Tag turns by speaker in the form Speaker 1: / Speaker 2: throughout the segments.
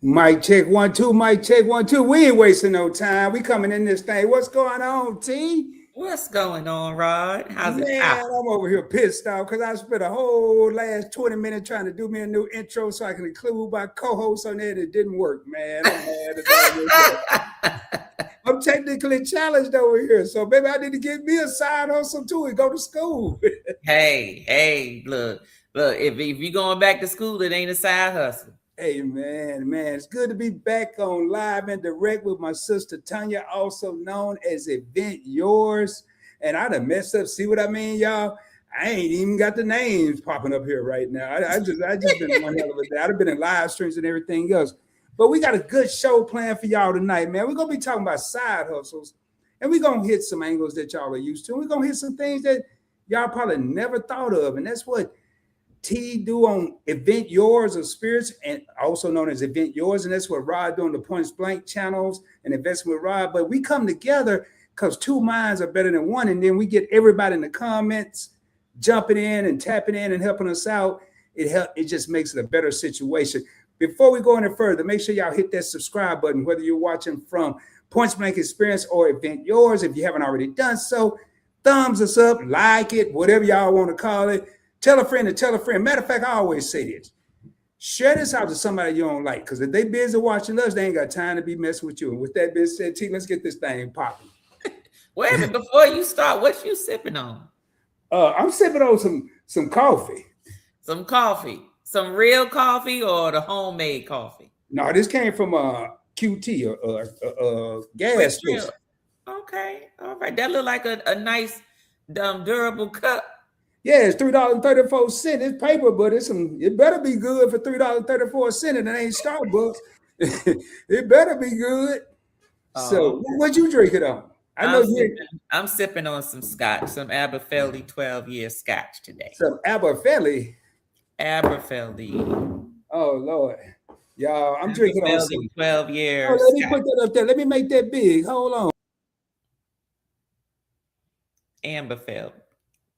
Speaker 1: Mic check 1 2. Mic check 1 2. We ain't wasting no time. We coming in this thing. What's going on, T?
Speaker 2: What's going on, Rod? How's it?
Speaker 1: Man, I'm over here pissed off because I spent a whole last 20 minutes trying to do me a new intro so I can include my co-host on there. And it didn't work, man. I'm mad as all. I'm technically challenged over here, so maybe I need to get me a side hustle too and go to school.
Speaker 2: Hey, look. If you going back to school, it ain't a side hustle.
Speaker 1: Hey man, it's good to be back on live and direct with my sister Tanya, also known as Event Yours. And I done messed up. See what I mean, y'all? I ain't even got the names popping up here right now. I just been one hell of a day. I've been in live streams and everything else. But we got a good show planned for y'all tonight, man. We're gonna be talking about side hustles, and we're gonna hit some angles that y'all are used to. We're gonna hit some things that y'all probably never thought of, and that's what T do on Event Yours of Spirits, and also known as Event Yours, and that's what Rod doing the Points Blank channels and Investment with Rod. But we come together because two minds are better than one, and then we get everybody in the comments jumping in and tapping in and helping us out. It just makes it a better situation. Before we go any further, make sure y'all hit that subscribe button, whether you're watching from Points Blank Experience or Event Yours. If you haven't already done so, thumbs us up, like it, whatever y'all want to call it. Tell a friend to tell a friend. Matter of fact, I always say this. Share this out to somebody you don't like, because if they busy watching us, they ain't got time to be messing with you. And with that being said, T, let's get this thing popping.
Speaker 2: Wait a minute, before you start, what you sipping on?
Speaker 1: I'm sipping on some coffee.
Speaker 2: Some coffee. Some real coffee or the homemade coffee?
Speaker 1: No, this came from QT, gas station.
Speaker 2: Okay, all right. That look like a nice, durable cup.
Speaker 1: Yeah, it's $3.34. It's paper, but it better be good for $3.34. And it ain't Starbucks. It better be good. So, what you drinking on?
Speaker 2: I'm sipping on some scotch, some Aberfeldy 12-year scotch today.
Speaker 1: Some Aberfeldy.
Speaker 2: Aberfeldy.
Speaker 1: Oh Lord, y'all! I'm drinking on some
Speaker 2: 12-year.
Speaker 1: Oh, let me put that up there. Let me make that big. Hold on.
Speaker 2: Aberfeldy.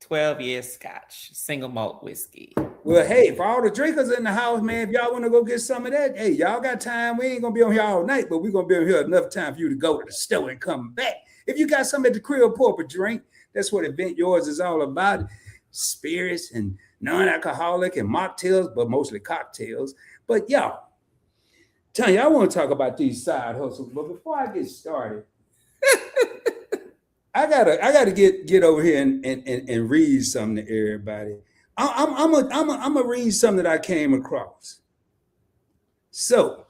Speaker 2: 12-year scotch, single malt whiskey.
Speaker 1: Well, hey, for all the drinkers in the house, man, if y'all want to go get some of that, hey, y'all got time. We ain't going to be on here all night, but we're going to be on here enough time for you to go to the store and come back. If you got something at the crib, pour up a drink. That's what Event Yours is all about. Spirits and non-alcoholic and mocktails, but mostly cocktails. But y'all, Tanya, I want to talk about these side hustles. But before I get started, I gotta get over here and read something to everybody. I'm gonna read something that I came across. So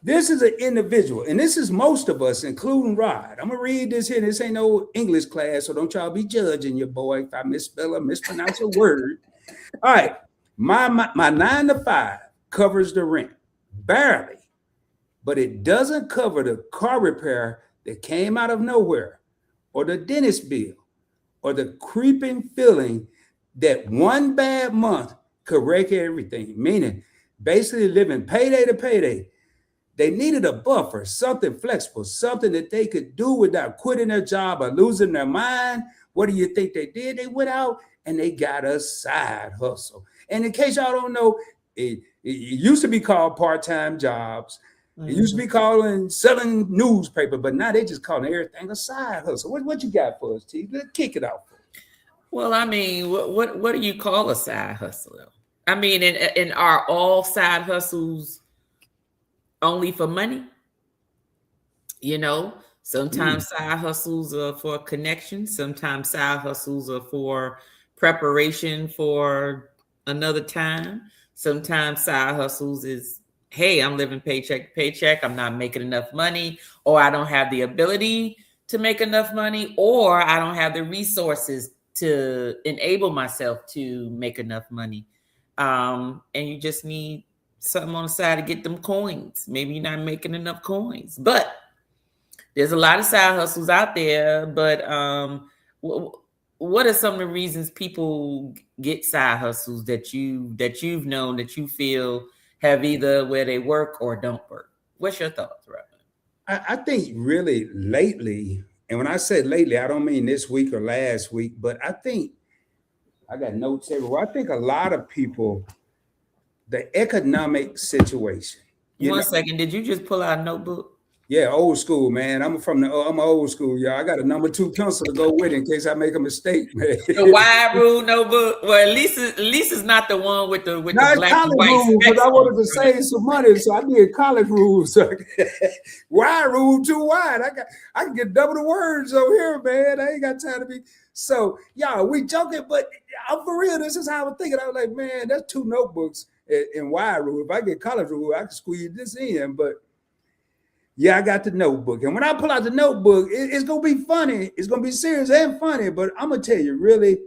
Speaker 1: this is an individual, and this is most of us, including Rod. I'm gonna read this here. This ain't no English class, so don't y'all be judging your boy if I misspell or mispronounce a word. All right, my 9 to 5 covers the rent, barely, but it doesn't cover the car repair that came out of nowhere, or the dentist bill, or the creeping feeling that one bad month could wreck everything, meaning basically living payday to payday. They needed a buffer, something flexible, something that they could do without quitting their job or losing their mind. What do you think they did? They went out and they got a side hustle. And in case y'all don't know, it used to be called part-time jobs. It used to be calling selling newspaper, but now they just calling everything a side hustle. What you got for us, T? Let's kick it off.
Speaker 2: Well, I mean, what do you call a side hustle? I mean, and are all side hustles only for money? You know, sometimes side hustles are for connection. Sometimes side hustles are for preparation for another time. Sometimes side hustles is, hey, I'm living paycheck to paycheck. I'm not making enough money, or I don't have the ability to make enough money, or I don't have the resources to enable myself to make enough money. And you just need something on the side to get them coins. Maybe you're not making enough coins, but there's a lot of side hustles out there. But what are some of the reasons people get side hustles that you've known, that you feel have either where they work or don't work? What's your thoughts, Robin?
Speaker 1: I think really lately, and when I say lately, I don't mean this week or last week, but I think I got notes everywhere. I think a lot of people, the economic situation, You know,
Speaker 2: 1 second. Did you just pull out a notebook?
Speaker 1: yeah, old school, man. I'm old school, y'all. I got a number 2 pencil to go with it in case I make a mistake, man.
Speaker 2: The wide rule notebook. Well, at least it's not the one with the
Speaker 1: Now it's
Speaker 2: black and
Speaker 1: college
Speaker 2: white
Speaker 1: rules because
Speaker 2: specs
Speaker 1: I
Speaker 2: on
Speaker 1: wanted to
Speaker 2: the front.
Speaker 1: save some money, so I did college rules. Wide rule too wide. I can get double the words over here, man. I ain't got time to be. So y'all, we joking, but I'm for real. This is how I was thinking. I was like, man, that's 2 notebooks in wide rule. If I get college rule, I can squeeze this in. But yeah, I got the notebook, and when I pull out the notebook, it's gonna be funny. It's gonna be serious and funny. But I'm gonna tell you, really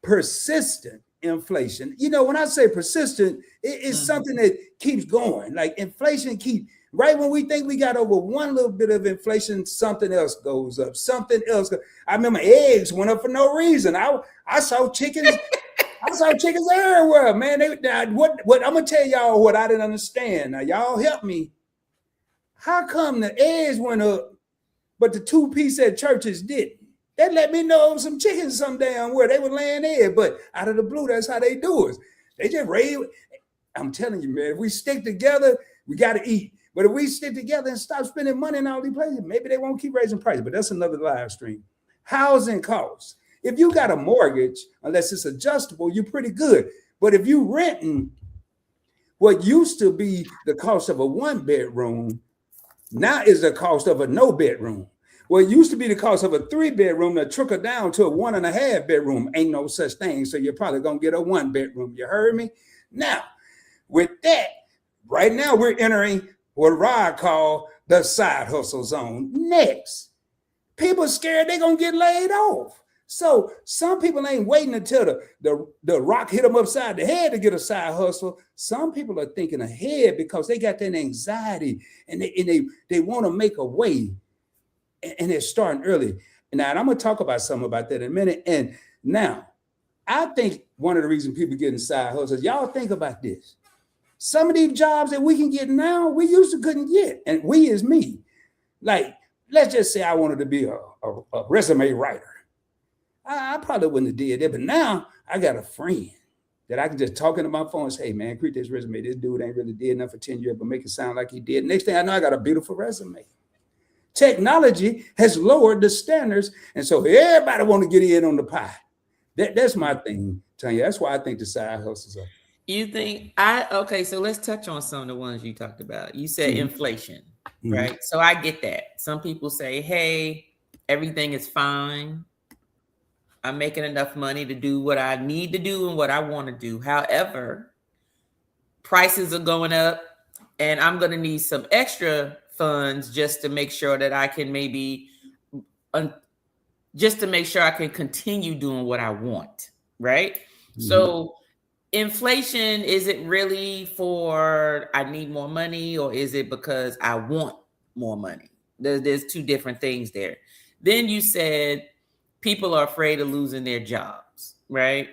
Speaker 1: persistent inflation. You know, when I say persistent, it's something that keeps going. Like inflation keep right when we think we got over one little bit of inflation, something else goes up. Something else. I remember eggs went up for no reason. I saw chickens. I saw chickens everywhere, man. What I'm gonna tell y'all what I didn't understand. Now y'all help me. How come the eggs went up, but the 2-piece at churches didn't? That let me know some chickens some damn where they were laying eggs, but out of the blue, that's how they do it. They just raise. I'm telling you, man, if we stick together, we got to eat. But if we stick together and stop spending money in all these places, maybe they won't keep raising prices. But that's another live stream. Housing costs. If you got a mortgage, unless it's adjustable, you're pretty good. But if you renting what used to be the cost of a 1-bedroom, now is the cost of a no bedroom. Well, it used to be the cost of a 3-bedroom that trickled down to a 1.5 bedroom. Ain't no such thing. So you're probably going to get a 1-bedroom. You heard me? Now, with that, right now we're entering what Rod called the side hustle zone. Next, people scared they're going to get laid off. So some people ain't waiting until the rock hit them upside the head to get a side hustle. Some people are thinking ahead because they got that anxiety and they want to make a way, and they're starting early. Now, and I'm going to talk about something about that in a minute. And now, I think one of the reasons people getting side hustles, y'all think about this. Some of these jobs that we can get now, we used to couldn't get. And we is me. Like, let's just say I wanted to be a resume writer. I probably wouldn't have did that, but now I got a friend that I can just talk into my phone and say, hey, man, create this resume. This dude ain't really did enough for 10 years, but make it sound like he did. Next thing I know, I got a beautiful resume. Technology has lowered the standards, and so everybody want to get in on the pie. That's my thing, Tanya. That's why I think the side hustles are.
Speaker 2: You think okay, so let's touch on some of the ones you talked about. You said inflation, right? So I get that. Some people say, hey, everything is fine. I'm making enough money to do what I need to do and what I want to do. However, prices are going up and I'm going to need some extra funds just to make sure that I can just to make sure I can continue doing what I want, right? So inflation, is it really for I need more money, or is it because I want more money? There's 2 different things there. Then you said people are afraid of losing their jobs, right?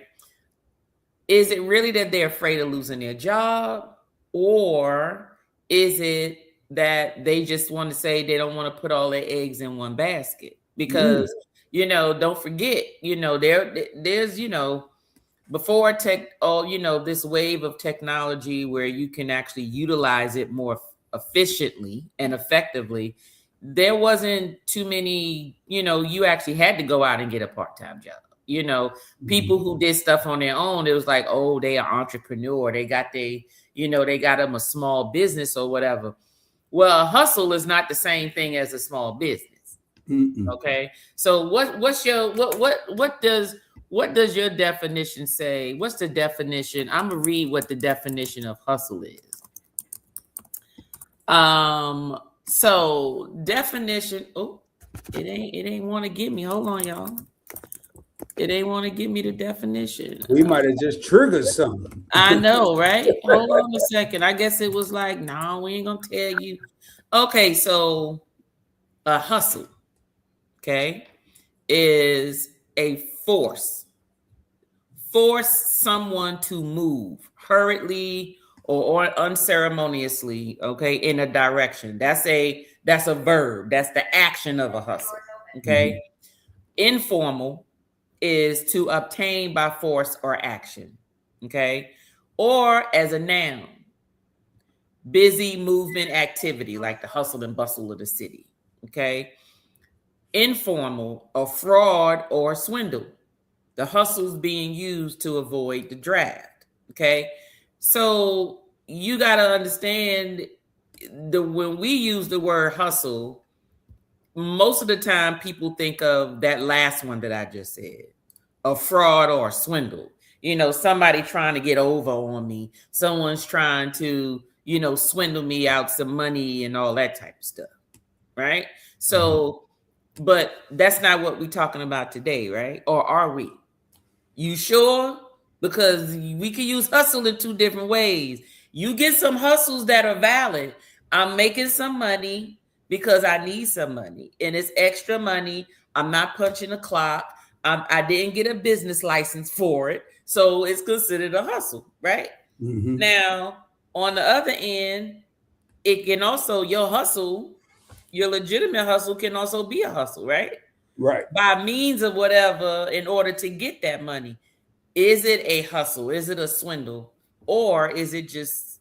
Speaker 2: Is it really that they're afraid of losing their job, or is it that they just want to say they don't want to put all their eggs in one basket? Because, don't forget, there's, before this wave of technology where you can actually utilize it more efficiently and effectively, there wasn't too many, you actually had to go out and get a part-time job. People who did stuff on their own, it was like, oh, they are entrepreneur. They got they got them a small business or whatever. Well, a hustle is not the same thing as a small business. Okay. So what does your definition say? What's the definition? I'm gonna read what the definition of hustle is. So definition. Oh, it ain't want to give me. Hold on, y'all. It ain't want to give me the definition.
Speaker 1: We might have just triggered something.
Speaker 2: I know, right? Hold on a second. I guess it was like, no, we ain't gonna tell you. Okay, so a hustle, okay, is a force someone to move hurriedly or unceremoniously, okay, in a direction. That's a verb. That's the action of a hustle, okay? Informal is to obtain by force or action, okay? Or as a noun, busy movement activity like the hustle and bustle of the city. Okay. Informal, a fraud or swindle. The hustle's being used to avoid the draft. Okay. So you got to understand when we use the word hustle, most of the time people think of that last one that I just said, a fraud or a swindle. Somebody trying to get over on me. Someone's trying to, swindle me out some money and all that type of stuff. Right. So, but that's not what we're talking about today, right? Or are we? You sure? Because we can use hustle in two different ways. You get some hustles that are valid. I'm making some money because I need some money, and it's extra money. I'm not punching a clock. I didn't get a business license for it, so it's considered a hustle, right?
Speaker 1: Mm-hmm.
Speaker 2: Now, on the other end, it can also, your hustle, your legitimate hustle can also be a hustle, right?
Speaker 1: Right.
Speaker 2: By means of whatever in order to get that money. Is it a hustle? Is it a swindle? Or is it just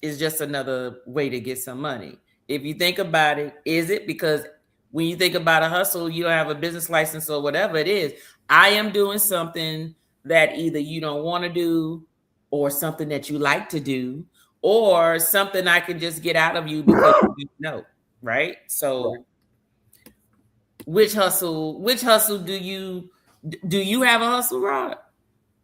Speaker 2: another way to get some money? If you think about it, is it? Because when you think about a hustle, you don't have a business license or whatever it is. I am doing something that either you don't want to do, or something that you like to do, or something I can just get out of you because you know, right? So
Speaker 1: Right.
Speaker 2: which hustle do you have a hustle, Rod?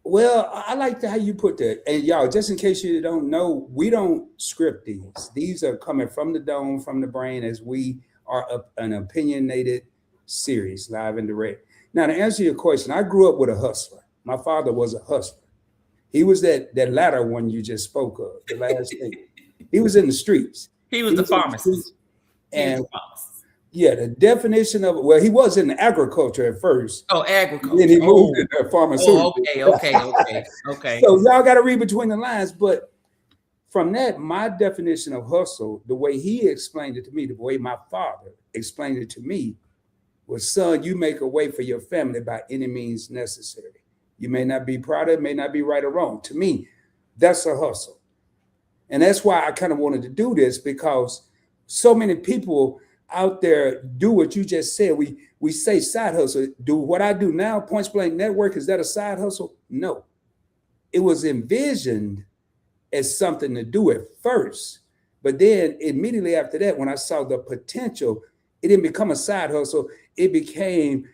Speaker 1: Well, I like how you put that. And y'all, just in case you don't know, we don't script these. These are coming from the dome, from the brain, as we are an opinionated series, live and direct. Now, to answer your question, I grew up with a hustler. My father was a hustler. He was that latter one you just spoke of, the last thing. He was in the streets.
Speaker 2: He was
Speaker 1: He
Speaker 2: the
Speaker 1: was in the streets,
Speaker 2: pharmacist.
Speaker 1: and yeah, the definition of, well, he was in agriculture at first.
Speaker 2: Oh,
Speaker 1: Then he
Speaker 2: agriculture.
Speaker 1: moved
Speaker 2: Oh,
Speaker 1: into pharmaceutical.
Speaker 2: okay.
Speaker 1: So y'all got to read between the lines. But from that, my definition of hustle, the way he explained it to me, the way my father explained it to me, was, son, you make a way for your family by any means necessary. You may not be proud of it, may not be right or wrong. To me, that's a hustle. And that's why I kind of wanted to do this, because so many people out there do what you just said. We say side hustle. Do what I do now, Point Blank Network, is that a side hustle? No. It was envisioned as something to do at first. But then immediately after that, when I saw the potential, it didn't become a side hustle. It became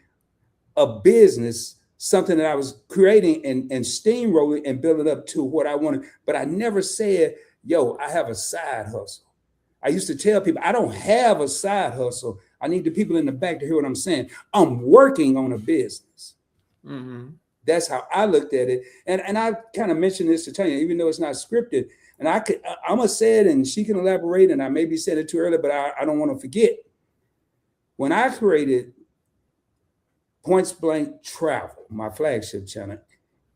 Speaker 1: a business, something that I was creating and steamrolling and building up to what I wanted. But I never said, yo, I have a side hustle. I used to tell people, I don't have a side hustle. I need the people in the back to hear what I'm saying. I'm working on a business.
Speaker 2: Mm-hmm.
Speaker 1: That's how I looked at it. And I kind of mentioned this to Tanya, even though it's not scripted. And I'm going to say it, and she can elaborate, and I maybe said it too early, but I don't want to forget. When I created Point Blank Travel, my flagship channel,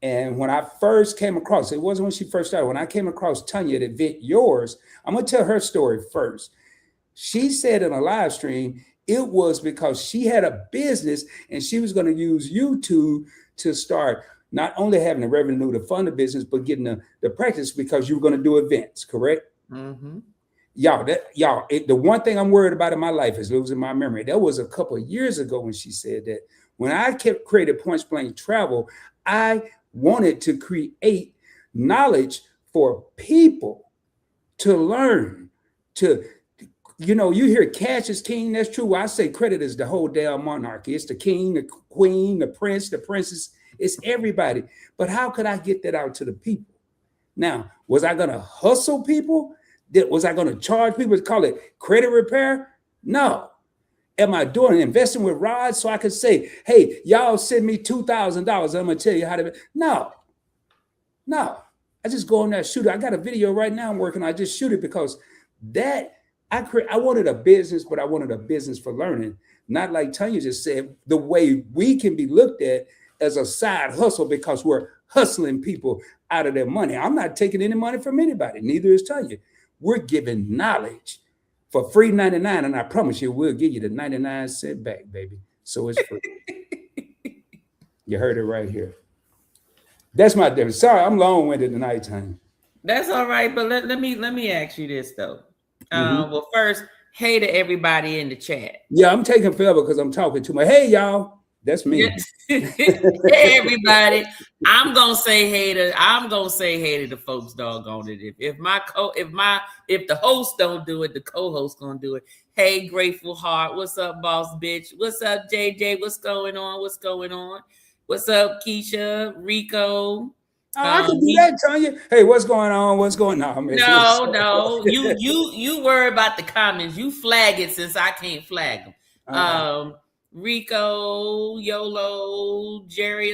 Speaker 1: and when I first came across, it wasn't when she first started, when I came across Tanya at Event Yours, I'm going to tell her story first. She said in a live stream, it was because she had a business and she was going to use YouTube to start not only having the revenue to fund the business, but getting the practice, because you were going to do events, correct?
Speaker 2: Mm-hmm.
Speaker 1: The one thing I'm worried about in my life is losing my memory. That was a couple of years ago when she said that. When I created Point Blank Travel, I wanted to create knowledge for people to learn, you hear cash is king. That's true. I say credit is the whole damn monarchy. It's the king, the queen, the prince, the princess. It's everybody. But how could I get that out to the people? Now, was I going to hustle people? Was I going to charge people to call it credit repair? No. Am I doing investing with Rod so I could say, hey, y'all send me $2,000. I'm going to tell you how to. No. I just go on there, shoot it. I got a video right now I'm working on. I just shoot it because I wanted a business, but I wanted a business for learning. Not like Tanya just said, the way we can be looked at as a side hustle because we're hustling people out of their money. I'm not taking any money from anybody. Neither is Tanya. We're giving knowledge for free 99, and I promise you, we'll give you the 99-cent back, baby. So it's free. You heard it right here. That's my difference. Sorry, I'm long-winded tonight, Tanya.
Speaker 2: That's all right. But let me ask you this though.
Speaker 1: Mhm.
Speaker 2: Well, first, hey to everybody in the chat.
Speaker 1: Yeah, I'm taking forever because I'm talking too much. Hey, y'all, that's me.
Speaker 2: Yes. Hey everybody. I'm gonna say hey to the folks doggone it. If the host don't do it, the co-host gonna do it. Hey, Grateful Heart. What's up, boss bitch? What's up, JJ? What's going on? What's going on? What's up, Keisha? Rico?
Speaker 1: Oh, I can do
Speaker 2: Me.
Speaker 1: that, Tanya. Hey, what's going on? What's going on? I'm messing with
Speaker 2: No,
Speaker 1: you.
Speaker 2: no. You worry about the comments. You flag it since I can't flag them.
Speaker 1: Uh,
Speaker 2: Rico, YOLO, Jerry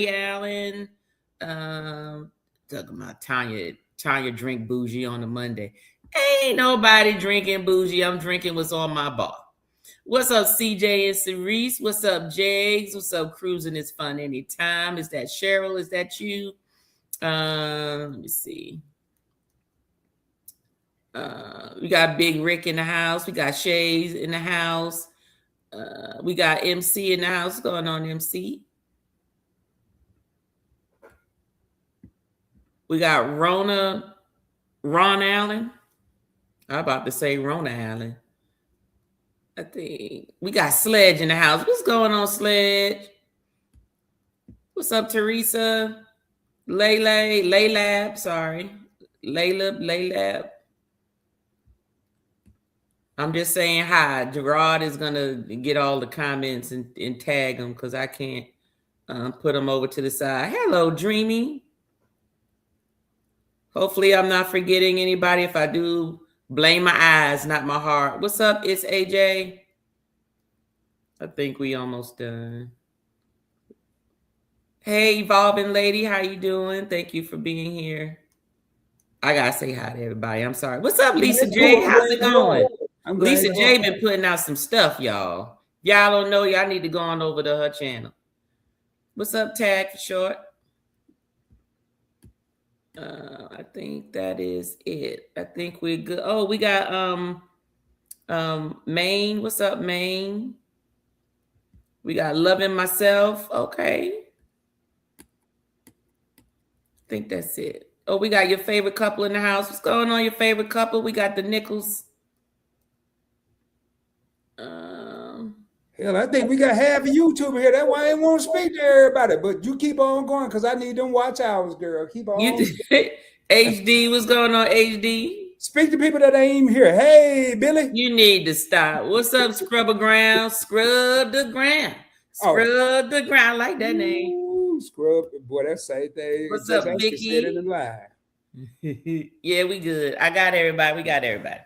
Speaker 2: Allen, talking about Tanya drink bougie on a Monday. Ain't nobody drinking bougie. I'm drinking what's on my bar. What's up, CJ and Cerise? What's up, Jags? What's up, Cruising is Fun Anytime? Is that Cheryl? Is that you? Let me see. We got Big Rick in the house. We got Shays in the house. We got MC in the house. What's going on, MC? We got Ron Allen. I'm about to say Rona Allen. I think we got Sledge in the house. What's going on, Sledge? What's up, Teresa? Laylab, sorry. Laylab. I'm just saying hi. Gerard is gonna get all the comments and tag them because I can't put them over to the side. Hello, Dreamy. Hopefully, I'm not forgetting anybody. If I do, blame my eyes, not my heart. What's up? It's AJ. I think we almost done. Hey, evolving lady, how you doing? Thank you for being here. I gotta say hi to everybody. I'm sorry. What's up, Lisa
Speaker 1: that's cool.
Speaker 2: J?
Speaker 1: I'm
Speaker 2: How's
Speaker 1: glad
Speaker 2: it
Speaker 1: you are.
Speaker 2: going?
Speaker 1: I'm glad
Speaker 2: Lisa
Speaker 1: you are.
Speaker 2: J been putting out some stuff, y'all. Y'all don't know, y'all need to go on over to her channel. What's up, Tag for short? I think that is it. I think we're good. Oh, we got Maine. What's up, Maine? We got Loving Myself. Okay. I think that's it. Oh, we got your favorite couple in the house. What's going on, your favorite couple? We got the Nichols.
Speaker 1: Hell, I think we got half of YouTube here. That's why I ain't want to speak to everybody. But you keep on going because I need them watch hours, girl. Keep on.
Speaker 2: HD, what's going on, HD?
Speaker 1: Speak to people that ain't even here. Hey, Billy.
Speaker 2: You need to stop. What's up, Scrubber Ground? Scrub the ground. Scrub the ground. I like that name.
Speaker 1: Ooh, scrub. Boy, that's the same thing.
Speaker 2: What's
Speaker 1: Just
Speaker 2: up,
Speaker 1: actually said it
Speaker 2: Vicky?
Speaker 1: in live.
Speaker 2: Yeah, we good. I got everybody. We got everybody.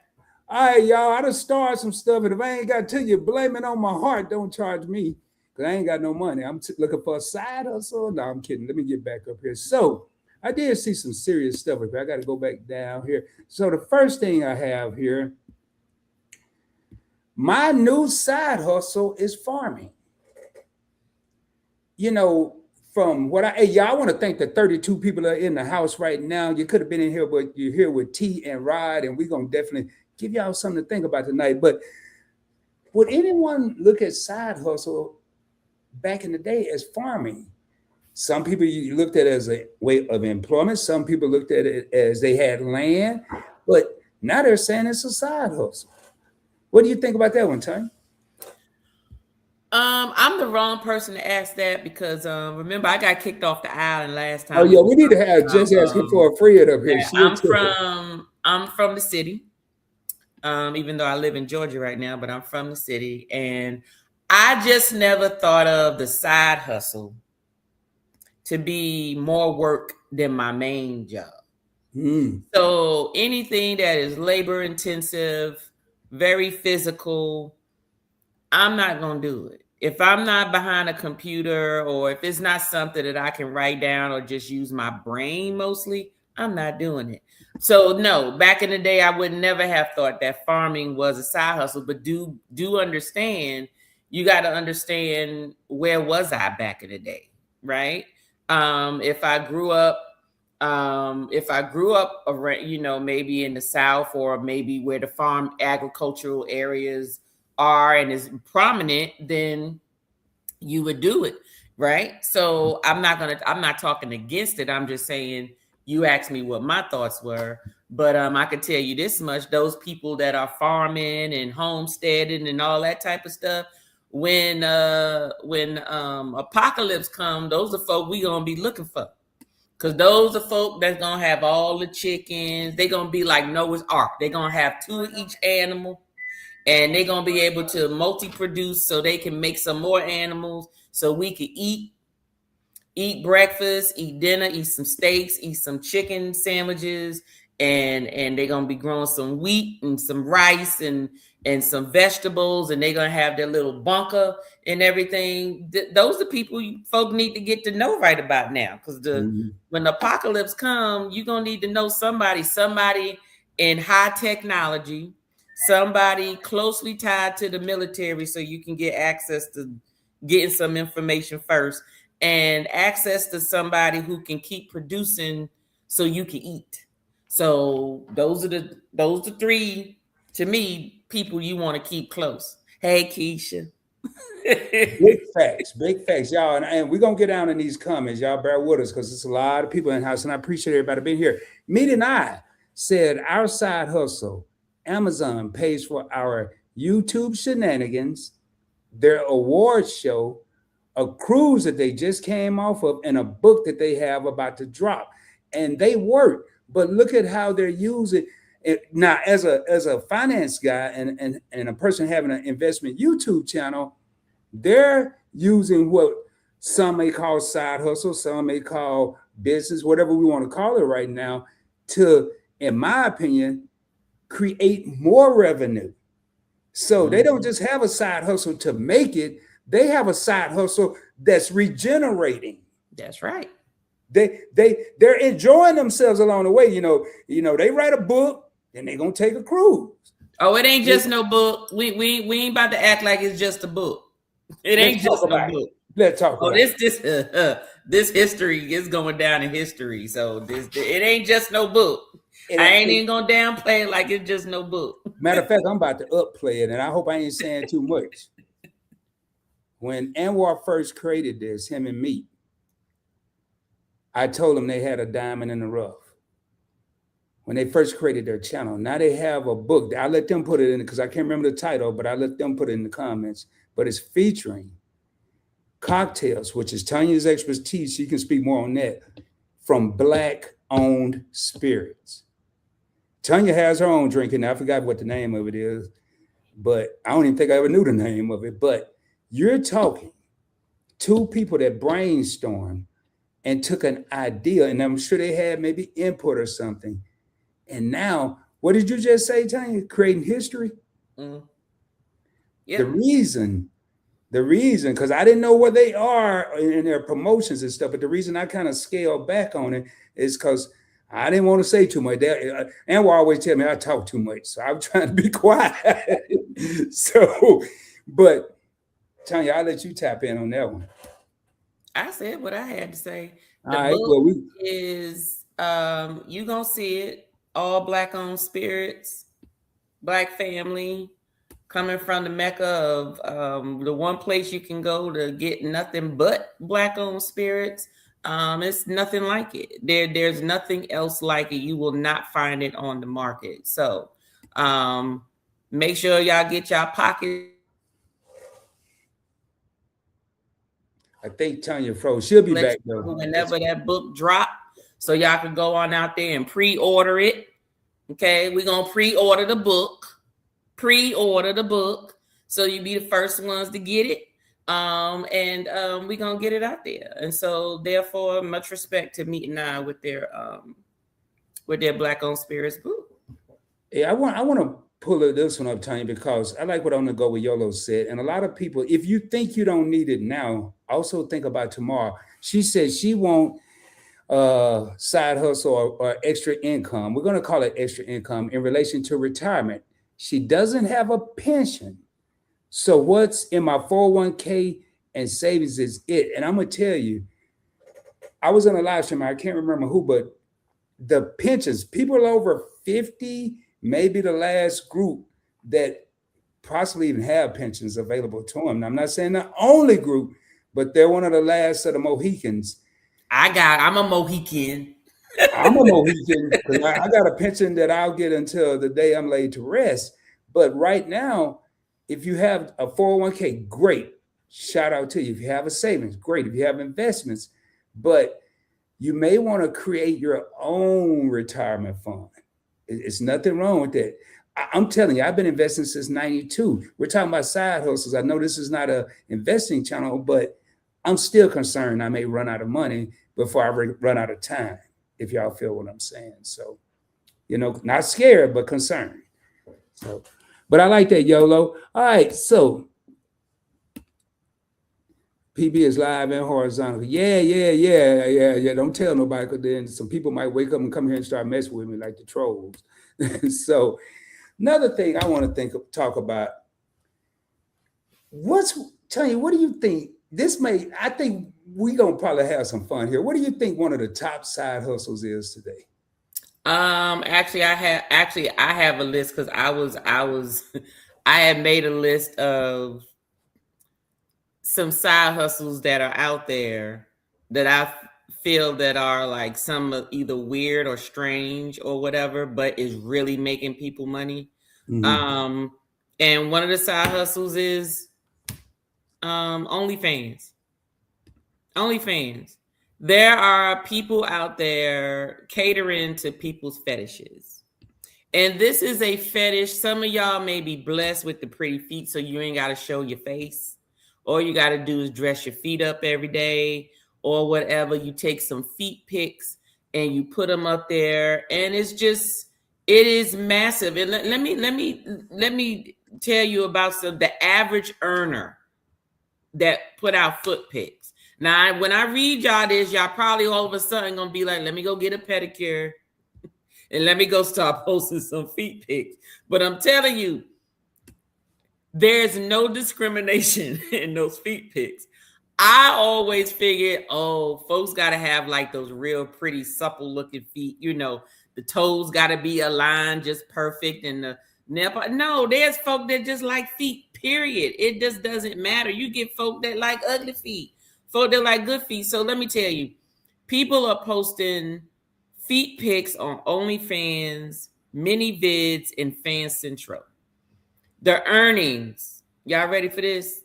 Speaker 1: All right, y'all. I done started some stuff, and if I ain't got to you, blame it on my heart. Don't charge me because I ain't got no money. I'm looking for a side hustle. No, I'm kidding. Let me get back up here. So I did see some serious stuff. I got to go back down here. So the first thing I have here, my new side hustle is farming. You know, from what hey, y'all, I want to thank the 32 people that are in the house right now. You could have been in here, but you're here with T and Rod, and we're going to definitely give y'all something to think about tonight. But would anyone look at side hustle back in the day as farming? Some people you looked at it as a way of employment. Some people looked at it as they had land, but now they're saying it's a side hustle. What do you think about that one, Tony?
Speaker 2: I'm the wrong person to ask that because remember I got kicked off the island last
Speaker 1: Oh
Speaker 2: time.
Speaker 1: yeah, we need to have just asking for a friend up here.
Speaker 2: I'm from the city. Even though I live in Georgia right now, but I'm from the city, and I just never thought of the side hustle to be more work than my main job. So anything that is labor intensive, very physical, I'm not going to do it. If I'm not behind a computer or if it's not something that I can write down or just use my brain mostly, I'm not doing it. So no, back in the day, I would never have thought that farming was a side hustle, but do understand, you got to understand where was I back in the day, right? If I grew up around, maybe in the South or maybe where the farm agricultural areas are and is prominent, then you would do it, right? So I'm not talking against it. I'm just saying you asked me what my thoughts were, but I could tell you this much: those people that are farming and homesteading and all that type of stuff, when apocalypse come, those are folk we gonna be looking for. Cause those are folk that's gonna have all the chickens. They gonna be like Noah's Ark. They gonna have two of each animal, and they're gonna be able to multi-produce so they can make some more animals so we can eat breakfast, eat dinner, eat some steaks, eat some chicken sandwiches, and they're gonna be growing some wheat and some rice and some vegetables, and they're gonna have their little bunker and everything. Those are people folk need to get to know right about now, because when the apocalypse come, you're gonna need to know somebody in high technology, somebody closely tied to the military, so you can get access to getting some information first, and access to somebody who can keep producing so you can eat. So those are the three, to me, people you want to keep close. Hey, Keisha.
Speaker 1: Big facts, y'all. And we're gonna get down in these comments. Y'all bear with us because there's a lot of people in the house, and I appreciate everybody being here. Meet and I said our side hustle, Amazon pays for our YouTube shenanigans, their awards show, a cruise that they just came off of, and a book that they have about to drop. And they work, but look at how they're using it. Now, as a finance guy and a person having an investment YouTube channel, they're using what some may call side hustle, some may call business, whatever we want to call it right now, to, in my opinion, create more revenue. So they don't just have a side hustle to make it, they have a side hustle that's regenerating.
Speaker 2: That's right.
Speaker 1: They're enjoying themselves along the way. You know, they write a book, then they're gonna take a cruise.
Speaker 2: Oh, it ain't just no book. We ain't about to act like it's just a book. It ain't just no book.
Speaker 1: Let's talk about
Speaker 2: this history is going down in history. So it ain't just no book. I ain't even gonna downplay it like it's just no book.
Speaker 1: Matter of fact, I'm about to upplay it, and I hope I ain't saying too much. When Anwar first created this, him and me, I told them they had a diamond in the rough. When they first created their channel, now they have a book. I let them put it in because I can't remember the title, but I let them put it in the comments. But it's featuring cocktails, which is Tanya's expertise. She can speak more on that, from Black-owned spirits. Tanya has her own drink, and I forgot what the name of it is, but I don't even think I ever knew the name of it. But you're talking two people that brainstormed and took an idea, and I'm sure they had maybe input or something. And now, what did you just say, Tanya? Creating history? Mm-hmm. Yep. The reason, because I didn't know where they are in their promotions and stuff, but the reason I kind of scaled back on it is because I didn't want to say too much. And will always tell me I talk too much, so I'm trying to be quiet. But Tanya, I'll let you tap in on that one.
Speaker 2: I said what I had to say. The book is you gonna see it, all Black-owned spirits, Black family, coming from the Mecca of the one place you can go to get nothing but Black-owned spirits. It's nothing like it. There's nothing else like it. You will not find it on the market. So make sure y'all get y'all pocket.
Speaker 1: I think Tanya froze. She'll be back though.
Speaker 2: Whenever that book drop, so y'all can go on out there and pre-order it. Okay, we're gonna pre-order the book. So you be the first ones to get it. And we're gonna get it out there. And so therefore, much respect to Meet and I with their Black-owned spirits book.
Speaker 1: Yeah, I want to pull this one up, Tanya, because I like what I'm gonna go with Yolo said. And a lot of people, if you think you don't need it now, also think about tomorrow. She said she won't side hustle or extra income. We're gonna call it extra income in relation to retirement. She doesn't have a pension. So what's in my 401k and savings is it. And I'm gonna tell you, I was on a live stream, I can't remember who, but the pensions, people over 50, maybe the last group that possibly even have pensions available to them. Now, I'm not saying the only group, but they're one of the last of the Mohicans.
Speaker 2: I'm a Mohican.
Speaker 1: I'm a Mohican because I got a pension that I'll get until the day I'm laid to rest. But right now, if you have a 401k, great. Shout out to you. If you have a savings, great. If you have investments, but you may want to create your own retirement fund. It's nothing wrong with that. I'm telling you, I've been investing since 92. We're talking about side hustles. I know this is not a investing channel, but I'm still concerned I may run out of money before I run out of time, if y'all feel what I'm saying. So, not scared, but concerned. So, but I like that, YOLO. All right, so PB is live and horizontal. Yeah. Don't tell nobody, because then some people might wake up and come here and start messing with me like the trolls. So another thing I want to talk about. Tanya, what do you think? I think we're gonna probably have some fun here. What do you think one of the top side hustles is today?
Speaker 2: Actually, I have a list because I had made a list of some side hustles that are out there that I feel that are like some either weird or strange or whatever, but is really making people money. Mm-hmm. And one of the side hustles is OnlyFans. OnlyFans. There are people out there catering to people's fetishes. And this is a fetish. Some of y'all may be blessed with the pretty feet, so you ain't got to show your face. All you got to do is dress your feet up every day or whatever. You take some feet pics and you put them up there. And it is massive. And let me tell you about the average earner that put out foot pics. Now, when I read y'all this, y'all probably all of a sudden going to be like, let me go get a pedicure and let me go start posting some feet pics. But I'm telling you, there's no discrimination in those feet pics. I always figured, folks got to have like those real pretty supple looking feet. The toes got to be aligned just perfect. And the nipple. No, there's folk that just like feet, period. It just doesn't matter. You get folk that like ugly feet, folk that like good feet. So let me tell you, people are posting feet pics on OnlyFans, mini vids, and Fan Central. The earnings, y'all ready for this?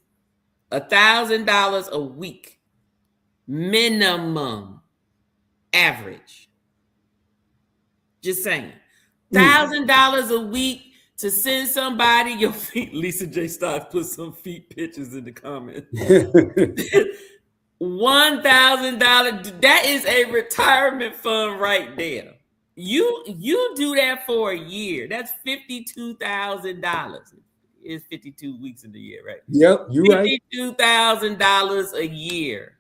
Speaker 2: $1,000 a week, minimum, average. Just saying, $1,000 a week to send somebody your feet. Lisa J. Stocks put some feet pictures in the comments. $1,000. That is a retirement fund right there. You do that for a year. That's $52,000. It's 52 weeks in the year, right?
Speaker 1: Yep, you're right.
Speaker 2: $52,000 a year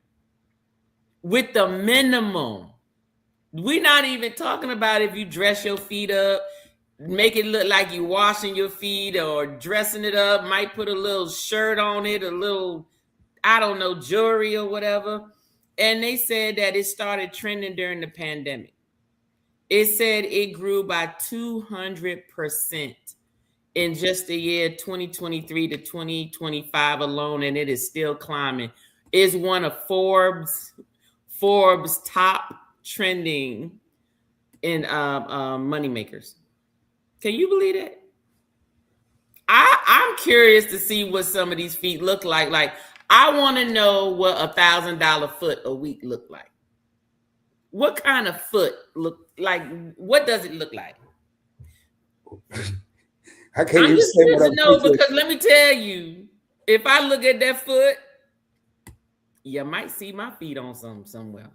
Speaker 2: with the minimum. We're not even talking about if you dress your feet up, make it look like you're washing your feet or dressing it up, might put a little shirt on it, a little, I don't know, jewelry or whatever. And they said that it started trending during the pandemic. It said it grew by 200% in just the year 2023 to 2025 alone, and it is still climbing. It's one of Forbes top trending in moneymakers. Can you believe that? I'm curious to see what some of these feet look like. Like, I want to know what $1,000 foot a week look like. What kind of foot look like? What does it look like?
Speaker 1: I can't
Speaker 2: I'm just curious to know, because let me tell you, if I look at that foot, you might see my feet on somewhere.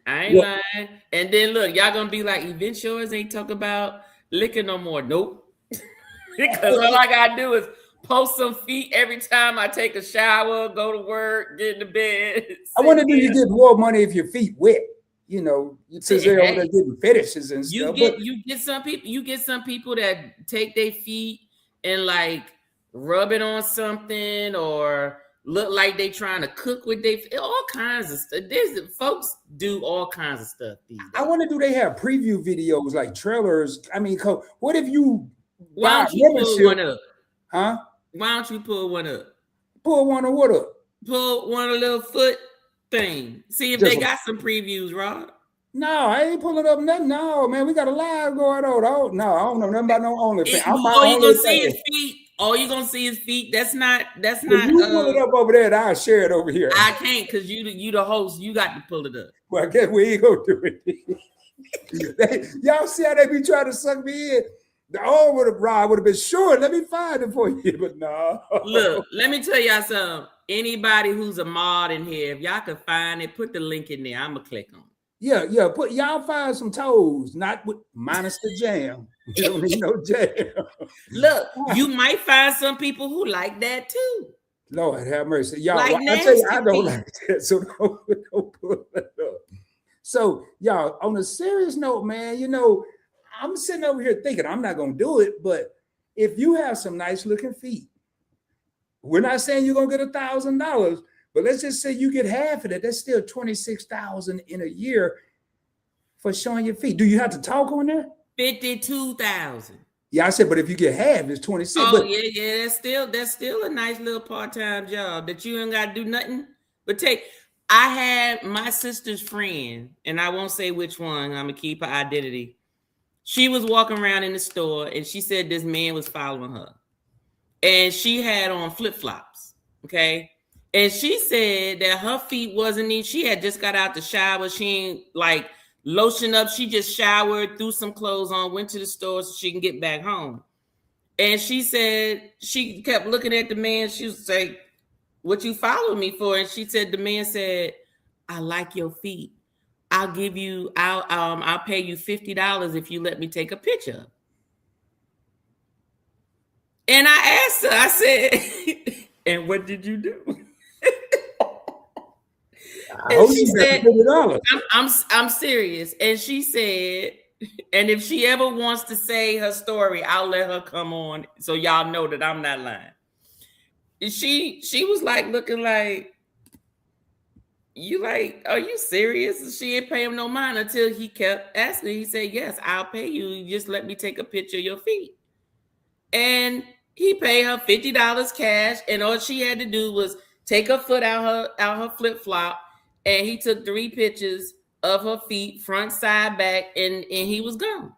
Speaker 2: I ain't lying. And then look, y'all gonna be like, Event Shores ain't talk about licking no more. Nope. Because all I gotta do is post some feet every time I take a shower, go to work, get into bed.
Speaker 1: I wonder, do you get more money if your feet wet? Since they're over there getting fetishes and stuff.
Speaker 2: You get some people that take their feet and like rub it on something or look like they trying to cook with all kinds of stuff. Folks do all kinds of stuff these days.
Speaker 1: I wonder, do they have preview videos like trailers? I mean, what if you
Speaker 2: why don't you pull one up?
Speaker 1: Huh?
Speaker 2: Why don't you pull one up?
Speaker 1: Pull one of what up?
Speaker 2: Pull one of the little foot thing. See if they got some previews, Rod.
Speaker 1: No, I ain't pulling up nothing. No, man, we got a live going on. Oh, no, I don't know nothing about no OnlyFans. I'm my
Speaker 2: All you gonna see
Speaker 1: OnlyFans.
Speaker 2: is feet. All you gonna see is feet. That's not.
Speaker 1: If you pull it up over there, and I'll share it over here.
Speaker 2: I can't because you the host. You got to pull it up.
Speaker 1: Well, I guess we ain't gonna do it. Y'all see how they be trying to suck me in? The old would have been sure. Let me find it for you, but no.
Speaker 2: Look, let me tell y'all something. Anybody who's a mod in here, if y'all can find it, put the link in there. I'm gonna click on it.
Speaker 1: Yeah. Put y'all find some toes, not with minus the jam. You don't need no jam.
Speaker 2: Look, you might find some people who like that too.
Speaker 1: Lord have mercy, y'all.
Speaker 2: Like
Speaker 1: I tell you, I
Speaker 2: nasty
Speaker 1: don't
Speaker 2: feet.
Speaker 1: like that. So don't pull that up. So y'all, on a serious note, man, I'm sitting over here thinking I'm not gonna do it, but if you have some nice looking feet, we're not saying you're gonna get $1,000, but let's just say you get half of it. That's still 26,000 in a year for showing your feet. Do you have to talk on there?
Speaker 2: 52,000.
Speaker 1: Yeah, I said, but if you get half, it's 26.
Speaker 2: Oh
Speaker 1: but,
Speaker 2: yeah. That's still a nice little part-time job that you ain't got to do nothing but take. I had my sister's friend, and I won't say which one. I'm gonna keep her identity. She was walking around in the store, and she said this man was following her, and she had on flip-flops. Okay. And she said that her feet wasn't even, she had just got out the shower. She ain't like lotion up. She just showered, threw some clothes on, went to the store so she can get back home. And she said, she kept looking at the man. She was like, what you followed me for? And she said, the man said, I like your feet. I'll pay you $50 if you let me take a picture. And I asked her, I said, and what did you do? And she said, I'm serious. And she said, and if she ever wants to say her story, I'll let her come on so y'all know that I'm not lying. And she was like looking like, are you serious? And she ain't pay him no mind until he kept asking. He said, yes, I'll pay you. You just let me take a picture of your feet. And he paid her $50 cash. And all she had to do was take her foot out her flip-flop. And he took 3 pictures of her feet, front, side, back, and he was gone.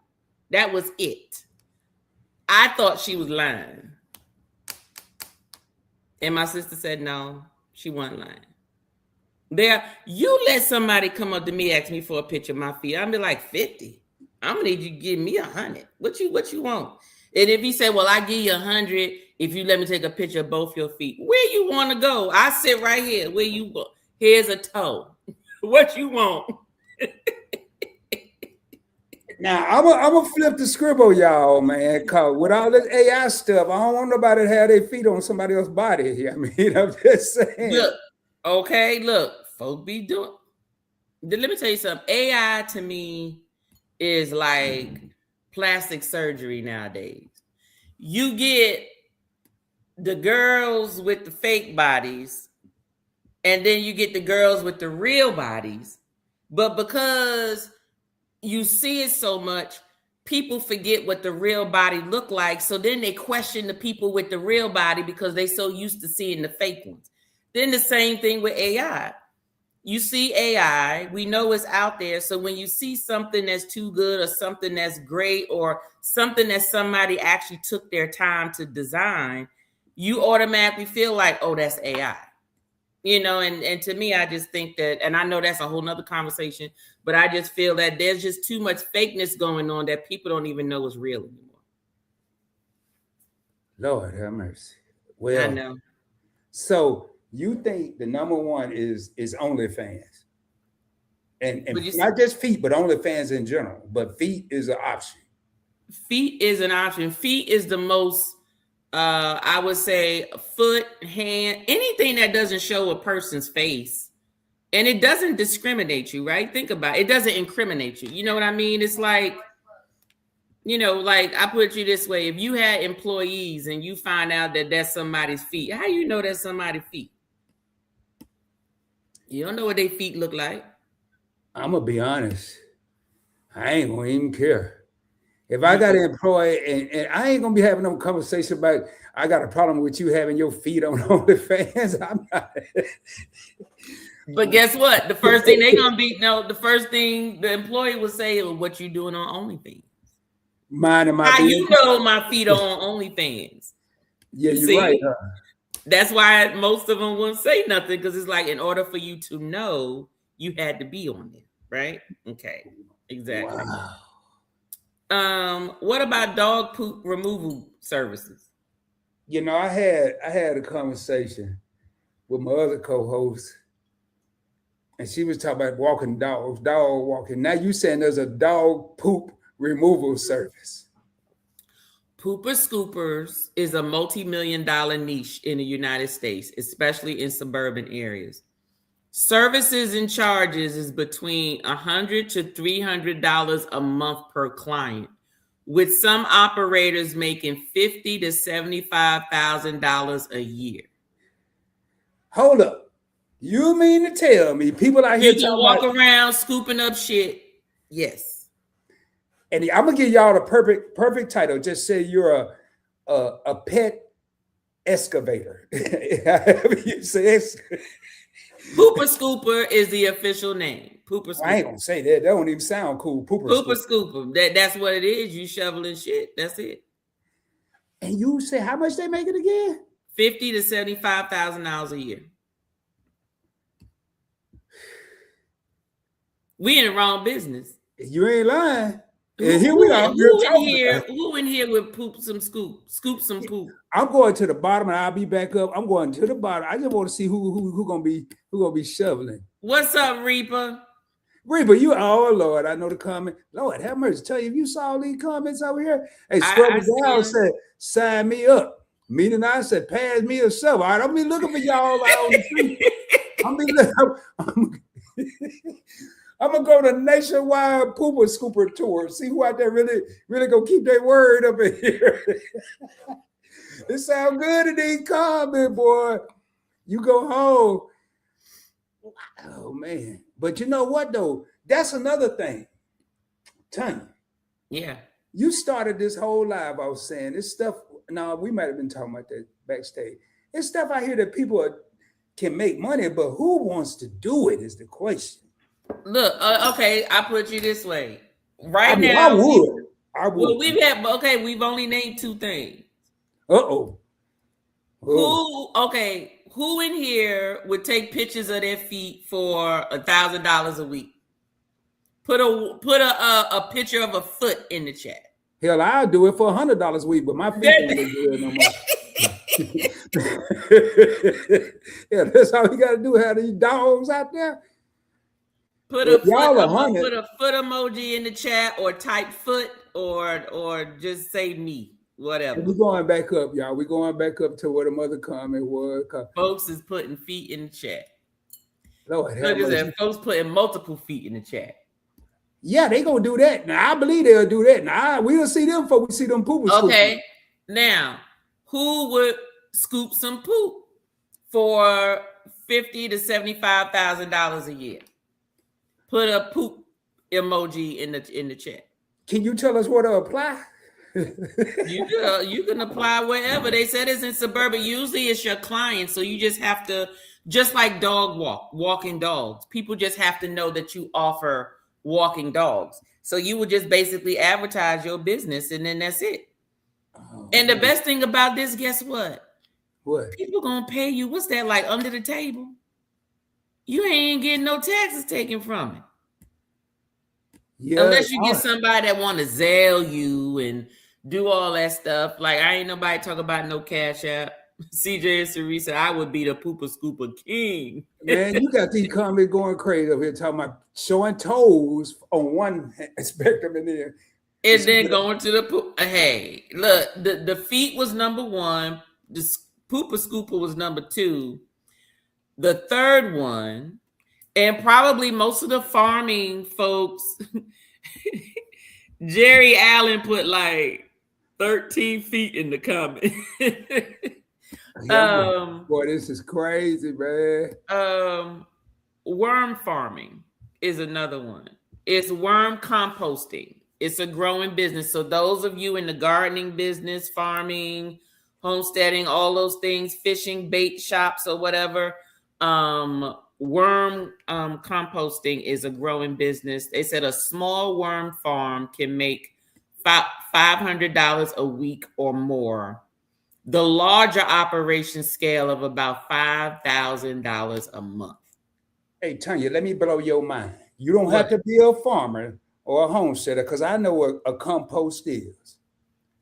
Speaker 2: That was it. I thought she was lying. And my sister said, no, she wasn't lying. You let somebody come up to me, ask me for a picture of my feet. I'll be like, 50. I'm gonna need you to give me 100. What you want? And if he said, well, I give you 100 if you let me take a picture of both your feet. Where you want to go? I sit right here. Where you go? Here's a toe. What you want?
Speaker 1: Now, I'm gonna flip the scribble, y'all, man, because with all this AI stuff, I don't want nobody to have their feet on somebody else's body. I mean, I'm just saying.
Speaker 2: Look, folk be doing. Let me tell you something. AI to me is like plastic surgery nowadays. You get the girls with the fake bodies, and then you get the girls with the real bodies. But because you see it so much, people forget what the real body look like. So then they question the people with the real body because they so used to seeing the fake ones. Then the same thing with AI. You see AI, we know it's out there. So when you see something that's too good or something that's great or something that somebody actually took their time to design, you automatically feel like, oh, that's AI. And to me, I just think that, and I know that's a whole nother conversation, but I just feel that there's just too much fakeness going on that people don't even know is real anymore.
Speaker 1: Lord have mercy. Well,
Speaker 2: I know.
Speaker 1: So you think the number one is OnlyFans, and not just feet, but OnlyFans in general. But feet is an option.
Speaker 2: Feet is an option. Feet is the most. I would say foot, hand, anything that doesn't show a person's face, and it doesn't discriminate you, right? Think about it. It doesn't incriminate you. You know what I mean? It's like, like I put it you this way: if you had employees and you find out that that's somebody's feet, how you know that's somebody's feet? You don't know what their feet look like.
Speaker 1: I'm gonna be honest. I ain't gonna even care. If I got an employee and I ain't gonna be having no conversation about I got a problem with you having your feet on OnlyFans. I'm not.
Speaker 2: But guess what? The first thing the first thing the employee will say is, what you doing on OnlyFans?
Speaker 1: Minding my
Speaker 2: How
Speaker 1: business.
Speaker 2: you know my feet are on OnlyFans?
Speaker 1: Yeah, you're
Speaker 2: See?
Speaker 1: right.
Speaker 2: That's why most of them won't say nothing, because it's like, in order for you to know, you had to be on it, right? Okay, exactly.
Speaker 1: Wow.
Speaker 2: What about dog poop removal services?
Speaker 1: You know, I had a conversation with my other co-host, and she was talking about walking dogs, dog walking. Now you saying there's a dog poop removal service.
Speaker 2: Pooper Scoopers is a multi-million-dollar niche in the United States, especially in suburban areas. Services and charges is between $100 to $300 a month per client, with some operators making $50,000 to $75,000 a year.
Speaker 1: Hold up. You mean to tell me people out here
Speaker 2: You can walk around scooping up shit? Yes.
Speaker 1: And I'm gonna give y'all the perfect title. Just say you're a pet excavator. You say
Speaker 2: Pooper Scooper is the official name. Pooper Scooper.
Speaker 1: I ain't gonna say that. That don't even sound cool.
Speaker 2: Pooper Scooper. That's what it is. You shoveling shit. That's it.
Speaker 1: And you say how much they make it again?
Speaker 2: $50,000 to $75,000 a year. We in the wrong business.
Speaker 1: You ain't lying.
Speaker 2: And
Speaker 1: here we are.
Speaker 2: Who in here would scoop some poop?
Speaker 1: I'm going to the bottom, and I'll be back up. I'm going to the bottom. I just want to see who gonna be shoveling.
Speaker 2: What's up, Reaper?
Speaker 1: Reaper, you Lord, I know the comment. Lord, have mercy. Tell you if you saw all these comments over here. Hey, Scrubber Down said, sign me up. Meaning I said, pass me a shovel. All right, I'm be looking for y'all out on the street. I'm gonna go to nationwide pooper scooper tour. See who out there really gonna keep their word up in here. It sound good in these comments, boy. You go home. Oh man. But you know what though? That's another thing. Tanya.
Speaker 2: Yeah.
Speaker 1: You started this whole live. I was saying this stuff. No, we might have been talking about that backstage. It's stuff out here that people can make money, but who wants to do it is the question.
Speaker 2: Look, okay, I put you this way. Right now, I would. Well, we've only named two things.
Speaker 1: Who
Speaker 2: in here would take pictures of their feet for $1,000 a week? Put a picture of a foot in the chat.
Speaker 1: Hell, I'll do it for $100 a week, but my feet don't look good no more. Yeah, that's all you got to do. Have these dogs out there.
Speaker 2: Put a foot emoji in the chat, or type foot, or just say me, whatever.
Speaker 1: We're going back up, y'all. We're going back up to what the mother comment was.
Speaker 2: Folks is putting feet in the chat.
Speaker 1: Lord,
Speaker 2: folks putting multiple feet in the chat.
Speaker 1: Yeah, they gonna do that. Now I believe they'll do that. Now we'll see them before we see them poopers.
Speaker 2: Okay, now who would scoop some poop for $50,000 to $75,000 a year? Put a poop emoji in the chat.
Speaker 1: Can you tell us where to apply?
Speaker 2: You can apply wherever. They said it's in suburban. Usually it's your client, so you just have to, just like walking dogs. People just have to know that you offer walking dogs. So you would just basically advertise your business, and then that's it. Oh, and the best thing about this, guess what?
Speaker 1: What?
Speaker 2: People gonna pay you. What's that, like under the table? You ain't getting no taxes taken from it. Yeah, unless you get somebody that want to Zelle you and do all that stuff. Like, I ain't nobody talk about no Cash App. CJ and Teresa, I would be the pooper scooper king.
Speaker 1: Man, you got these comments going crazy over here talking about showing toes on one spectrum and
Speaker 2: then going to the poop. Hey, look, the feet was number one. The pooper scooper was number two. The third one, and probably most of the farming folks, Jerry Allen put like 13 feet in the comment.
Speaker 1: Boy, this is crazy, man.
Speaker 2: Worm farming is another one. It's worm composting. It's a growing business. So those of you in the gardening business, farming, homesteading, all those things, fishing, bait shops or whatever, worm composting is a growing business. They said a small worm farm can make $500 a week or more. The larger operation scale of about $5,000 a month.
Speaker 1: Hey, Tanya, let me blow your mind. You don't have
Speaker 2: What?
Speaker 1: to be a farmer or a homesteader because I know what a compost is.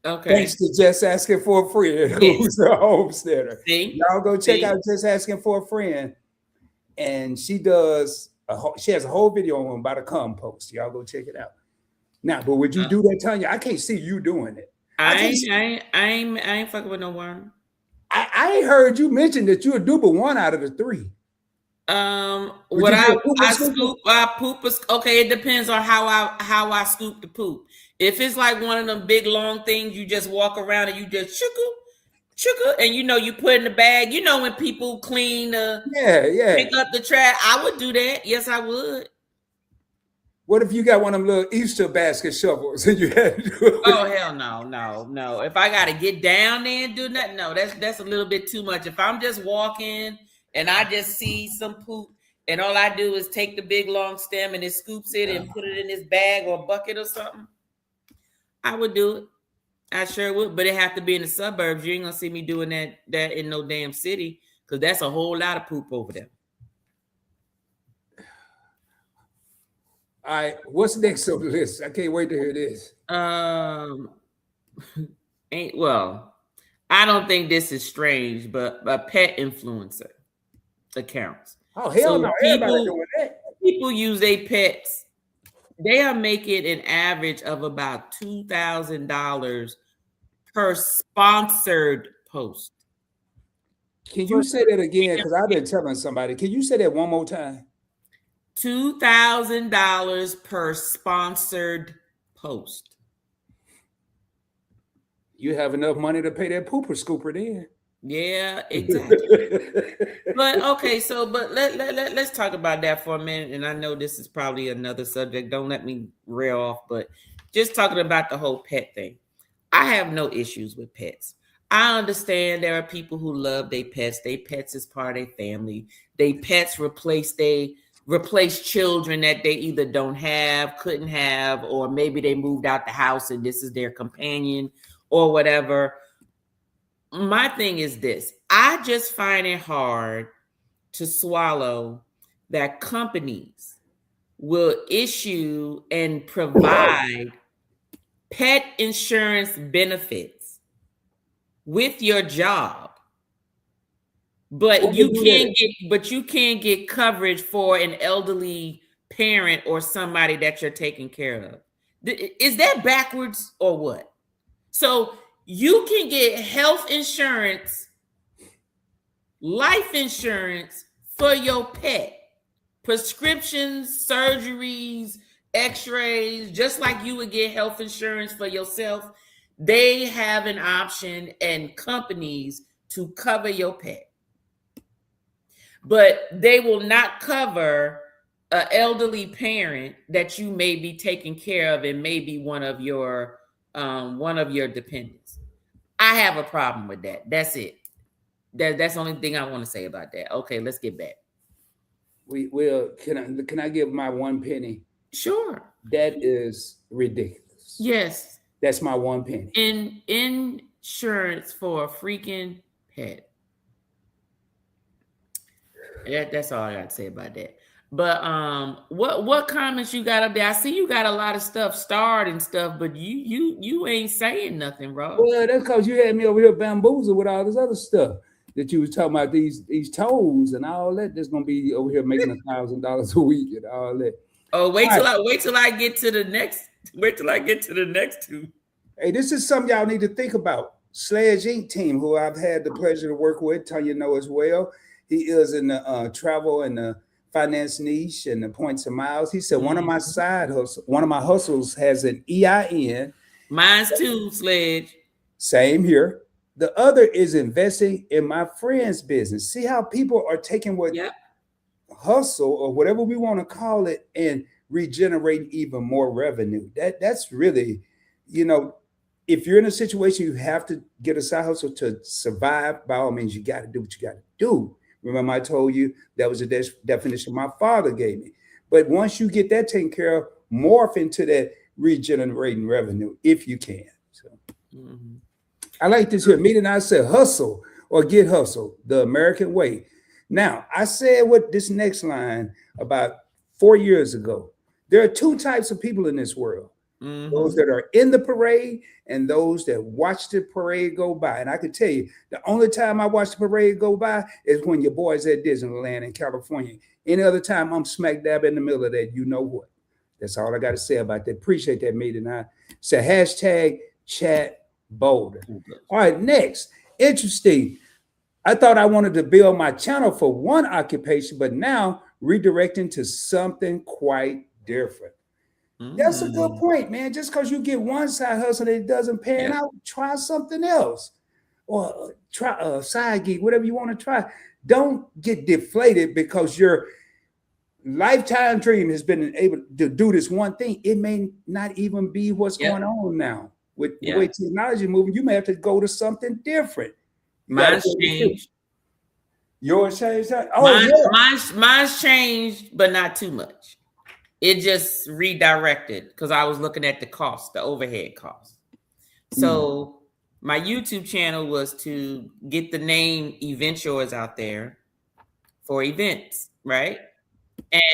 Speaker 1: Thanks
Speaker 2: Okay.
Speaker 1: to Just Asking for a Friend,
Speaker 2: Yes.
Speaker 1: who's a homesteader.
Speaker 2: See?
Speaker 1: Y'all go check
Speaker 2: See?
Speaker 1: out Just Asking for a Friend, and she does. She has a whole video on about a compost. Y'all go check it out. Now, but would you
Speaker 2: Uh,
Speaker 1: do that, Tanya? I can't see you doing it. I
Speaker 2: I
Speaker 1: can't.
Speaker 2: ain't, I ain't, I ain't, I ain't fucking with no worm.
Speaker 1: I ain't heard you mention that you would do but one out of the three. Would
Speaker 2: What
Speaker 1: you be a
Speaker 2: I
Speaker 1: pooper
Speaker 2: I
Speaker 1: scooper?
Speaker 2: scoop, I poop. Okay, it depends on how I scoop the poop. If it's like one of them big long things, you just walk around and you just chuckle, and you put in the bag. You know when people clean
Speaker 1: Yeah, yeah.
Speaker 2: pick up the trash, I would do that. Yes, I would.
Speaker 1: What if you got one of them little Easter basket shovels and you had to do
Speaker 2: Oh
Speaker 1: it?
Speaker 2: hell no, no, no. If I gotta get down there and do nothing, no, that's a little bit too much. If I'm just walking and I just see some poop and all I do is take the big long stem and it scoops it and put it in this bag or bucket or something, I would do it. I sure would, but it have to be in the suburbs. You ain't gonna see me doing that in no damn city because that's a whole lot of poop over there.
Speaker 1: All right, what's next on the list? I can't wait to hear this.
Speaker 2: Um, ain't well. I don't think this is strange, but a pet influencer accounts.
Speaker 1: Oh hell
Speaker 2: So
Speaker 1: no, everybody
Speaker 2: people
Speaker 1: doing that.
Speaker 2: people use their pets. They are making an average of about $2,000 per sponsored post.
Speaker 1: Can you
Speaker 2: For
Speaker 1: say that again? Because I've been telling somebody. Can you say that one more time?
Speaker 2: $2,000 per sponsored post.
Speaker 1: You have enough money to pay that pooper scooper then.
Speaker 2: Yeah, exactly. But okay, so but let's talk about that for a minute. And I know this is probably another subject. Don't let me rail off, but just talking about the whole pet thing. I have no issues with pets. I understand there are people who love their pets. Their pets is part of their family. They pets replace children that they either don't have, couldn't have, or maybe they moved out the house and this is their companion or whatever. My thing is this. I just find it hard to swallow that companies will issue and provide pet insurance benefits with your job,
Speaker 1: What
Speaker 2: but
Speaker 1: they
Speaker 2: you
Speaker 1: do
Speaker 2: can't
Speaker 1: that?
Speaker 2: get coverage for an elderly parent or somebody that you're taking care of. Is that backwards or what? So you can get health insurance, life insurance for your pet, prescriptions, surgeries, x-rays, just like you would get health insurance for yourself. They have an option and companies to cover your pet, but they will not cover an elderly parent that you may be taking care of and maybe one of your dependents. I have a problem with that. That's it. That's the only thing I want to say about that. Okay, let's get back.
Speaker 1: We will. Can I give my one penny?
Speaker 2: Sure.
Speaker 1: That is ridiculous.
Speaker 2: Yes.
Speaker 1: That's my one penny.
Speaker 2: Insurance for a freaking pet. That's all I got to say about that. But what comments you got up there? I see you got a lot of stuff starred and stuff, but you ain't saying nothing, bro.
Speaker 1: Well, that's because you had me over here bamboozled with all this other stuff that you was talking about, these toes and all that. That's gonna be over here making $1,000 a week and all that.
Speaker 2: Oh,
Speaker 1: All right.
Speaker 2: wait till I get to the next. Wait till I get to the next two.
Speaker 1: Hey, this is something y'all need to think about. Sledge Inc. team, who I've had the pleasure to work with, Tanya know as well. He is in the travel and the finance niche and the points and miles. He said one of my hustles has an EIN.
Speaker 2: Mine's too, Sledge.
Speaker 1: Same here. The other is investing in my friend's business. See how people are taking what
Speaker 2: Yep.
Speaker 1: hustle or whatever we want to call it and regenerate even more revenue. That's really, if you're in a situation you have to get a side hustle to survive, by all means, you got to do what you got to do. Remember, I told you that was the definition my father gave me. But once you get that taken care of, morph into that regenerating revenue if you can. So
Speaker 2: Mhm.
Speaker 1: I like this here. Meeting I said hustle or get hustle, the American way. Now, I said what this next line about 4 years ago. There are two types of people in this world: those
Speaker 2: Mhm.
Speaker 1: that are in the parade and those that watch the parade go by. And I can tell you, the only time I watch the parade go by is when your boy's at Disneyland in California. Any other time, I'm smack dab in the middle of that. You know what? That's all I got to say about that. Appreciate that, meeting. I say hashtag chat Boulder. All right, next. Interesting. I thought I wanted to build my channel for one occupation, but now redirecting to something quite different. That's a good
Speaker 2: Mm.
Speaker 1: point, man. Just because you get one side hustle and it doesn't pan
Speaker 2: Yep.
Speaker 1: out, try something else or try a side gig, whatever you want to try. Don't get deflated because your lifetime dream has been able to do this one thing. It may not even be what's
Speaker 2: Yep.
Speaker 1: going on now. With the way
Speaker 2: Yep.
Speaker 1: technology is moving, you may have to go to something different. You got to
Speaker 2: Mine's changed.
Speaker 1: yours changed. Oh yeah.
Speaker 2: Mine's changed, but not too much. It just redirected because I was looking at the cost, the overhead cost. So my YouTube channel was to get the name Event Yours out there for events, right?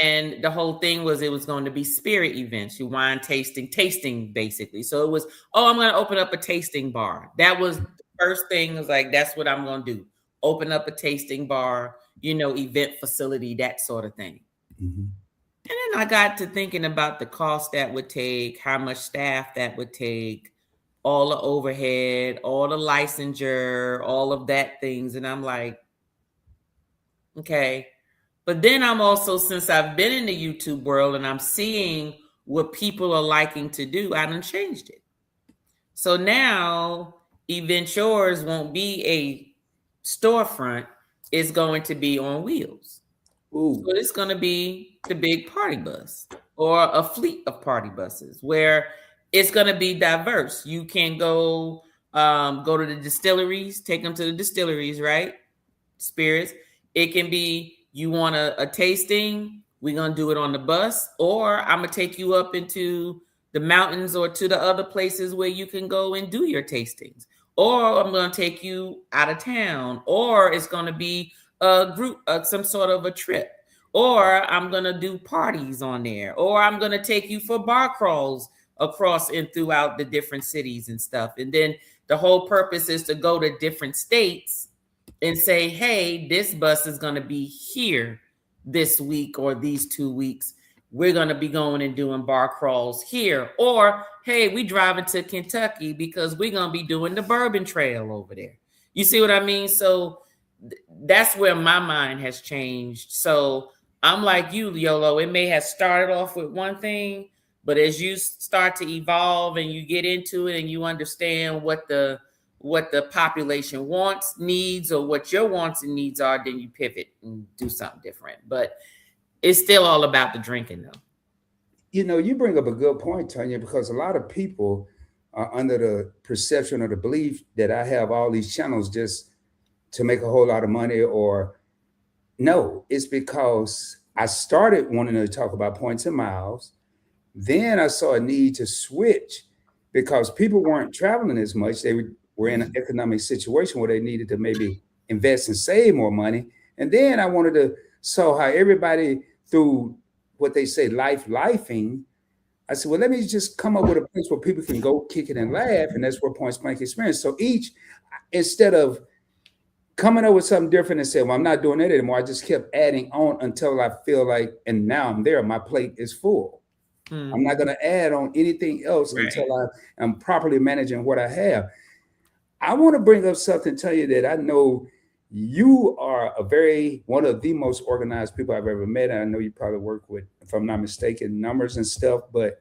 Speaker 2: And the whole thing was it was going to be spirit events, you wine tasting basically. So it was, I'm going to open up a tasting bar. That was the first thing. Was like, that's what I'm going to do. Open up a tasting bar, event facility, that sort of thing.
Speaker 1: Mm-hmm.
Speaker 2: And then I got to thinking about the cost that would take, how much staff that would take, all the overhead, all the licensure, all of that things. And I'm like, okay. But then I'm also, since I've been in the YouTube world and I'm seeing what people are liking to do, I done changed it. So now Event Yours won't be a storefront. It's going to be on wheels.
Speaker 1: Ooh.
Speaker 2: So it's going to be the big party bus or a fleet of party buses where it's going to be diverse. You can go to the distilleries, take them to the distilleries, right? Spirits. It can be, you want a tasting, we're going to do it on the bus, or I'm going to take you up into the mountains or to the other places where you can go and do your tastings. Or I'm going to take you out of town, or it's going to be a group, some sort of a trip, or I'm going to do parties on there, or I'm going to take you for bar crawls across and throughout the different cities and stuff. And then the whole purpose is to go to different states and say, hey, this bus is going to be here this week or these 2 weeks. We're going to be going and doing bar crawls here. Or, hey, we driving to Kentucky because we're going to be doing the Bourbon Trail over there. You see what I mean? So that's where my mind has changed. So I'm like you, Yolo. It may have started off with one thing, but as you start to evolve and you get into it and you understand what the population wants, needs, or what your wants and needs are, then you pivot and do something different. But it's still all about the drinking, though.
Speaker 1: You bring up a good point, Tanya, because a lot of people are under the perception or the belief that I have all these channels just to make a whole lot of money. Or no, it's because I started wanting to talk about points and miles. Then I saw a need to switch because people weren't traveling as much. They were in an economic situation where they needed to maybe invest and save more money. And then I wanted to show how everybody, through what they say lifing, I said, well, let me just come up with a place where people can go kick it and laugh. And that's where Points Blank Experience. So each, instead of coming up with something different and say, well, I'm not doing that anymore, I just kept adding on until I feel like, and now I'm there, my plate is full. Mm-hmm. I'm not going to add on anything else until I am properly managing what I have. I want to bring up something, tell you that I know you are one of the most organized people I've ever met. And I know you probably work with, if I'm not mistaken, numbers and stuff. But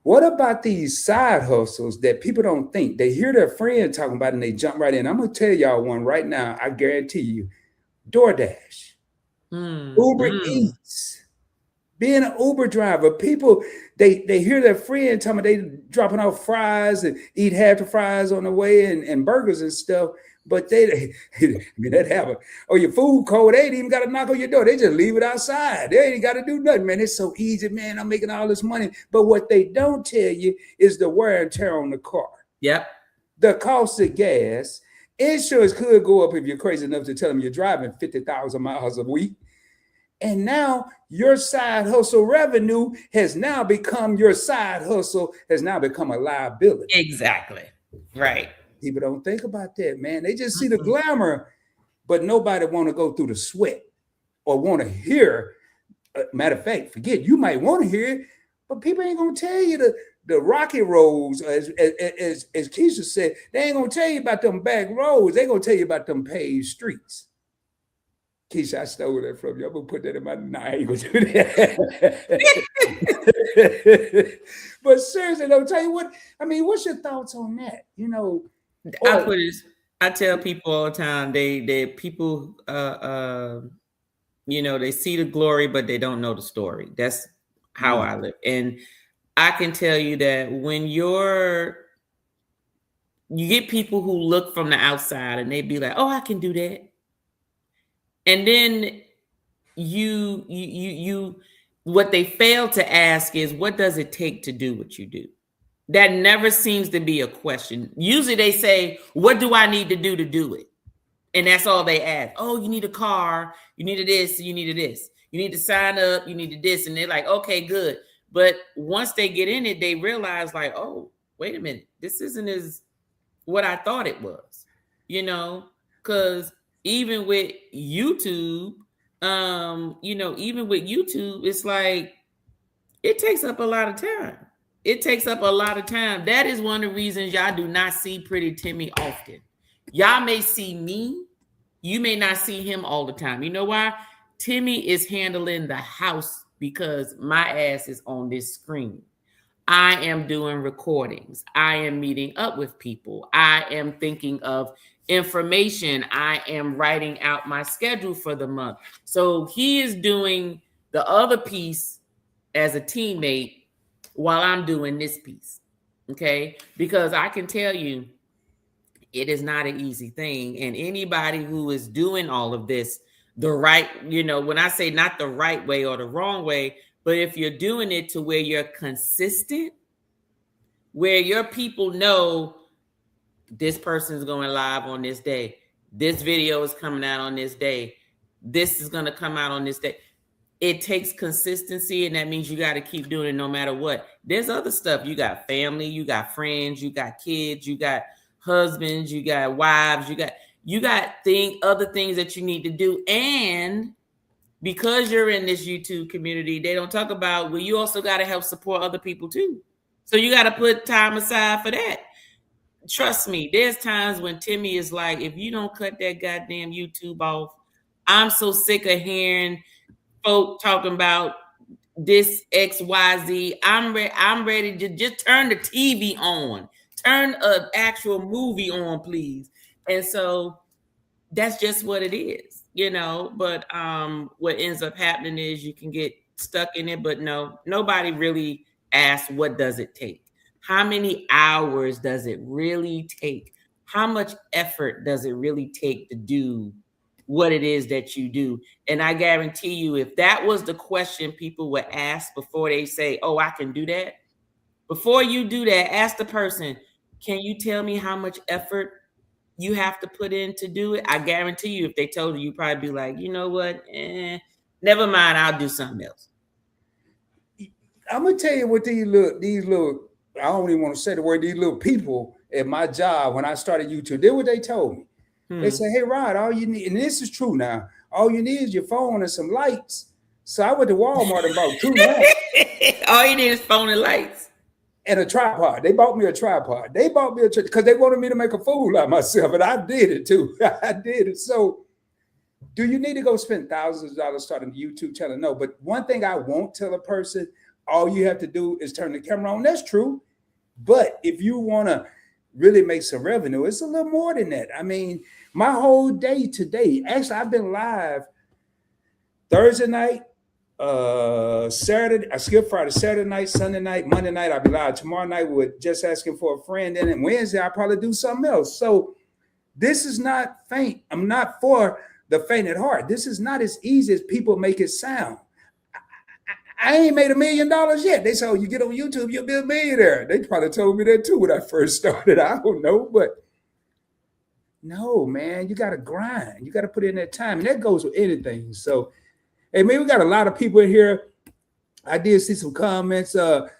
Speaker 1: what about these side hustles that people don't think? They hear their friend talking about it and they jump right in. I'm going to tell y'all one right now. I guarantee you. DoorDash, Uber Eats, being an Uber driver. People, they hear their friend talking about they dropping off fries and eat half the fries on the way and burgers and stuff. But they that happen. Oh, your food cold. They ain't even got to knock on your door. They just leave it outside. They ain't got to do nothing, man. It's so easy, man. I'm making all this money. But what they don't tell you is the wear and tear on the car.
Speaker 2: Yep.
Speaker 1: The cost of gas. Insurance could go up if you're crazy enough to tell them you're driving 50,000 miles a week. And now your side hustle revenue has now become a liability.
Speaker 2: Exactly. Right.
Speaker 1: People don't think about that, man. They just see the glamour, but nobody want to go through the sweat or want to hear. Matter of fact, forget, you might want to hear it, but people ain't going to tell you the rocky roads, as Keisha said. They ain't going to tell you about them back roads. They going to tell you about them paved streets. Keisha, I stole that from you. I'm going to put that in my... Nah, I ain't going to do that. But seriously, I'll tell you what, I mean, what's your thoughts on that? You know,
Speaker 2: I tell people all the time, they people, you know, they see the glory, but they don't know the story. That's how I live. And I can tell you that when you get people who look from the outside and they be like, oh, I can do that. And then what they fail to ask is, what does it take to do what you do? That never seems to be a question. Usually they say, what do I need to do it? And that's all they ask. Oh, you need a car. You needed this. You needed this. You need to sign up. You needed this. And they're like, okay, good. But once they get in it, they realize like, oh, wait a minute. This isn't as what I thought it was, you know, because even with YouTube, it's like, it takes up a lot of time. It takes up a lot of time. That is one of the reasons y'all do not see Pretty Timmy often. Y'all may see me. You may not see him all the time. You know why? Timmy is handling the house because my ass is on this screen. I am doing recordings. I am meeting up with people. I am thinking of information. I am writing out my schedule for the month. So he is doing the other piece as a teammate while I'm doing this piece, okay? Because I can tell you, it is not an easy thing. And anybody who is doing all of this the right, you know, when I say not the right way or the wrong way, but if you're doing it to where you're consistent, where your people know this person's going live on this day, this video is coming out on this day, this is going to come out on this day. It takes consistency, and that means you got to keep doing it no matter what. There's other stuff. You got family, you got friends, you got kids, you got husbands, you got wives, you got other things that you need to do. And because you're in this YouTube community, they don't talk about, well, you also got to help support other people too. So you got to put time aside for that. Trust me, there's times when Timmy is like, if you don't cut that goddamn YouTube off, I'm so sick of hearing folk talking about this XYZ. I'm ready to just turn the TV on. Turn an actual movie on, please. And so that's just what it is, you know. But what ends up happening is you can get stuck in it. But no, nobody really asks, what does it take? How many hours does it really take? How much effort does it really take to do what it is that you do? And I guarantee you, if that was the question people would ask before they say, oh, I can do that. Before you do that, ask the person, can you tell me how much effort you have to put in to do it? I guarantee you, if they told you, you'd probably be like, you know what? Never mind, I'll do something else.
Speaker 1: I'm gonna tell you what these little, I don't even want to say the word, these little people at my job when I started YouTube, did what they told me. They said, hey, Rod, all you need, and this is true now, all you need is your phone and some lights. So I went to Walmart and bought 2 lights.
Speaker 2: All you need is phone and lights.
Speaker 1: And a tripod. They bought me a tripod. They bought me a tripod because they wanted me to make a fool out of myself, and I did it too. I did it. So do you need to go spend thousands of dollars starting a YouTube channel? No, but one thing I won't tell a person, all you have to do is turn the camera on. That's true. But if you want to really make some revenue, it's a little more than that. I mean, my whole day today, actually, I've been live Thursday night, Saturday, I skip Friday, Saturday night, Sunday night, Monday night, I'll be live tomorrow night with Just Asking for a Friend. And then Wednesday, I'll probably do something else. So This is not faint. I'm not for the faint at heart. This is not as easy as people make it sound. I ain't made $1 million yet. They said, oh, you get on YouTube, you'll be a millionaire. They probably told me that too when I first started. I don't know, but no, man, you got to grind. You got to put in that time. And that goes with anything. So, hey, man, we got a lot of people in here. I did see some comments. Just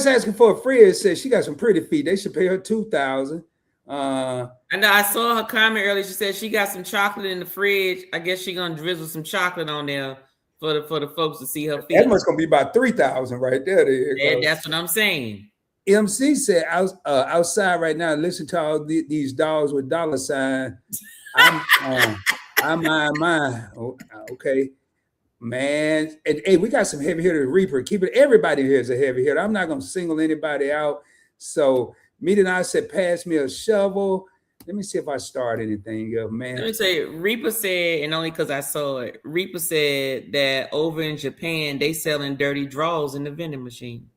Speaker 1: asking for a friend says she got some pretty feet. They should pay her $2,000.
Speaker 2: I know I saw her comment earlier. She said she got some chocolate in the fridge. I guess she gonna drizzle some chocolate on there for the folks to see her feet.
Speaker 1: That must gonna be about $3,000 right there.
Speaker 2: Yeah, that's what I'm saying.
Speaker 1: MC said, outside right now, listen to all these dogs with dollar sign. I'm mine. Okay, man. And hey, we got some heavy hitter Reaper. Keep it. Everybody here is a heavy hitter. I'm not gonna single anybody out. So Meet and I said, pass me a shovel. Let me see if I start anything up, man.
Speaker 2: Let me say, Reaper said, and only because I saw it, Reaper said that over in Japan, they selling dirty drawers in the vending machine.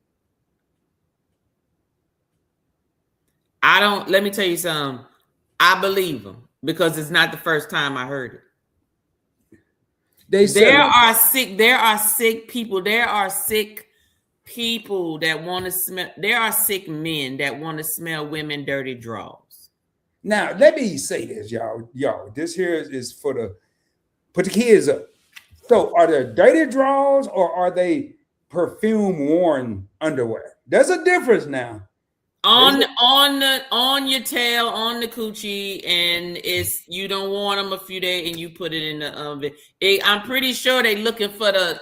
Speaker 2: Let me tell you something. I believe them because it's not the first time I heard it. There are sick people. There are sick people that want to smell. There are sick men that want to smell women dirty drawers.
Speaker 1: Now, let me say this, y'all. This here is for put the kids up. So are there dirty drawers or are they perfume worn underwear? There's a difference now.
Speaker 2: On your tail, on the coochie, and it's you don't want them a few days, and you put it in the oven. I'm pretty sure they looking for the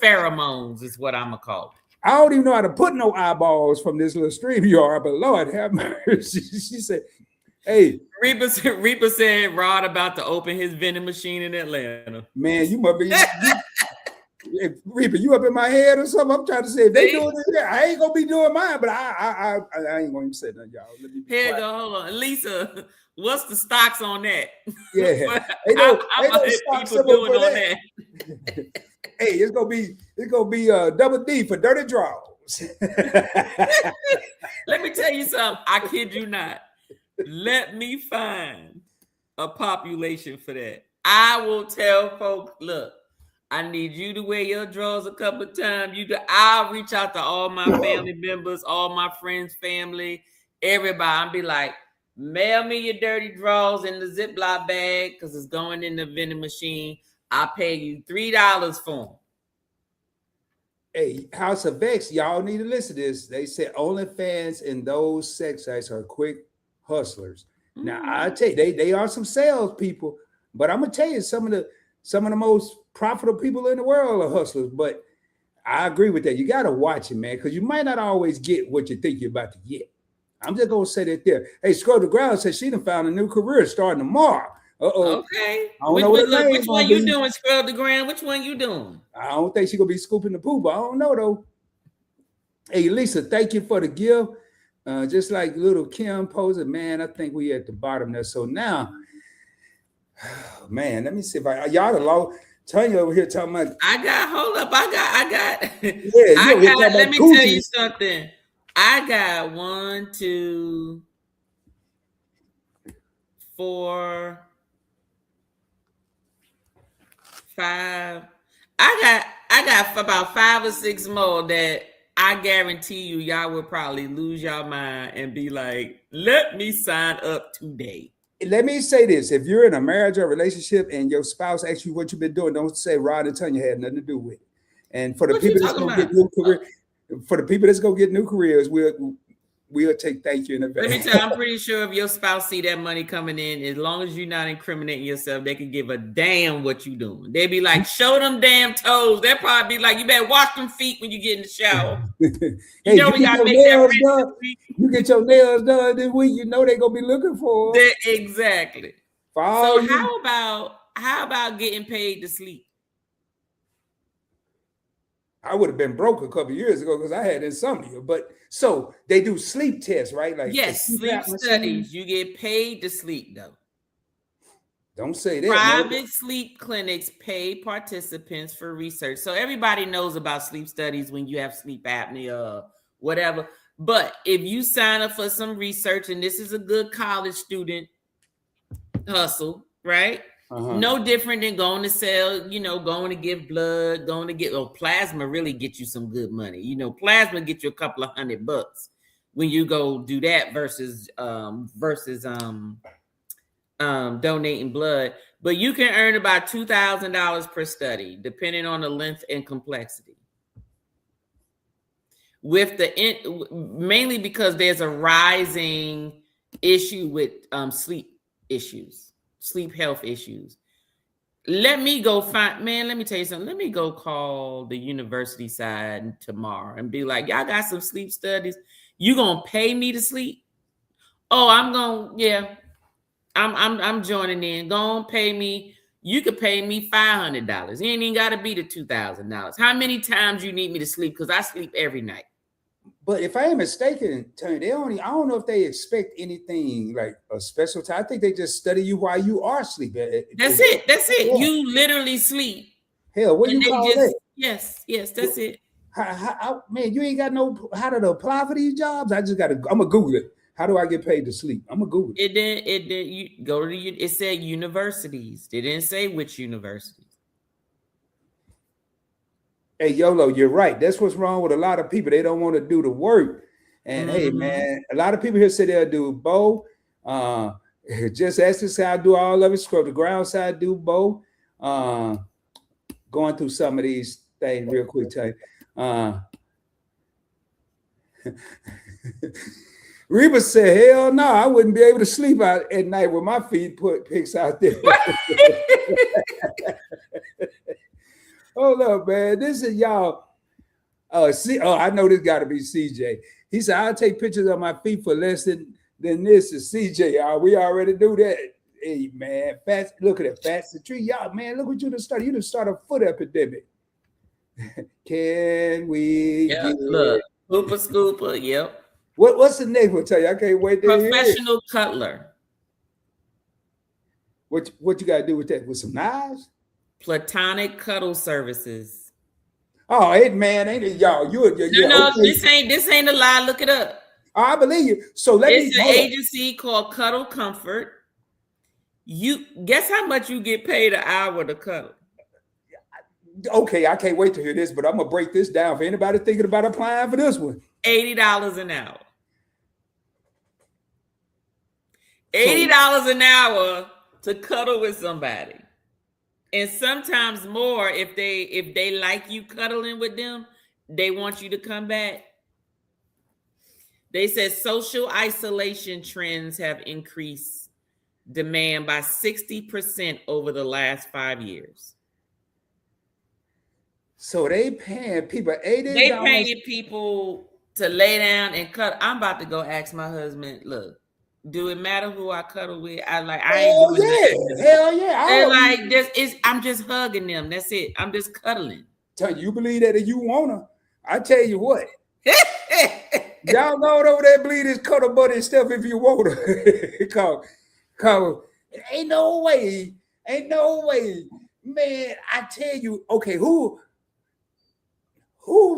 Speaker 2: pheromones is what I'm gonna call it.
Speaker 1: I don't even know how to put no eyeballs from this little stream you are, but Lord have mercy. She said, hey.
Speaker 2: Reaper said Rod about to open his vending machine in Atlanta.
Speaker 1: Man, you must be Reaper, you up in my head or something? I'm trying to say if they doing it, I ain't gonna be doing mine, but I ain't gonna even say nothing, y'all. Let me
Speaker 2: here go, hold on. Lisa, what's the stocks on that?
Speaker 1: Yeah.
Speaker 2: I'm stocks people doing on that.
Speaker 1: Hey, it's gonna be double D for dirty draws.
Speaker 2: Let me tell you something. I kid you not. Let me find a population for that. I will tell folks, look, I need you to wear your drawers a couple of times. I'll reach out to all my family members, all my friends, family, everybody. I'll be like, mail me your dirty drawers in the Ziploc bag because it's going in the vending machine. I'll pay you $3 for them.
Speaker 1: Hey, House of X, y'all need to listen to this. They said OnlyFans and those sex sites are quick hustlers. Now, I tell you, they are some salespeople, but I'm gonna tell you, some of the most profitable people in the world are hustlers. But I agree with that. You got to watch it, man, because you might not always get what you think you're about to get. I'm just gonna say that there. Hey, Scroll the Ground says she done found a new career starting tomorrow.
Speaker 2: Okay. Which one you doing, Scrub the Ground? Which one you doing?
Speaker 1: I don't think she's gonna be scooping the poo, but I don't know though. Hey, Lisa, thank you for the gift. Just like little Kim posted, man, I think we at the bottom there. So now, man, let me see if y'all the law. Tanya over here talking about.
Speaker 2: I got.
Speaker 1: Yeah,
Speaker 2: let me tell you something. I got 1, 2, 4, 5. I got about 5 or 6 more that I guarantee y'all will probably lose y'all mind and be like, let me sign up today.
Speaker 1: Let me say this. If you're in a marriage or relationship and your spouse asks you what you've been doing, don't say Rod and Tanya had nothing to do with it. And for the people that's gonna get new careers, we'll take thank you in advance.
Speaker 2: Let me tell you, I'm pretty sure if your spouse see that money coming in, as long as you're not incriminating yourself, they can give a damn what you doing. They be like, show them damn toes. They'll probably be like, you better wash them feet when you get in the shower.
Speaker 1: Hey, you get your nails done this week, you know they're gonna be looking for
Speaker 2: that, exactly. So how about getting paid to sleep?
Speaker 1: I would have been broke a couple of years ago because I had insomnia. But so they do sleep tests, right? Like
Speaker 2: yes, sleep studies. You get paid to sleep, though.
Speaker 1: Don't say that.
Speaker 2: Private sleep clinics pay participants for research. So everybody knows about sleep studies when you have sleep apnea or whatever. But if you sign up for some research, and this is a good college student hustle, right? No different than going to sell, going to give blood, going to get plasma really get you some good money. Plasma get you a couple of $100 when you go do that versus donating blood. But you can earn about $2,000 per study, depending on the length and complexity. Mainly because there's a rising issue with sleep health issues. Let me go let me tell you something. Let me go call the university side tomorrow and be like, y'all got some sleep studies. You gonna pay me to sleep? Oh, I'm joining in. Go on, pay me. You could pay me $500. It ain't even gotta be the $2,000. How many times you need me to sleep? Because I sleep every night.
Speaker 1: But if I am mistaken, Tony, I don't know if they expect anything like a special time. I think they just study you while you are sleeping.
Speaker 2: That's it. Yeah. You literally sleep.
Speaker 1: Hell, what do you call that?
Speaker 2: Yes, that's it.
Speaker 1: Man, you ain't got how to apply for these jobs? I'm gonna Google it. How do I get paid to sleep? I'm gonna Google it.
Speaker 2: You go to it said universities. They didn't say which universities.
Speaker 1: Hey, YOLO, you're right. That's what's wrong with a lot of people. They don't want to do the work. And hey, man, a lot of people here say they'll do both. Just ask this how I do all of it. Scrub the ground side, do both. Going through some of these things real quick, Tony. Reba said, hell no, I wouldn't be able to sleep out at night with my feet pics out there. Hold up, man. This is y'all. I know this got to be CJ. He said, I'll take pictures of my feet for less than this. Is CJ. We already do that. Hey, man. Look at that. Fats the tree. Y'all, man, look what you done started. You done started a foot epidemic. Can we?
Speaker 2: Yeah, look. Scooper. Yep.
Speaker 1: What's the next one? Tell you, I can't wait to hear it.
Speaker 2: Professional cutler.
Speaker 1: What you got to do with that? With some knives?
Speaker 2: Platonic cuddle services.
Speaker 1: Oh, man, ain't it y'all? No,
Speaker 2: okay. This ain't a lie. Look it up.
Speaker 1: I believe you. So
Speaker 2: it's an agency called Cuddle Comfort. You guess how much you get paid an hour to cuddle?
Speaker 1: Okay, I can't wait to hear this, but I'm gonna break this down for anybody thinking about applying for this one.
Speaker 2: $80 an hour. $80 an hour to cuddle with somebody. And sometimes more if they like you cuddling with them, they want you to come back. They said social isolation trends have increased demand by 60% over the last 5 years.
Speaker 1: So they paying people $80.
Speaker 2: They paying people to lay down and cuddle. I'm about to go ask my husband, look, do it matter who I cuddle with? I ain't doing that.
Speaker 1: Hell yeah.
Speaker 2: They're like, I'm just hugging them. That's it. I'm just cuddling.
Speaker 1: Tell you believe that if you wanna. I tell you what. Y'all know over there believe this cuddle buddy stuff if you wanna. Cause ain't no way. Man, I tell you, okay, who's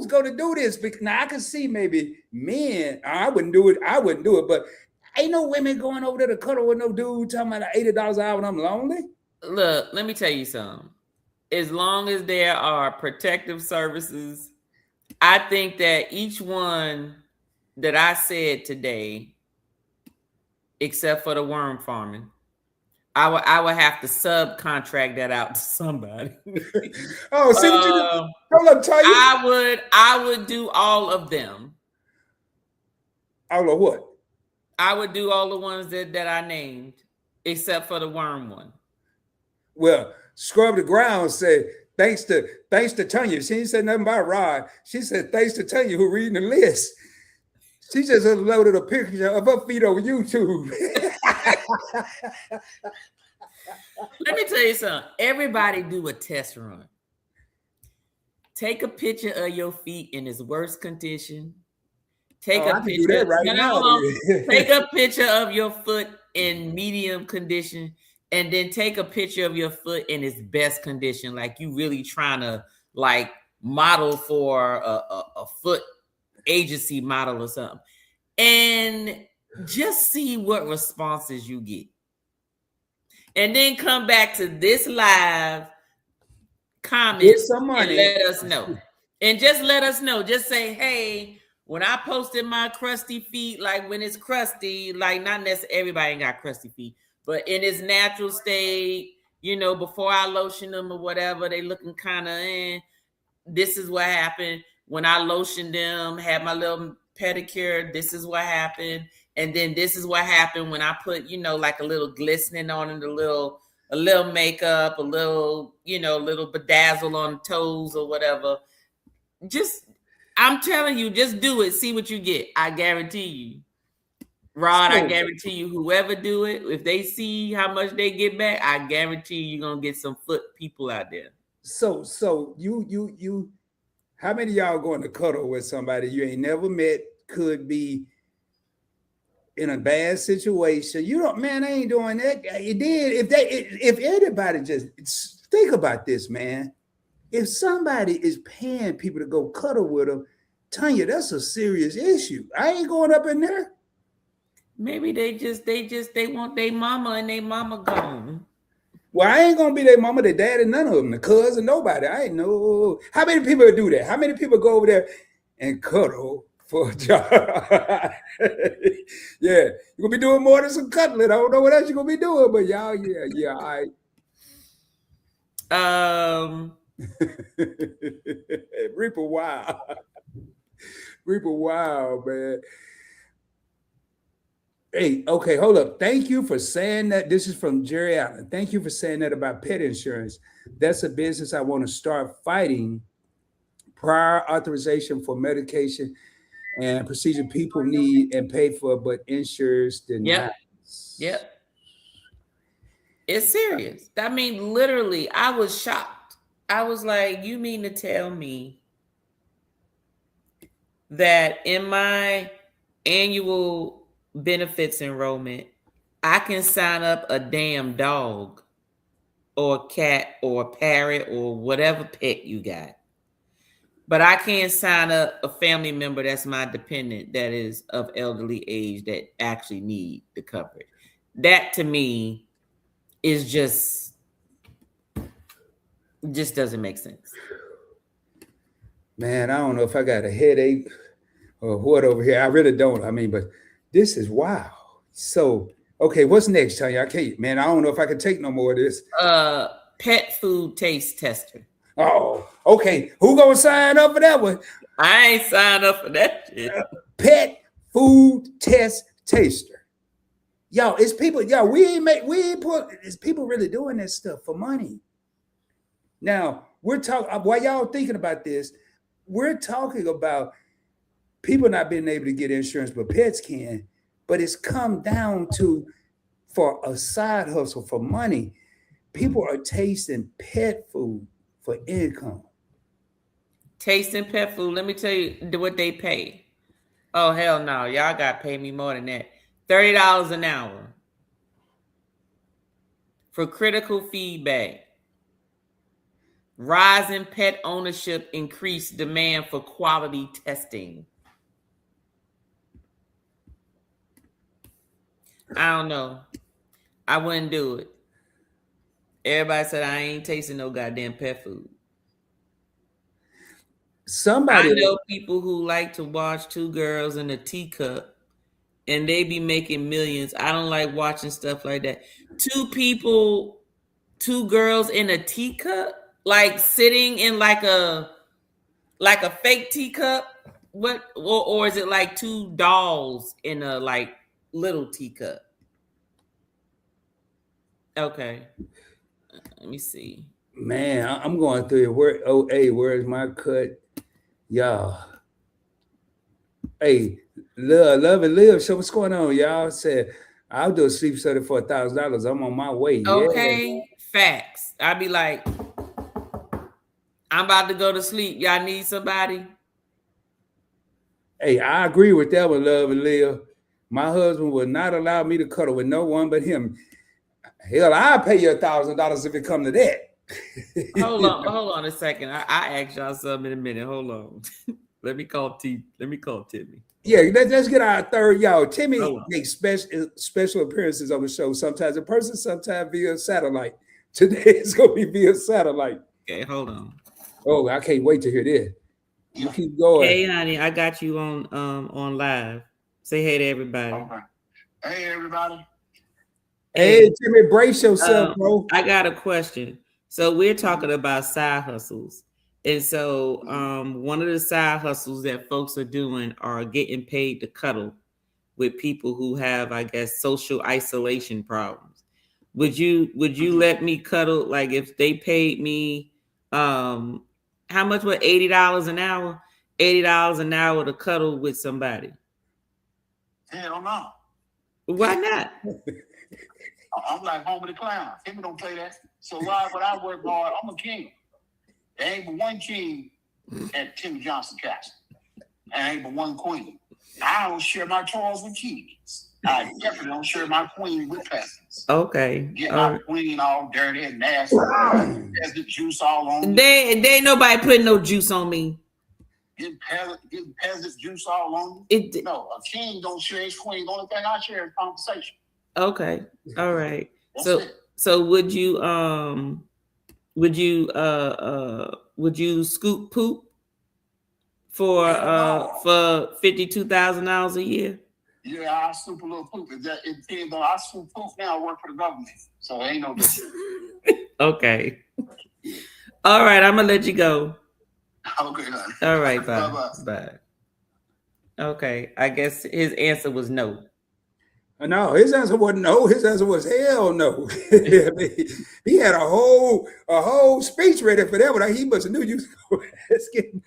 Speaker 1: gonna do this? Because now I can see maybe men. I wouldn't do it, but ain't no women going over there to cuddle with no dude talking about $80 an hour and I'm lonely.
Speaker 2: Look, let me tell you something. As long as there are protective services, I think that each one that I said today, except for the worm farming, I would have to subcontract that out to somebody.
Speaker 1: Oh, see what you do? Hold up, tell you.
Speaker 2: I would do all of them.
Speaker 1: All of what?
Speaker 2: I would do all the ones that I named, except for the worm one.
Speaker 1: Well, Scrub the Ground said, thanks to Tanya. She ain't said nothing about Rod. She said, thanks to Tanya who reading the list. She just uploaded a picture of her feet on YouTube.
Speaker 2: Let me tell you something. Everybody do a test run. Take a picture of your feet in its worst condition. Take a picture right now. Take a picture of your foot in medium condition, and then take a picture of your foot in its best condition, like you really trying to like model for a foot agency model or something, and just see what responses you get. And then come back to this live comment
Speaker 1: Get some
Speaker 2: and
Speaker 1: money.
Speaker 2: let us know. And just let us know. Just say, hey, when I posted my crusty feet, like when it's crusty, like not necessarily everybody ain't got crusty feet, but in its natural state, you know, before I lotion them or whatever, they looking kind of this is what happened. When I lotioned them, had my little pedicure, this is what happened. And then this is what happened when I put, you know, like a little glistening on it, a little makeup, a little, you know, little bedazzle on the toes or whatever. Just, I'm telling you, just do it. See what you get. I guarantee you. Rod, I guarantee you, whoever do it, if they see how much they get back, I guarantee you're going to get some foot people out there.
Speaker 1: So you, how many of y'all going to cuddle with somebody you ain't never met? Could be in a bad situation. You don't, man, I ain't doing that. It did. If anybody just think about this, man. If somebody is paying people to go cuddle with them, Tanya, that's a serious issue. I ain't going up in there.
Speaker 2: Maybe they want their mama and their mama gone.
Speaker 1: Well, I ain't gonna be their mama, their daddy, none of them, the cousin, nobody. I ain't know. How many people do that? How many people go over there and cuddle for a job? Yeah, you're gonna be doing more than some cuddling. I don't know what else you're gonna be doing, but y'all, yeah, all right. Reaper Wild, man. Hey, okay, hold up. Thank you for saying that. This is from Jerry Allen. Thank you for saying that about pet insurance. That's a business I want to start fighting. Prior authorization for medication and procedure people need and pay for, but insurers deny.
Speaker 2: Yep. It's serious. I mean, literally, I was shocked. I was like, you mean to tell me that in my annual benefits enrollment, I can sign up a damn dog or a cat or a parrot or whatever pet you got, but I can't sign up a family member that's my dependent that is of elderly age that actually need the coverage? That to me is just doesn't make sense.
Speaker 1: Man, I don't know if I got a headache or what over here. I really don't. I mean, but this is wow. So, okay, what's next, Tanya? I can't, man. I don't know if I can take no more of this.
Speaker 2: Pet food taste tester.
Speaker 1: Oh, okay. Who gonna sign up for that one?
Speaker 2: I ain't signed up for that shit.
Speaker 1: Pet food test taster. Yo, it's people. Yo, we ain't put. It's people really doing this stuff for money. Now we're talking. While y'all thinking about this, we're talking about people not being able to get insurance, but pets can. But it's come down to, for a side hustle for money, people are tasting pet food for income.
Speaker 2: Tasting pet food. Let me tell you what they pay. Oh, hell no. Y'all got to pay me more than that. $30 an hour for critical feedback. Rising pet ownership, increased demand for quality testing. I don't know. I wouldn't do it. Everybody said I ain't tasting no goddamn pet food. I know people who like to watch two girls in a teacup and they be making millions. I don't like watching stuff like that. Two girls in a teacup, like sitting in like a fake teacup. What or is it like two dolls in a like little teacup? Okay. Let me see.
Speaker 1: Man, I'm going through it. Where's my cut? Y'all. Hey, love and live. So what's going on, y'all? Said I'll do a sleep study for $1,000. I'm on my way.
Speaker 2: Okay, yeah. Facts. I'd be like, I'm about to go to sleep. Y'all need somebody?
Speaker 1: Hey, I agree with that one, love and live. My husband will not allow me to cuddle with no one but him. Hell, I'll pay you $1,000 if it come to that.
Speaker 2: Hold on a second. I ask y'all something in a minute. Hold on. Let me call Timmy.
Speaker 1: Yeah, let's get our third, y'all. Timmy
Speaker 2: Hold on.
Speaker 1: makes special appearances on the show. Sometimes in person, sometimes via satellite. Today it's gonna be via satellite.
Speaker 2: Okay, hold on.
Speaker 1: Oh, I can't wait to hear this. You keep going.
Speaker 2: Hey, honey, I got you on live. Say hey to everybody.
Speaker 3: Okay. Hey, everybody.
Speaker 1: Hey, Timmy, brace yourself, bro.
Speaker 2: I got a question. So we're talking about side hustles. And so one of the side hustles that folks are doing are getting paid to cuddle with people who have, I guess, social isolation problems. Would you let me cuddle? Like if they paid me how much was $80 an hour? $80 an hour to cuddle with somebody.
Speaker 3: Hell no.
Speaker 2: Why not?
Speaker 3: I'm like Home of the Clown. Him don't play that. So why would I work hard? I'm a king. There ain't but one king at Tim Johnson Castle. There ain't but one queen. I don't share my toys with kings. I definitely don't share my queen with peasants.
Speaker 2: Okay.
Speaker 3: Get my queen all dirty and nasty. There's the juice all on me.
Speaker 2: They ain't nobody putting no juice on me.
Speaker 3: Getting peasant juice all on me. No, a king don't share his queen. The only thing I share is conversation.
Speaker 2: Okay. All right.
Speaker 3: That's it.
Speaker 2: So would you scoop poop for $52,000 a year?
Speaker 3: Yeah, I scoop a little poop. It depends on I scoop poop now. I work for the government, so ain't no difference.
Speaker 2: Okay. All right, I'm gonna let you go.
Speaker 3: Okay, honey.
Speaker 2: All right, bye. Bye. Okay, I guess his answer was no.
Speaker 1: No, his answer wasn't no. His answer was hell no. He had a whole speech ready for that one. He must have knew you was asking.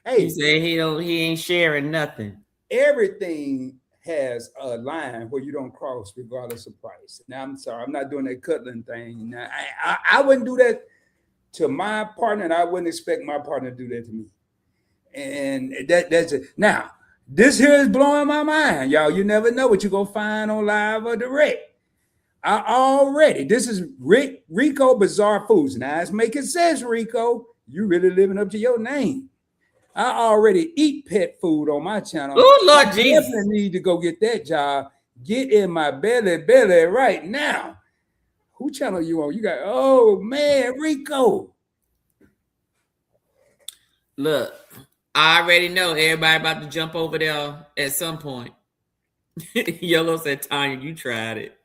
Speaker 1: Hey,
Speaker 2: he said he ain't sharing nothing.
Speaker 1: Everything has a line where you don't cross regardless of price. Now, I'm sorry, I'm not doing that cuddling thing. Now, I wouldn't do that to my partner, and I wouldn't expect my partner to do that to me. And that's it. Now, this here is blowing my mind, y'all. You never know what you're gonna find on live or direct. This is Rico Bizarre Foods. Now it's making sense, Rico. You really living up to your name. I already eat pet food on my channel.
Speaker 2: Oh, Lord
Speaker 1: I
Speaker 2: Jesus.
Speaker 1: definitely need to go get that job. Get in my belly right now. Who channel you on? You got, oh man, Rico.
Speaker 2: Look, I already know everybody about to jump over there at some point. Yellow said, Tanya, you tried it.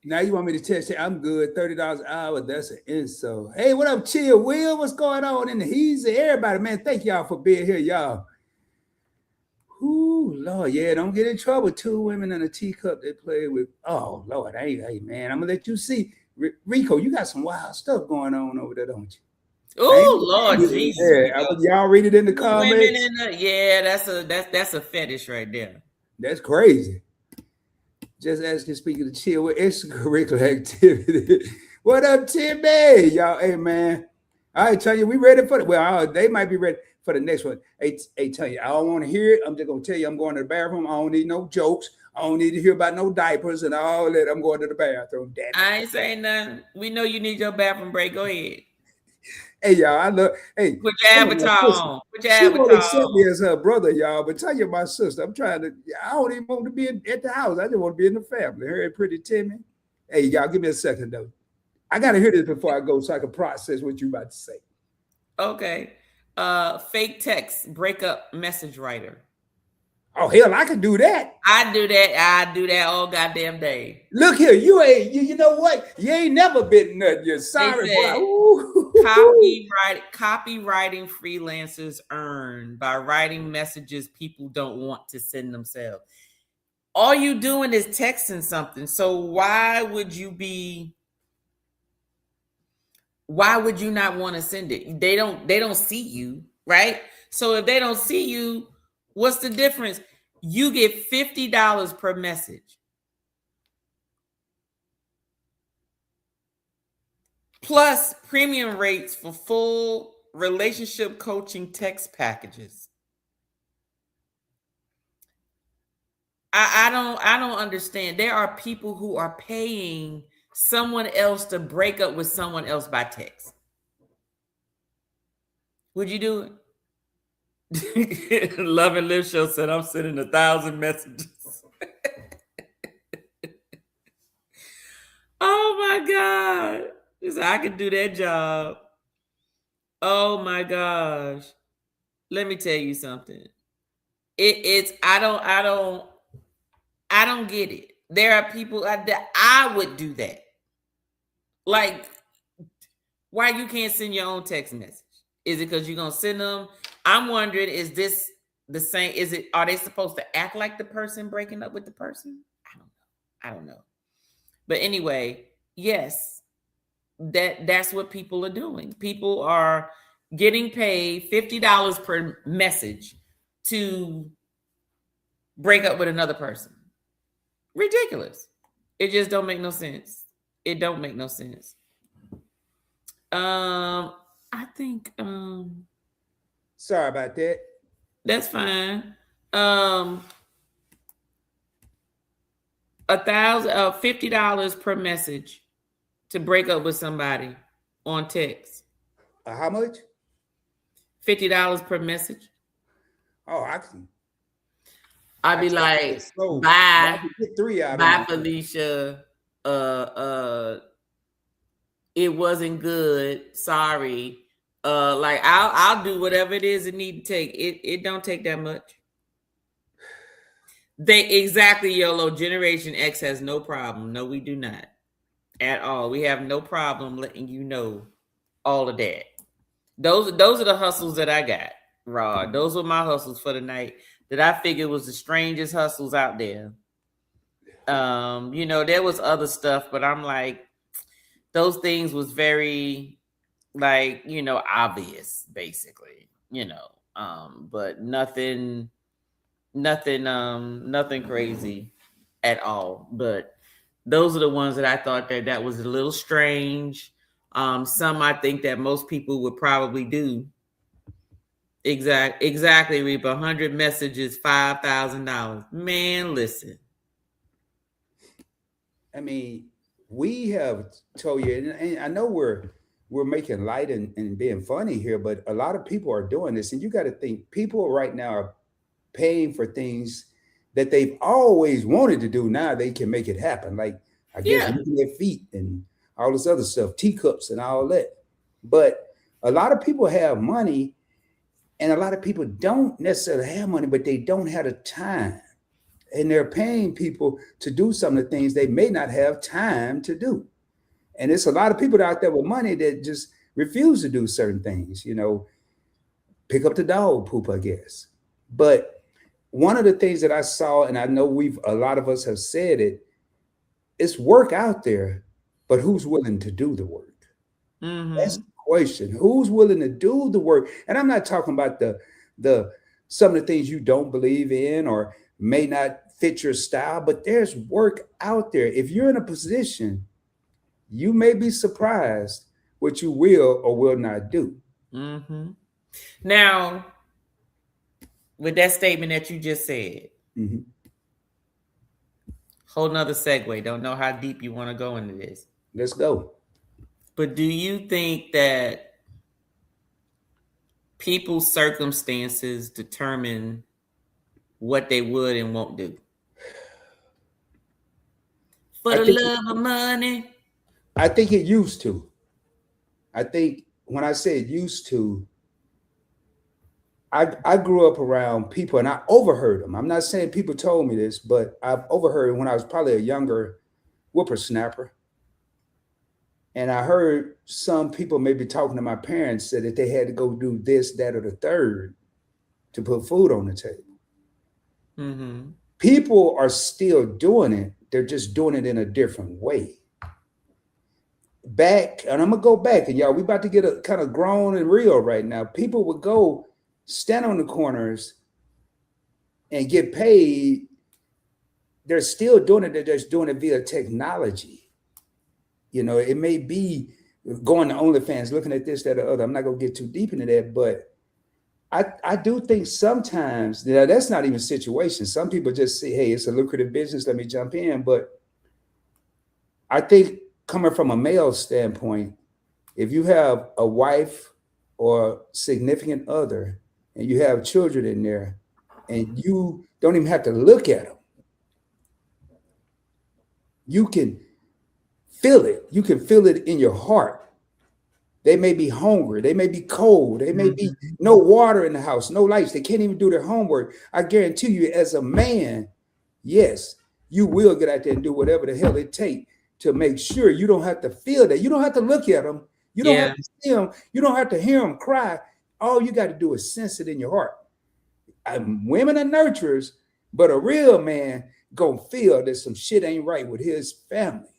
Speaker 1: Now you want me to test you? I'm good. $30 an hour. That's an insult. Hey, what up, Chill Will? What's going on in the he's everybody, man? Thank y'all for being here, y'all. Ooh, Lord, yeah, don't get in trouble. 2 women in a teacup they play with. Oh, Lord, hey, man, I'm gonna let you see. Rico, you got some wild stuff going on over there, don't you?
Speaker 2: Oh, Lord Jesus.
Speaker 1: Yeah, y'all read it in the comments.
Speaker 2: That's a fetish right there.
Speaker 1: That's crazy. Just asking, speaking of chill with extracurricular activity. What up, Timmy? Y'all, hey, man. All right, Tanya, we ready for it? Well, they might be ready for the next one. Hey, Tanya, I don't want to hear it. I'm just going to tell you I'm going to the bathroom. I don't need no jokes. I don't need to hear about no diapers and all that. I'm going to the bathroom. Damn it.
Speaker 2: I ain't saying nothing. We know you need your bathroom break. Go ahead.
Speaker 1: Hey, y'all, I love, hey.
Speaker 2: Put your avatar on. Put your
Speaker 1: she
Speaker 2: avatar
Speaker 1: won't accept
Speaker 2: on.
Speaker 1: me as her brother, y'all, but tell you my sister. I'm trying to, I don't even want to be at the house. I just want to be in the family. Her and Pretty Timmy. Hey, y'all, give me a second, though. I got to hear this before I go so I can process what you about to say.
Speaker 2: Okay. Fake text breakup message writer.
Speaker 1: Oh, hell, I can do that.
Speaker 2: I do that all goddamn day.
Speaker 1: Look here, you know what? You ain't never been nothing. You're sorry, boy.
Speaker 2: Copywriting freelancers earn by writing messages people don't want to send themselves. All you doing is texting something. So why would you not want to send it? They don't see you, right? So if they don't see you, what's the difference? You get $50 per message. Plus premium rates for full relationship coaching text packages. I don't understand. There are people who are paying someone else to break up with someone else by text. Would you do it? Love and Live Show said I'm sending 1,000 messages. Oh my God. He said, I could do that job. Oh my gosh. Let me tell you something. It's I don't get it. There are people that I would do that. Like, why you can't send your own text message? Is it because you're gonna send them? I'm wondering, is this the same? Are they supposed to act like the person breaking up with the person? I don't know. But anyway, yes, that's what people are doing. People are getting paid $50 per message to break up with another person. Ridiculous. It just don't make no sense. It don't make no sense. I think
Speaker 1: Sorry about that.
Speaker 2: that's fine. $50 per message to break up with somebody on text.
Speaker 1: How much?
Speaker 2: $50 per message.
Speaker 1: Oh, I can.
Speaker 2: I'd be like, bye, bye, Felicia. It wasn't good. Sorry. Like I'll do whatever it is it need to take. It don't take that much. Exactly, YOLO. Generation X has no problem. No, we do not at all. We have no problem letting you know all of that. Those are the hustles that I got, Rod. Those were my hustles for the night that I figured was the strangest hustles out there. There was other stuff, but I'm like, those things was very, like, obvious, basically, but nothing crazy at all. But those are the ones that I thought that was a little strange. Some I think that most people would probably do. Exactly, Reap. 100 messages, $5,000. Man, listen.
Speaker 1: I mean, we have told you, and I know we're making light and being funny here, but a lot of people are doing this, and you got to think people right now are paying for things that they've always wanted to do. Now they can make it happen. Like, I guess moving their feet and all this other stuff, teacups and all that. But a lot of people have money, and a lot of people don't necessarily have money, but they don't have the time. And they're paying people to do some of the things they may not have time to do. And it's a lot of people out there with money that just refuse to do certain things, pick up the dog poop, I guess. But one of the things that I saw, and I know a lot of us have said it, it's work out there, but who's willing to do the work? Mm-hmm. That's the question. Who's willing to do the work? And I'm not talking about the some of the things you don't believe in or may not fit your style, but there's work out there. If you're in a position, you may be surprised what you will or will not do.
Speaker 2: Mm-hmm. Now, with that statement that you just said, whole nother segue. Don't know how deep you want to go into this.
Speaker 1: Let's go.
Speaker 2: But do you think that people's circumstances determine what they would and won't do? For the love of money?
Speaker 1: I think it used to. I think when I say used to, I grew up around people and I overheard them. I'm not saying people told me this, but I've overheard when I was probably a younger whippersnapper. And I heard some people maybe talking to my parents said that they had to go do this, that, or the third to put food on the table. Mm-hmm. People are still doing it. They're just doing it in a different way. Back, and I'm going to go back, and y'all, we about to get a kind of grown and real right now. People would go stand on the corners and get paid. They're still doing it. They're just doing it via technology. It may be going to OnlyFans, looking at this, that, or other. I'm not going to get too deep into that, but I do think sometimes, that's not even a situation. Some people just say, hey, it's a lucrative business, let me jump in. But I think coming from a male standpoint, if you have a wife or significant other and you have children in there, and you don't even have to look at them. You can feel it. You can feel it in your heart. They may be hungry. They may be cold. They may be no water in the house, no lights. They can't even do their homework. I guarantee you, as a man, yes, you will get out there and do whatever the hell it takes to make sure you don't have to feel that. You don't have to look at them. You don't have to see them. You don't have to hear them cry. All you got to do is sense it in your heart. Women are nurturers, but a real man gonna feel that some shit ain't right with his family.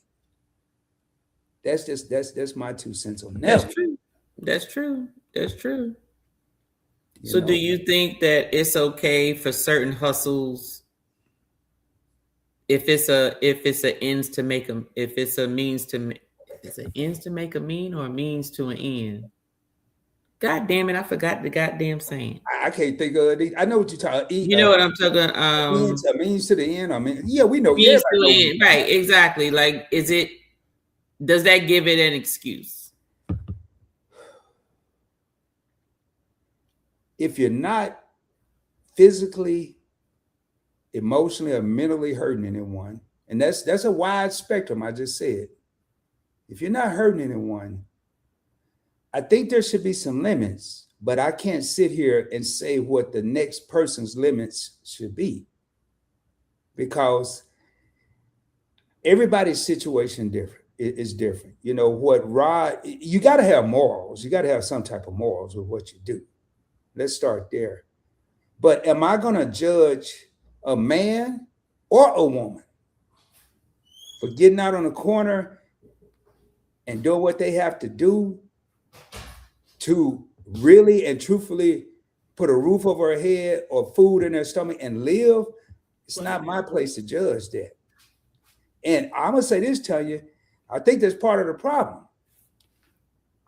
Speaker 1: That's my 2 cents on that.
Speaker 2: That's true. That's true. That's true. So do you think that it's okay for certain hustles, if it's a ends to make a, if it's a means to, is it ends to make a mean or a means to an end? God damn it, I forgot the goddamn saying.
Speaker 1: I can't think of it. I know what you're talking.
Speaker 2: You know what I'm talking.
Speaker 1: Means to the end. I mean, yeah, we know.
Speaker 2: Means to the end, right? Exactly. Like, does that give it an excuse?
Speaker 1: If you're not physically, emotionally, or mentally hurting anyone, and that's a wide spectrum, I just said. If you're not hurting anyone, I think there should be some limits, but I can't sit here and say what the next person's limits should be, because everybody's situation is different. You know what, Rod, you got to have morals. You got to have some type of morals with what you do. Let's start there. But am I going to judge a man or a woman for getting out on the corner and doing what they have to do to really and truthfully put a roof over their head or food in their stomach and live? It's not my place to judge that. And I'm going to say this, Tanya, I think that's part of the problem.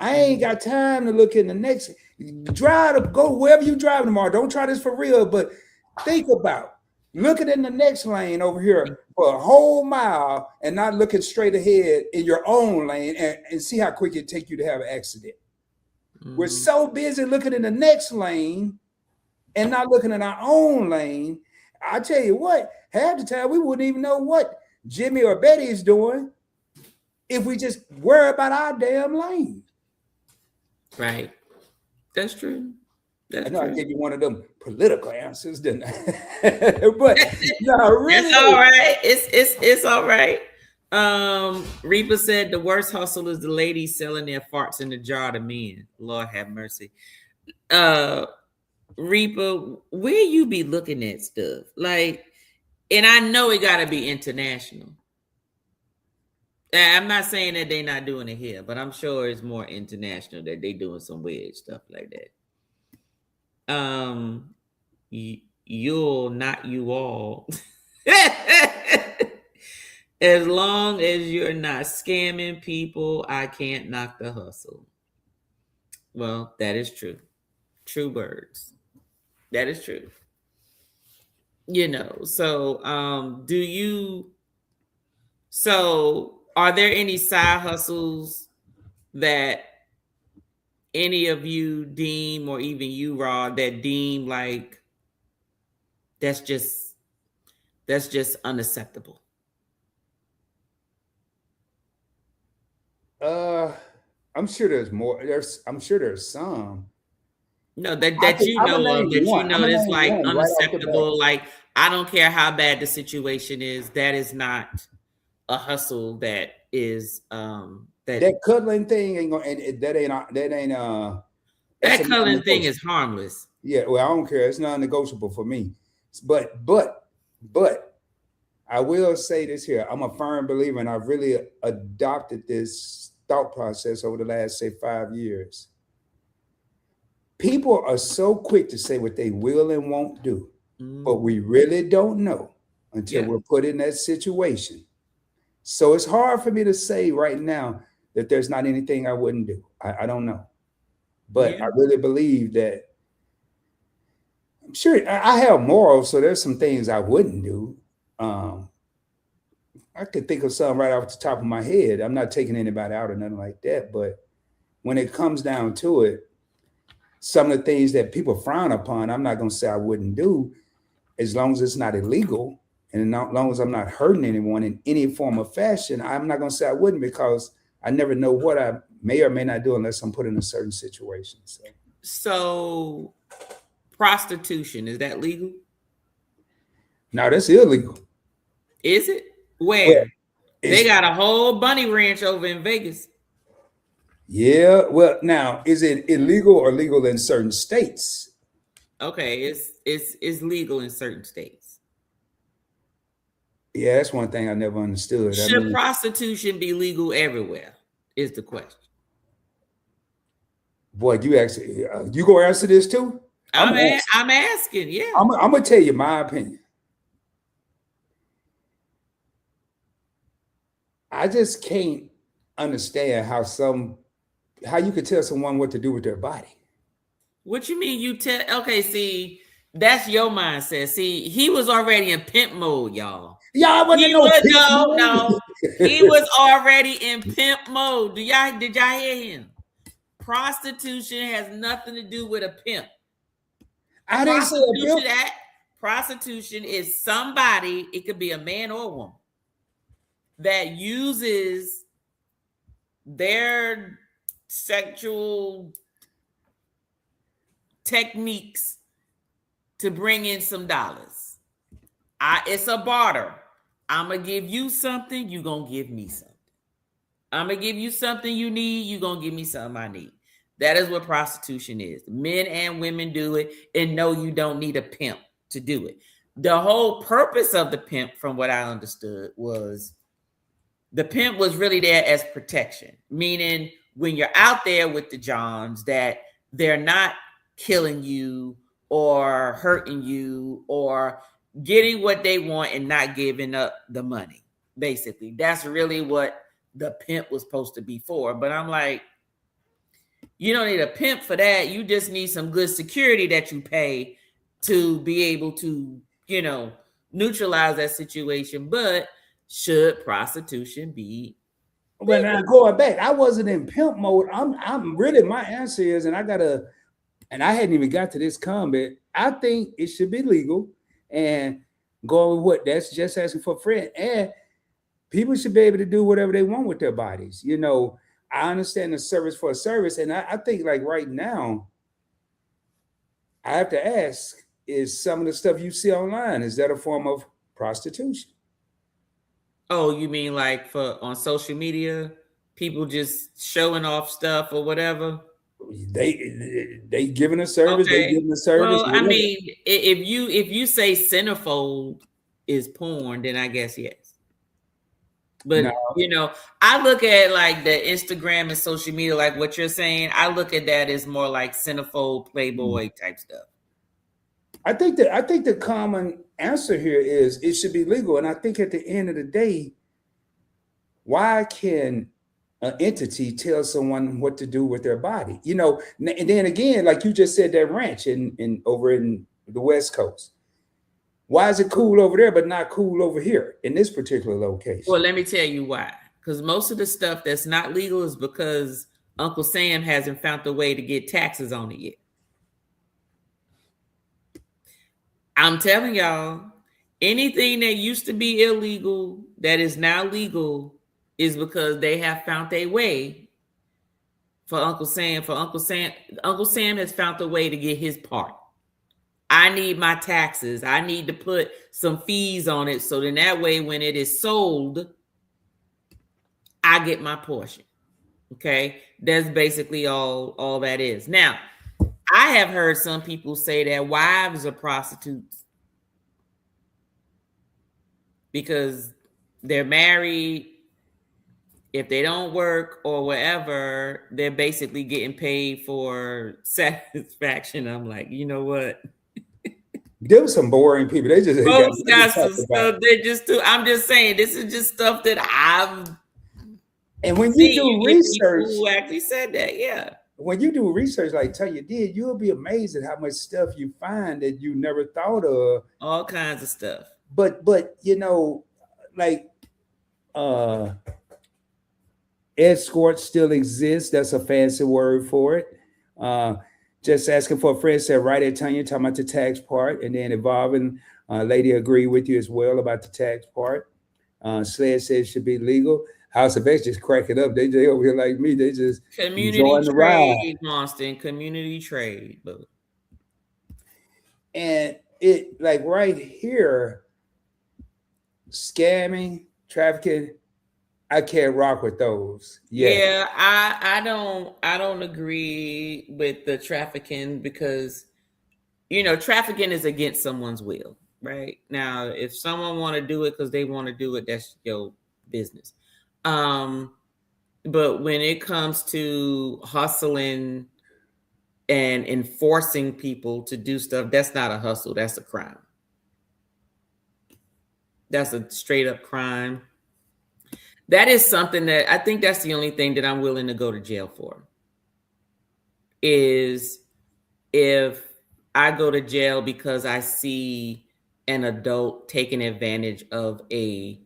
Speaker 1: I ain't got time to look in the next, go wherever you driving tomorrow. Don't try this for real, but think about looking in the next lane over here for a whole mile and not looking straight ahead in your own lane and see how quick it take you to have an accident. We're so busy looking in the next lane and not looking in our own lane. I tell you what, half the time we wouldn't even know what Jimmy or Betty is doing if we just worry about our damn lane.
Speaker 2: Right. That's true.
Speaker 1: I know I gave you one of them political answers, didn't I? But no, really.
Speaker 2: It's all right. It's all right. Reba said the worst hustle is the ladies selling their farts in the jar to men. Lord have mercy. Reba, where you be looking at stuff? Like, and I know it gotta be international. I'm not saying that they're not doing it here, but I'm sure it's more international that they doing some weird stuff like that. You'll not you all. As long as you're not scamming people, I can't knock the hustle. Well, that is true. True words. That is true. You know, so are there any side hustles that any of you deem, or even you, Rod, that deem like that's just unacceptable?
Speaker 1: I'm sure there's more. I'm sure there's some.
Speaker 2: No, that you know of, that you know is like unacceptable. Like, I don't care how bad the situation is, that is not a hustle that is
Speaker 1: that cuddling thing ain't gonna,
Speaker 2: that cuddling thing is harmless.
Speaker 1: Yeah, well, I don't care. It's non-negotiable for me. But I will say this here. I'm a firm believer, and I've really adopted this thought process over the last, say, 5 years. People are so quick to say what they will and won't do, but we really don't know until we're put in that situation. So it's hard for me to say right now that there's not anything I wouldn't do. I don't know. But I really believe that, I'm sure I have morals, so there's some things I wouldn't do. I could think of something right off the top of my head. I'm not taking anybody out or nothing like that. But when it comes down to it, some of the things that people frown upon, I'm not going to say I wouldn't do, as long as it's not illegal and as long as I'm not hurting anyone in any form or fashion. I'm not going to say I wouldn't, because I never know what I may or may not do unless I'm put in a certain situation.
Speaker 2: So prostitution, is that legal?
Speaker 1: No, that's illegal.
Speaker 2: Is it?
Speaker 1: Well,
Speaker 2: Where? They got a whole bunny ranch over in Vegas.
Speaker 1: Yeah. Well, now, is it illegal or legal in certain states?
Speaker 2: Okay, it's legal in certain states.
Speaker 1: Yeah, that's one thing I never understood.
Speaker 2: Should prostitution be legal everywhere? Is the question.
Speaker 1: Boy, you actually you gonna answer this too?
Speaker 2: I'm asking. Yeah,
Speaker 1: I'm gonna tell you my opinion. I just can't understand how you could tell someone what to do with their body.
Speaker 2: What you mean you tell? Okay, see, that's your mindset. See, he was already in pimp mode, y'all.
Speaker 1: Y'all wasn't
Speaker 2: no. He was already in pimp mode. Did y'all hear him? Prostitution has nothing to do with a pimp.
Speaker 1: I didn't say a pimp.
Speaker 2: Prostitution is somebody, it could be a man or a woman, that uses their sexual techniques to bring in some dollars. It's a barter. I'm gonna give you something, you gonna give me something. I'm gonna give you something you need, you gonna give me something I need. That is what prostitution is. Men and women do it, and no, you don't need a pimp to do it. The whole purpose of the pimp, from what I understood, was the pimp was really there as protection, meaning when you're out there with the Johns, that they're not killing you or hurting you or getting what they want and not giving up the money. Basically, that's really what the pimp was supposed to be for. But I'm like, you don't need a pimp for that. You just need some good security that you pay to be able to, neutralize that situation. But should prostitution be?
Speaker 1: Well, now going back, I wasn't in pimp mode. I'm really, my answer is, and I hadn't even got to this comment. I think it should be legal, and going with what, that's just asking for a friend. And people should be able to do whatever they want with their bodies. I understand the service for a service. And I think, like, right now, I have to ask, is some of the stuff you see online, is that a form of prostitution?
Speaker 2: Oh, you mean like on social media, people just showing off stuff or whatever?
Speaker 1: They giving a service. Okay. They giving a service.
Speaker 2: Well, whatever. I mean, if you say centerfold is porn, then I guess yes. But no. I look at like the Instagram and social media, like what you're saying. I look at that as more like centerfold, Playboy type stuff.
Speaker 1: I think the common answer here is it should be legal. And I think at the end of the day, why can an entity tell someone what to do with their body? And then again, like you just said, that ranch in over in the West Coast. Why is it cool over there but not cool over here in this particular location?
Speaker 2: Well, let me tell you why. Because most of the stuff that's not legal is because Uncle Sam hasn't found a way to get taxes on it yet. I'm telling y'all, anything that used to be illegal that is now legal is because they have found a way for Uncle Sam. Uncle Sam has found a way to get his part. I need my taxes. I need to put some fees on it. So then that way, when it is sold, I get my portion. Okay. That's basically all that is. Now, I have heard some people say that wives are prostitutes because they're married. If they don't work or whatever, they're basically getting paid for satisfaction. I'm like, you know what?
Speaker 1: There were some boring people. They just
Speaker 2: got some stuff. They just do. I'm just saying, this is just stuff that I've.
Speaker 1: And when you do research,
Speaker 2: who actually said that, yeah.
Speaker 1: When you do research like Tanya did, you'll be amazed at how much stuff you find that you never thought of.
Speaker 2: All kinds of stuff.
Speaker 1: But like escorts still exist. That's a fancy word for it. Just asking for a friend said, right at Tanya, talking about the tax part, and then evolving. Lady agree with you as well about the tax part. Sled says it should be legal. House of X just cracking up. They over here like me. They just
Speaker 2: Community
Speaker 1: enjoying the ride.
Speaker 2: trade, Monston. Community trade. But
Speaker 1: And it like right here, scamming, trafficking, I can't rock with those.
Speaker 2: yeah, I don't agree with the trafficking because trafficking is against someone's will, right? Now, if someone want to do it because they want to do it, that's your business. But when it comes to hustling and enforcing people to do stuff, that's not a hustle, that's a crime. That's a straight up crime. That is something that I think that's the only thing that I'm willing to go to jail for. Is if I go to jail because I see an adult taking advantage of a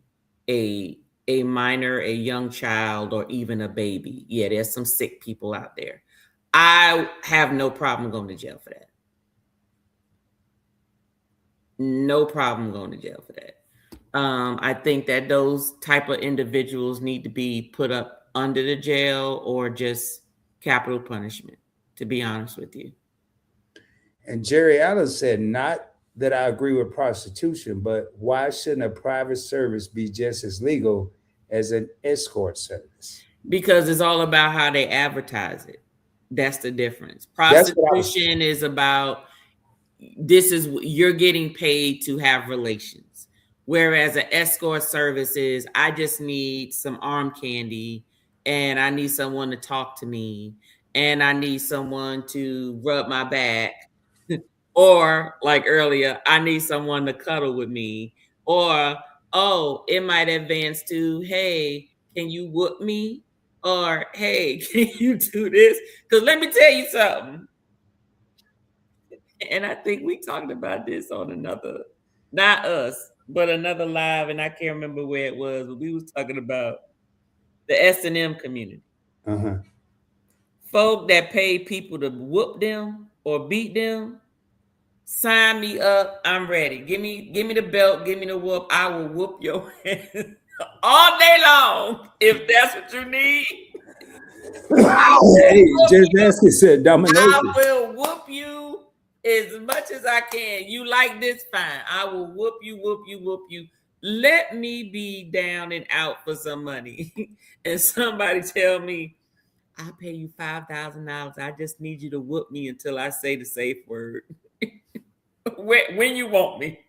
Speaker 2: minor, a young child, or even a baby. Yeah, there's some sick people out there. I have no problem going to jail for that. No problem going to jail for that. I think that those type of individuals need to be put up under the jail or just capital punishment, to be honest with you.
Speaker 1: And Jerry Allen said, not that I agree with prostitution, but why shouldn't a private service be just as legal as an escort service?
Speaker 2: Because it's all about how they advertise it. That's the difference. Prostitution is about you're getting paid to have relations. Whereas an escort service is, I just need some arm candy and I need someone to talk to me and I need someone to rub my back. Or like earlier, I need someone to cuddle with me. Or, oh, it might advance to, hey, can you whoop me? Or, hey, can you do this? Because let me tell you something. And I think we talked about this on another, not us, but another live, and I can't remember where it was, but we was talking about the S&M community.
Speaker 1: Uh-huh.
Speaker 2: Folk that pay people to whoop them or beat them, sign me up. I'm ready. Give me the belt. Give me the whoop. I will whoop your ass all day long if that's what you need.
Speaker 1: Hey, just asking said domination.
Speaker 2: I will whoop you as much as I can. You like this? Fine. I will whoop you. Let me be down and out for some money. And somebody tell me, I'll pay you $5,000. I just need you to whoop me until I say the safe word. When you want me.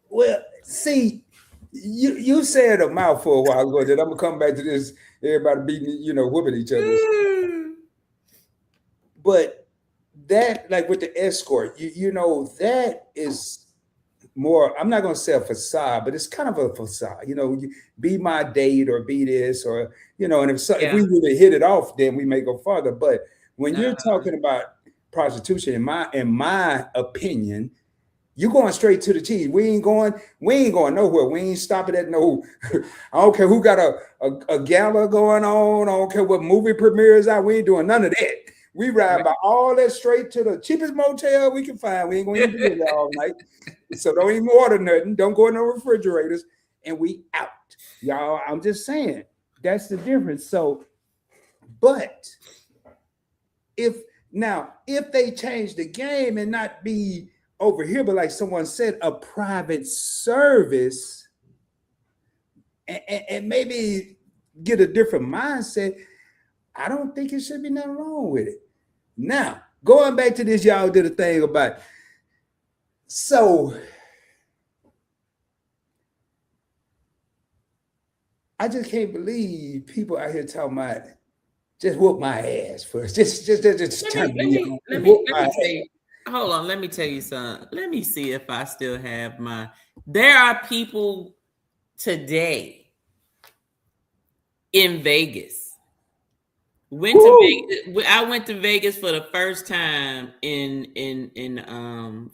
Speaker 1: Well, see, you said a mouthful a while ago that I'm gonna come back to this. Everybody beating, whooping each other. But that, like with the escort, that is more. I'm not gonna say a facade, but it's kind of a facade. You be my date or be this or and if we really hit it off, then we may go farther. But when you're talking about prostitution, in my opinion, you're going straight to the cheese. We ain't going nowhere. We ain't stopping at no. I don't care who got a gala going on. I don't care what movie premieres out. We ain't doing none of that. We ride by all that straight to the cheapest motel we can find. We ain't going to be there all night. So don't even order nothing. Don't go in no refrigerators. And we out. Y'all, I'm just saying. That's the difference. So, but if they change the game and not be over here, but like someone said, a private service and maybe get a different mindset, I don't think it should be nothing wrong with it. Now, going back to this, y'all did a thing about, so I just can't believe people out here talking about just whoop my ass first. Just let me
Speaker 2: say, hold on, let me tell you something. Let me see if I still have my. There are people today in Vegas. I went to Vegas for the first time in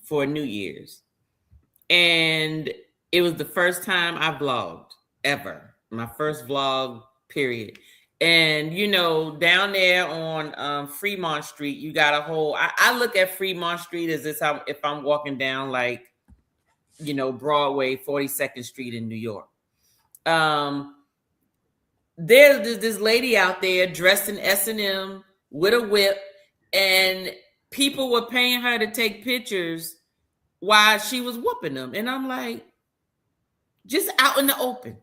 Speaker 2: for New Year's, and it was the first time I vlogged ever. My first vlog, period. And you know, down there on Fremont Street, you got a whole. I look at Fremont Street as if I'm walking down like, you know, Broadway, 42nd Street in New York. There's this lady out there dressed in S&M with a whip, and people were paying her to take pictures while she was whooping them. And I'm like, just out in the open.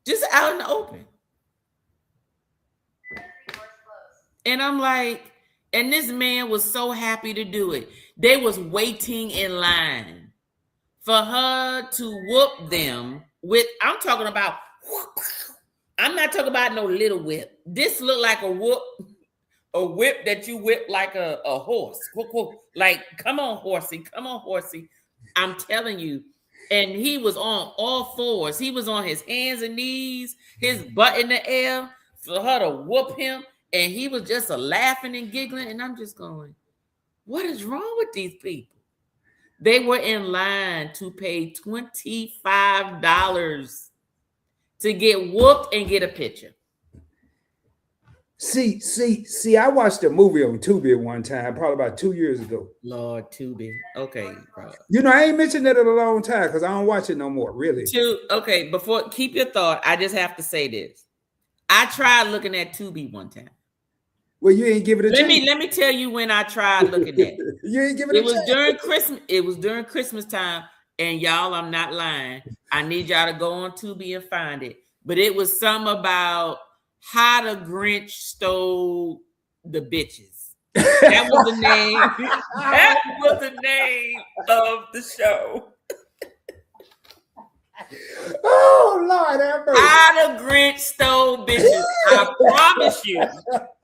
Speaker 2: Just out in the open. And I'm like, and this man was so happy to do it. They was waiting in line for her to whoop them with, I'm talking about, I'm not talking about no little whip. This looked like a whip that you whip like a horse. Like, come on, horsey. I'm telling you. And he was on all fours. He was on his hands and knees, his butt in the air for her to whoop him. And he was just laughing and giggling. And I'm just going, what is wrong with these people? They were in line to pay $25 to get whooped and get a picture.
Speaker 1: See, I watched a movie on Tubi one time, probably about 2 years ago.
Speaker 2: Lord, Tubi. Okay, bro.
Speaker 1: You know, I ain't mentioned that in a long time because I don't watch it no more, really.
Speaker 2: Okay, before, keep your thought. I just have to say this. I tried looking at Tubi one time.
Speaker 1: Well, you ain't give it a chance.
Speaker 2: Let me tell you when I tried looking at it.
Speaker 1: You ain't give it a chance.
Speaker 2: It was during Christmas. It was during Christmas time. And y'all, I'm not lying. I need y'all to go on Tubi and find it. But it was something about how the Grinch stole the bitches. That was the name. That was the name of the show.
Speaker 1: Oh, Lord, have mercy.
Speaker 2: How the Grinch stole bitches. I promise you.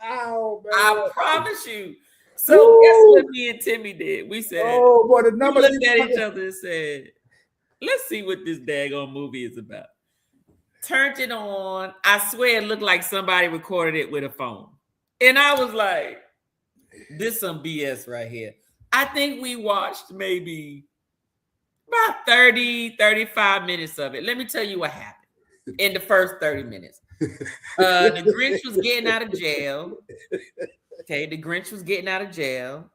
Speaker 1: Oh, man.
Speaker 2: I promise you. So guess what me and Timmy did? We said,
Speaker 1: oh, boy, the number
Speaker 2: we looked at each other and said, let's see what this daggone movie is about. Turned it on. I swear it looked like somebody recorded it with a phone. And I was like, this some BS right here. I think we watched maybe about 30, 35 minutes of it. Let me tell you what happened in the first 30 minutes. The Grinch was getting out of jail. Okay, the Grinch was getting out of jail.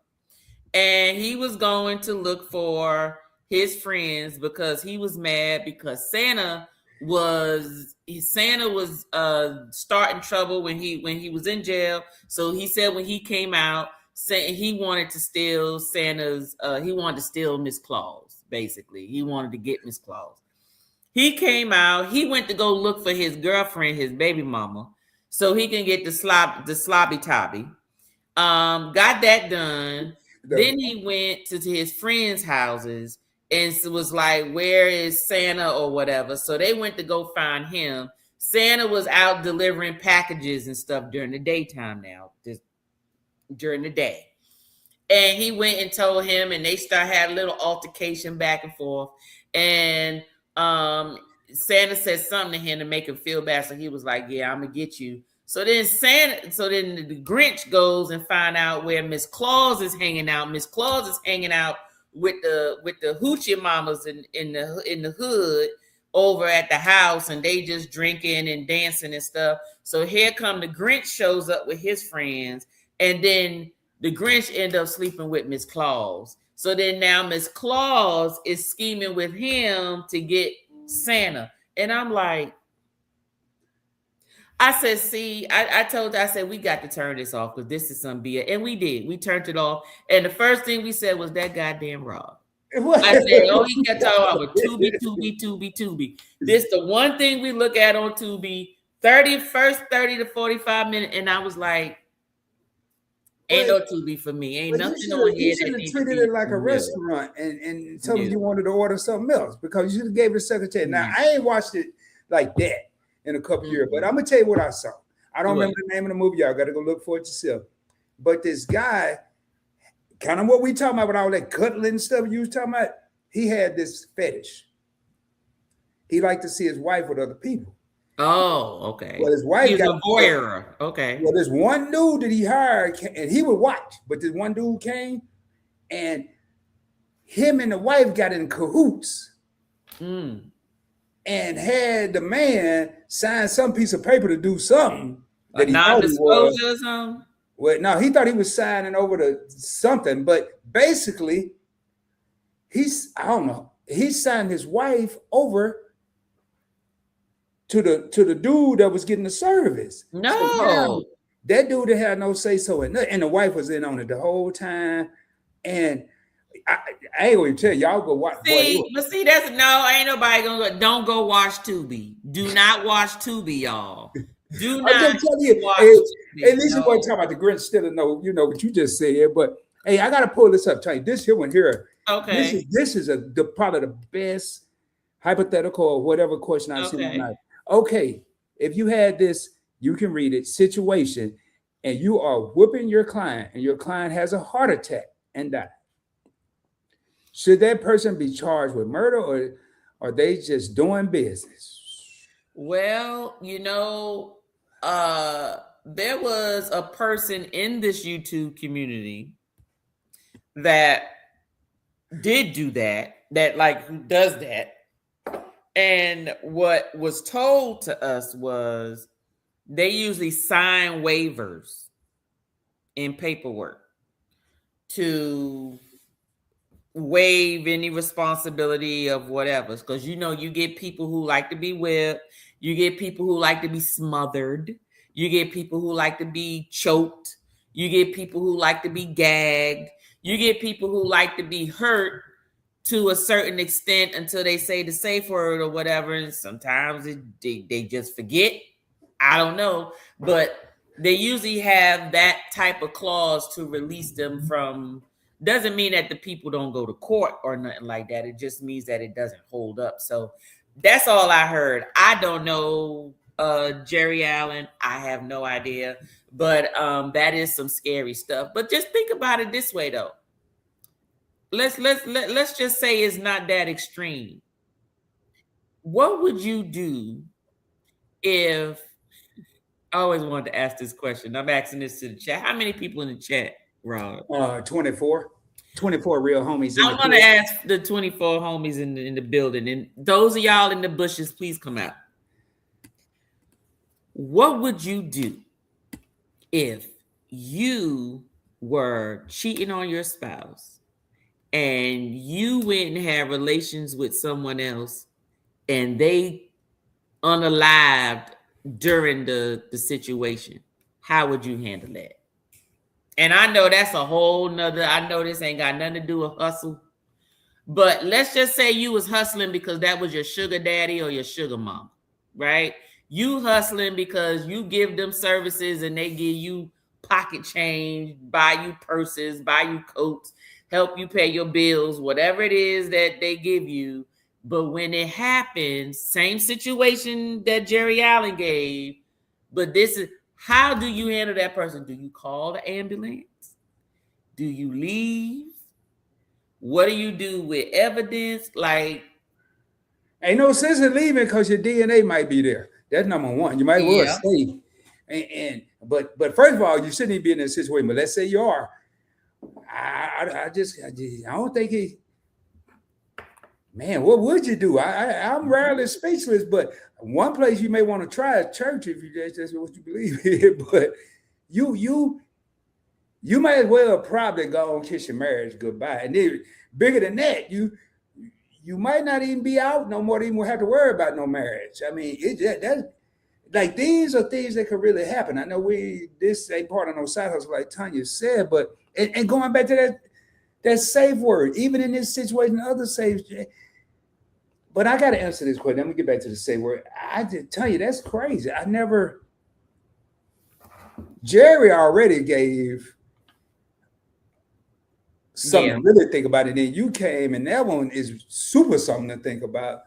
Speaker 2: And he was going to look for his friends because he was mad because Santa was starting trouble when he was in jail. So he said when he came out, he wanted to steal he wanted to steal Miss Claus, basically. He wanted to get Miss Claus. He came out, he went to go look for his girlfriend, his baby mama, so he can get the slobby tobby. Got that done. Then he went to his friends' houses and was like, where is Santa or whatever? So they went to go find him. Santa was out delivering packages and stuff during the daytime now, just during the day. And he went and told him, and they had a little altercation back and forth. And Santa said something to him to make him feel bad. So he was like, yeah, I'm gonna get you. So then the Grinch goes and find out where Miss Claus is hanging out. Miss Claus is hanging out with the hoochie mamas in the hood over at the house, and they just drinking and dancing and stuff. So here come the Grinch, shows up with his friends, and then the Grinch end up sleeping with Miss Claus. So then now Miss Claus is scheming with him to get Santa. And I'm like, I said, see, I said, we got to turn this off because this is some BS. And we did. We turned it off. And the first thing we said was that goddamn Rob. I said, oh, he kept talking about Tubi. This the one thing we look at on Tubi, 30 to 45 minutes. And I was like, ain't no Tubi for me. Ain't nothing on here.
Speaker 1: You should have treated it like a restaurant and told them you wanted to order something else because you should have gave it a second chance. Now, I ain't watched it like that in a couple years, but I'm gonna tell you what I saw. I don't remember the name of the movie. Y'all got to go look for it yourself. But this guy, kind of what we talking about with all that cuddling and stuff you was talking about, he had this fetish. He liked to see his wife with other people.
Speaker 2: Oh, okay.
Speaker 1: Well, his wife
Speaker 2: he was a voyeur. Okay.
Speaker 1: Well, there's one dude that he hired, and he would watch, but this one dude came, and him and the wife got in cahoots. And had the man sign some piece of paper to do something.
Speaker 2: A
Speaker 1: that he thought he was.
Speaker 2: non-disclosure or something?
Speaker 1: Well, no, he thought he was signing over to something, but basically, I don't know. He signed his wife over to the dude that was getting the service.
Speaker 2: No.
Speaker 1: So now, that dude that had no say so, and the wife was in on it the whole time. And I ain't gonna tell y'all go watch.
Speaker 2: See, that's ain't nobody gonna go. Don't go watch Tubi. Do not watch Tubi, y'all. Do not.
Speaker 1: I'm just telling you.
Speaker 2: Watch
Speaker 1: Tubi, at least you want to talk about the Grinch still know, what you just said. But hey, I gotta pull this up. Tell you this here one here.
Speaker 2: Okay.
Speaker 1: This is probably the best hypothetical or whatever question I've seen in my life. Okay, if you had this, you can read it. Situation, and you are whooping your client, and your client has a heart attack and died. Should that person be charged with murder, or are they just doing business?
Speaker 2: Well, there was a person in this YouTube community that did do that who does that. And what was told to us was they usually sign waivers in paperwork to waive any responsibility of whatever. Because you get people who like to be whipped, you get people who like to be smothered, you get people who like to be choked, you get people who like to be gagged, you get people who like to be hurt to a certain extent until they say the safe word or whatever. And sometimes they just forget. I don't know. But they usually have that type of clause to release them from. Doesn't mean that the people don't go to court or nothing like that. It just means that it doesn't hold up. So that's all I heard. I don't know, Jerry Allen. I have no idea. But that is some scary stuff. But just think about it this way, though. Let's just say it's not that extreme. What would you do if I always wanted to ask this question? I'm asking this to the chat. How many people in the chat, Rob?
Speaker 1: 24 real homies.
Speaker 2: I want to ask the 24 homies in the building, and those of y'all in the bushes, please come out. What would you do if you were cheating on your spouse and you went and had relations with someone else and they unalived during the situation? How would you handle that? And I know that's a whole nother, I know this ain't got nothing to do with hustle, but let's just say you was hustling because that was your sugar daddy or your sugar mom, right? You hustling because you give them services and they give you pocket change, buy you purses, buy you coats, help you pay your bills, whatever it is that they give you. But when it happens, same situation that Jerry Allen gave, but this is, how do you handle that person? Do you call the ambulance? Do you leave? What do you do with evidence? Like,
Speaker 1: ain't no sense in leaving because your DNA might be there. That's number one. You might well stay. But first of all, you shouldn't even be in this situation. But let's say you are. I don't think he. Man, what would you do? I'm rarely speechless, but one place you may want to try is church if that's what you believe in. But you might as well probably go and kiss your marriage goodbye. And then bigger than that, you might not even be out no more. Even have to worry about no marriage. I mean, that's like these are things that could really happen. I know this ain't part of no side hustle like Tanya said, but and going back to that safe word, even in this situation, other safe. But I got to answer this question. Let me get back to the safe word. I just tell you, that's crazy. Jerry already gave something to really think about it. Then you came, and that one is super something to think about.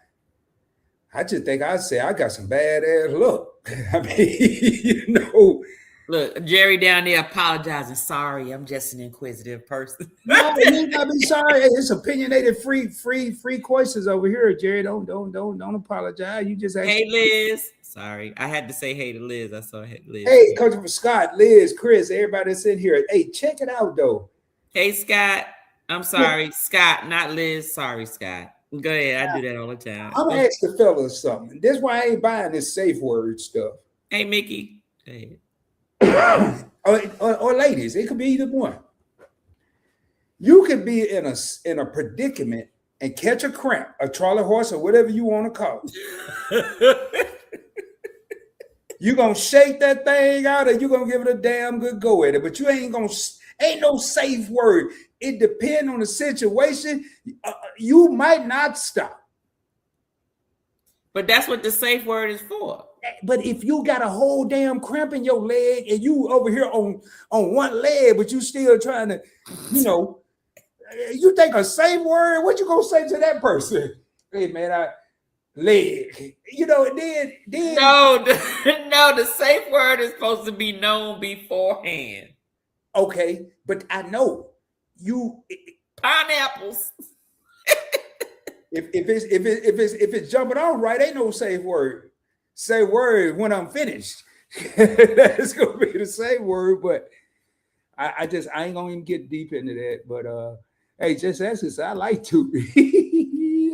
Speaker 1: I just think I'd say I got some badass look. I mean,
Speaker 2: Look, Jerry down there apologizing. Sorry, I'm just an inquisitive person.
Speaker 1: No, you gotta be sorry. It's opinionated, free questions over here, Jerry. Don't apologize. You just
Speaker 2: hey, Liz. Sorry, I had to say hey to Liz. I saw Liz.
Speaker 1: Hey, Coach from Scott, Liz, Chris, everybody that's in here. Hey, check it out though.
Speaker 2: Hey, Scott. I'm sorry, Scott, not Liz. Sorry, Scott. Go ahead. I do that all the time.
Speaker 1: I'm gonna ask the fellas something. That's why I ain't buying this safe word stuff.
Speaker 2: Hey, Mickey. Go ahead.
Speaker 1: or ladies, it could be either one. You could be in a predicament and catch a cramp, a Charlie horse, or whatever you want to call it. You gonna shake that thing out, or you gonna give it a damn good go at it. But you ain't no safe word. It depends on the situation. You might not stop.
Speaker 2: But that's what the safe word is for.
Speaker 1: But if you got a whole damn cramp in your leg and you over here on one leg, but you still trying to, you think a safe word, what you gonna say to that person? Hey man, leg. Then
Speaker 2: no, the safe word is supposed to be known beforehand.
Speaker 1: Okay, but I know you
Speaker 2: pineapples.
Speaker 1: if it's jumping off right, ain't no safe word. Safe word when I'm finished. That's gonna be the same word, but I ain't gonna even get deep into that. But hey, just ask us. I like to.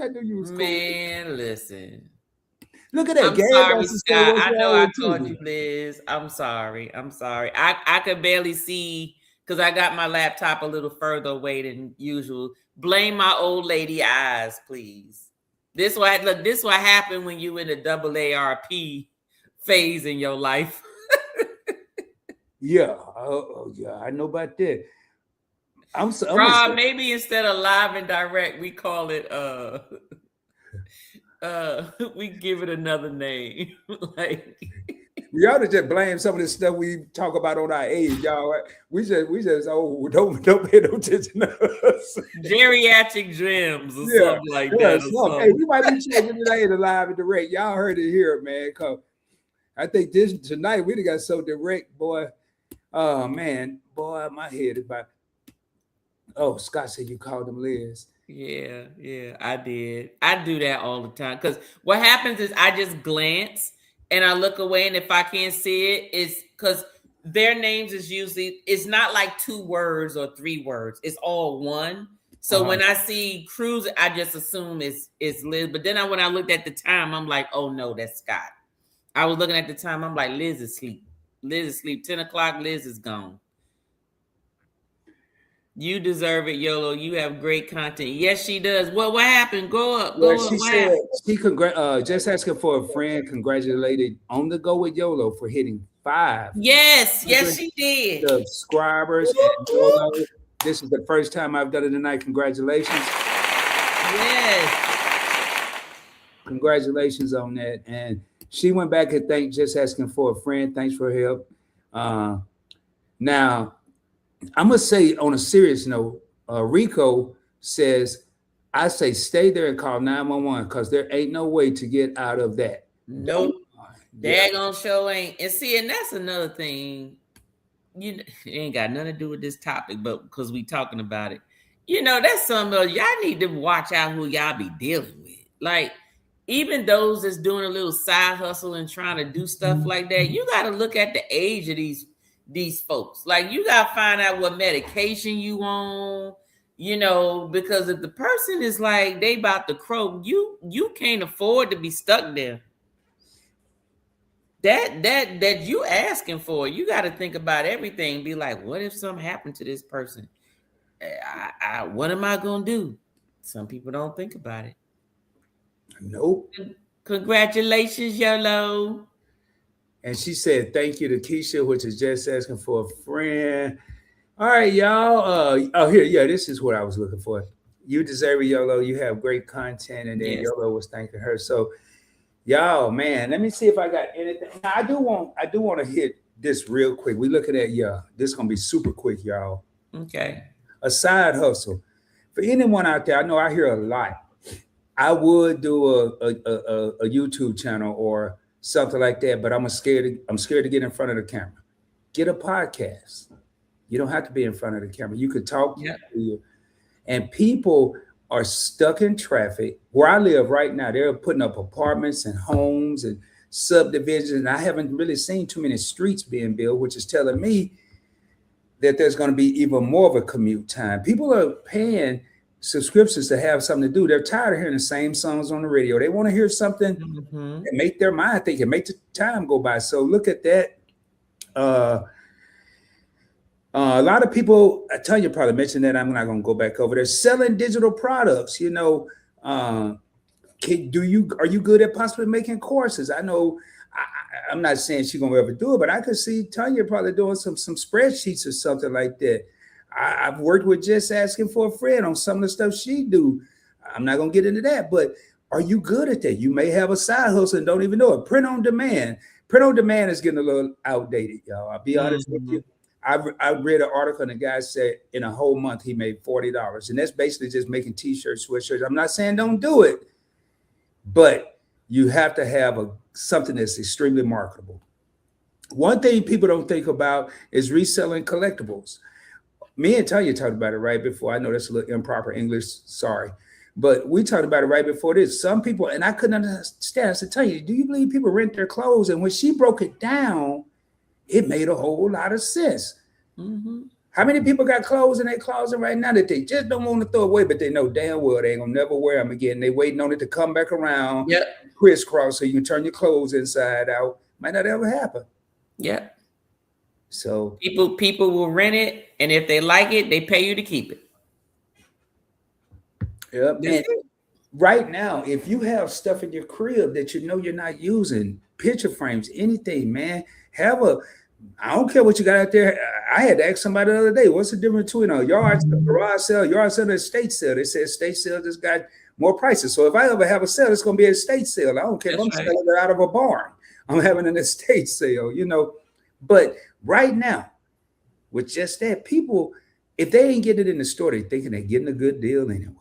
Speaker 1: I knew you was cool.
Speaker 2: Man, listen.
Speaker 1: Look at that.
Speaker 2: I'm sorry, Scott. I know I called you Liz. I'm sorry. I could barely see because I got my laptop a little further away than usual. Blame my old lady eyes, please. This what happened when you in the AARP phase in your life.
Speaker 1: Yeah. Yeah, I know about that.
Speaker 2: Rob, maybe instead of live and direct, we call it we give it another name. Like
Speaker 1: y'all to just blame some of this stuff we talk about on our age, y'all. We just don't pay no attention to us.
Speaker 2: Geriatric gems or something like that.
Speaker 1: Hey, we might be checking today to live and direct. Y'all heard it here, man. Cause I think tonight we done got so direct, boy. Oh man, boy, my head is about. Oh, Scott said you called him Liz.
Speaker 2: Yeah, I did. I do that all the time because what happens is I just glance and I look away, and if I can't see it, it's because their names is usually it's not like 2 words or 3 words. It's all one. So when I see Cruz, I just assume it's Liz. But then when I looked at the time, I'm like, oh no, that's Scott. I was looking at the time. I'm like, Liz is asleep. 10 o'clock. Liz is gone. You deserve it, YOLO. You have great content. Yes, she does. What happened? Go up.
Speaker 1: She said she just asking for a friend congratulated on the go with YOLO for hitting 5.
Speaker 2: Yes, she did.
Speaker 1: Subscribers. And YOLO, this is the first time I've done it tonight. Congratulations.
Speaker 2: Yes.
Speaker 1: Congratulations on that. And she went back and thanked just asking for a friend. Thanks for help. Now, I must say on a serious note, Rico says, I say stay there and call 911 because there ain't no way to get out of that.
Speaker 2: Nope. Daggone show ain't. And see, and that's another thing. It ain't got nothing to do with this topic, but because we talking about it. That's something else. Y'all need to watch out who y'all be dealing with. Like, even those that's doing a little side hustle and trying to do stuff like that, you got to look at the age of these folks. Like, you got to find out what medication you on, because if the person is like, they about to croak, you can't afford to be stuck there. That you asking for, you got to think about everything. Be like, what if something happened to this person? What am I going to do? Some people don't think about it.
Speaker 1: Nope.
Speaker 2: Congratulations, YOLO.
Speaker 1: And she said, thank you to Keisha, which is just asking for a friend. All right, y'all. This is what I was looking for. You deserve it, YOLO. You have great content. And then YOLO was thanking her. So, y'all, man, let me see if I got anything. Now, I do want to hit this real quick. We looking at, this is going to be super quick, y'all.
Speaker 2: Okay.
Speaker 1: A side hustle. For anyone out there, I know I hear a lot. I would do a YouTube channel or something like that, but I'm scared to get in front of the camera. Get a podcast. You don't have to be in front of the camera. You could talk to you. And people are stuck in traffic. Where I live right now, they're putting up apartments and homes and subdivisions. And I haven't really seen too many streets being built, which is telling me that there's going to be even more of a commute time. People are paying subscriptions to have something to do. They're tired of hearing the same songs on the radio. They want to hear something that make their mind think and make the time go by. So look at that. Uh, a lot of people, I tell you, probably mentioned that. I'm not going to go back over there. Selling digital products, uh, are you good at possibly making courses? I know I'm not saying she's gonna ever do it, but I could see Tanya probably doing some spreadsheets or something like that. I've worked with just asking for a friend on some of the stuff she do. I'm not gonna get into that, but are you good at that? You may have a side hustle and don't even know it. Print on demand. Print on demand is getting a little outdated, y'all. I'll be honest with you. I read an article and the guy said in a whole month he made $40, and that's basically just making t-shirts, sweatshirts. I'm not saying don't do it, but you have to have something that's extremely marketable. One thing people don't think about is reselling collectibles. Me and Tanya talked about it right before. I know that's a little improper English, sorry. But we talked about it right before this. Some people, and I couldn't understand. I said, Tanya, do you believe people rent their clothes? And when she broke it down, it made a whole lot of sense.
Speaker 2: Mm-hmm.
Speaker 1: How many people got clothes in their closet right now that they just don't want to throw away, but they know damn well they ain't gonna never wear them again. They waiting on it to come back around, crisscross, so you can turn your clothes inside out. Might not ever happen.
Speaker 2: Yeah.
Speaker 1: So
Speaker 2: people will rent it, and if they like it, they pay you to keep it.
Speaker 1: Yep. And right now, if you have stuff in your crib that you know you're not using, picture frames, anything, man, I don't care what you got out there. I had to ask somebody the other day, what's the difference between a yard sale, garage sale, and a estate sale? They said estate sale just got more prices. So if I ever have a sale, it's going to be an estate sale. I don't care if I'm selling it out of a barn. I'm having an estate sale, But right now, with just that, people, if they ain't getting it in the store, they thinking they're getting a good deal anyway.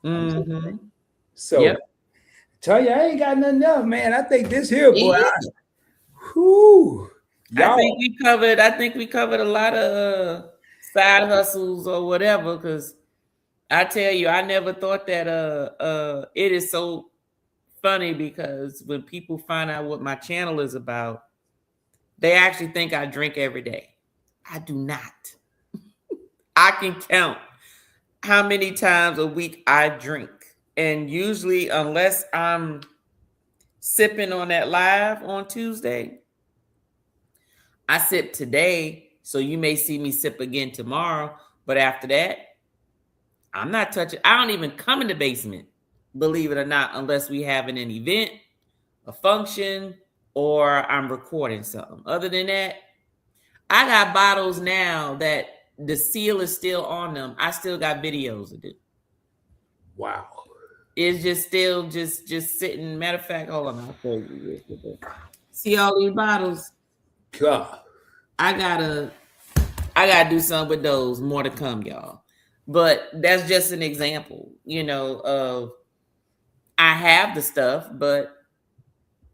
Speaker 2: Mm-hmm.
Speaker 1: So tell you, I ain't got nothing else, man. I think this here, boy. Whew.
Speaker 2: I think we covered a lot of side hustles or whatever, because I tell you, I never thought that it is so funny, because when people find out what my channel is about, they actually think I drink every day. I do not. I can count how many times a week I drink. And usually, unless I'm sipping on that live on Tuesday, I sip today, so you may see me sip again tomorrow. But after that, I'm not touching. I don't even come in the basement, believe it or not, unless we having an event, a function, or I'm recording something. Other than that, I got bottles now that the seal is still on them. I still got videos to do.
Speaker 1: Wow.
Speaker 2: It's just still just sitting. Matter of fact, hold on, I'll show you this. See all these bottles?
Speaker 1: God.
Speaker 2: I gotta do something with those. More to come, y'all. But that's just an example, of I have the stuff, but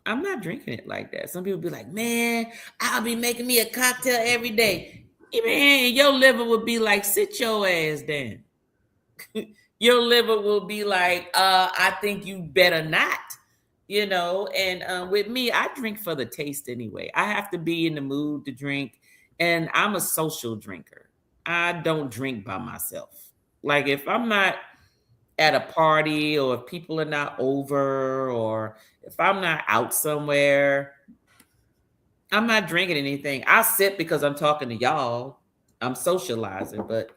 Speaker 2: I'm not drinking it like that. Some people be like, man, I'll be making me a cocktail every day. Man, your liver would be like, sit your ass down. Your liver will be like, I think you better not, and with me, I drink for the taste anyway. I have to be in the mood to drink, and I'm a social drinker. I don't drink by myself. Like if I'm not at a party, or if people are not over, or if I'm not out somewhere, I'm not drinking anything. I sip because I'm talking to y'all. I'm socializing, but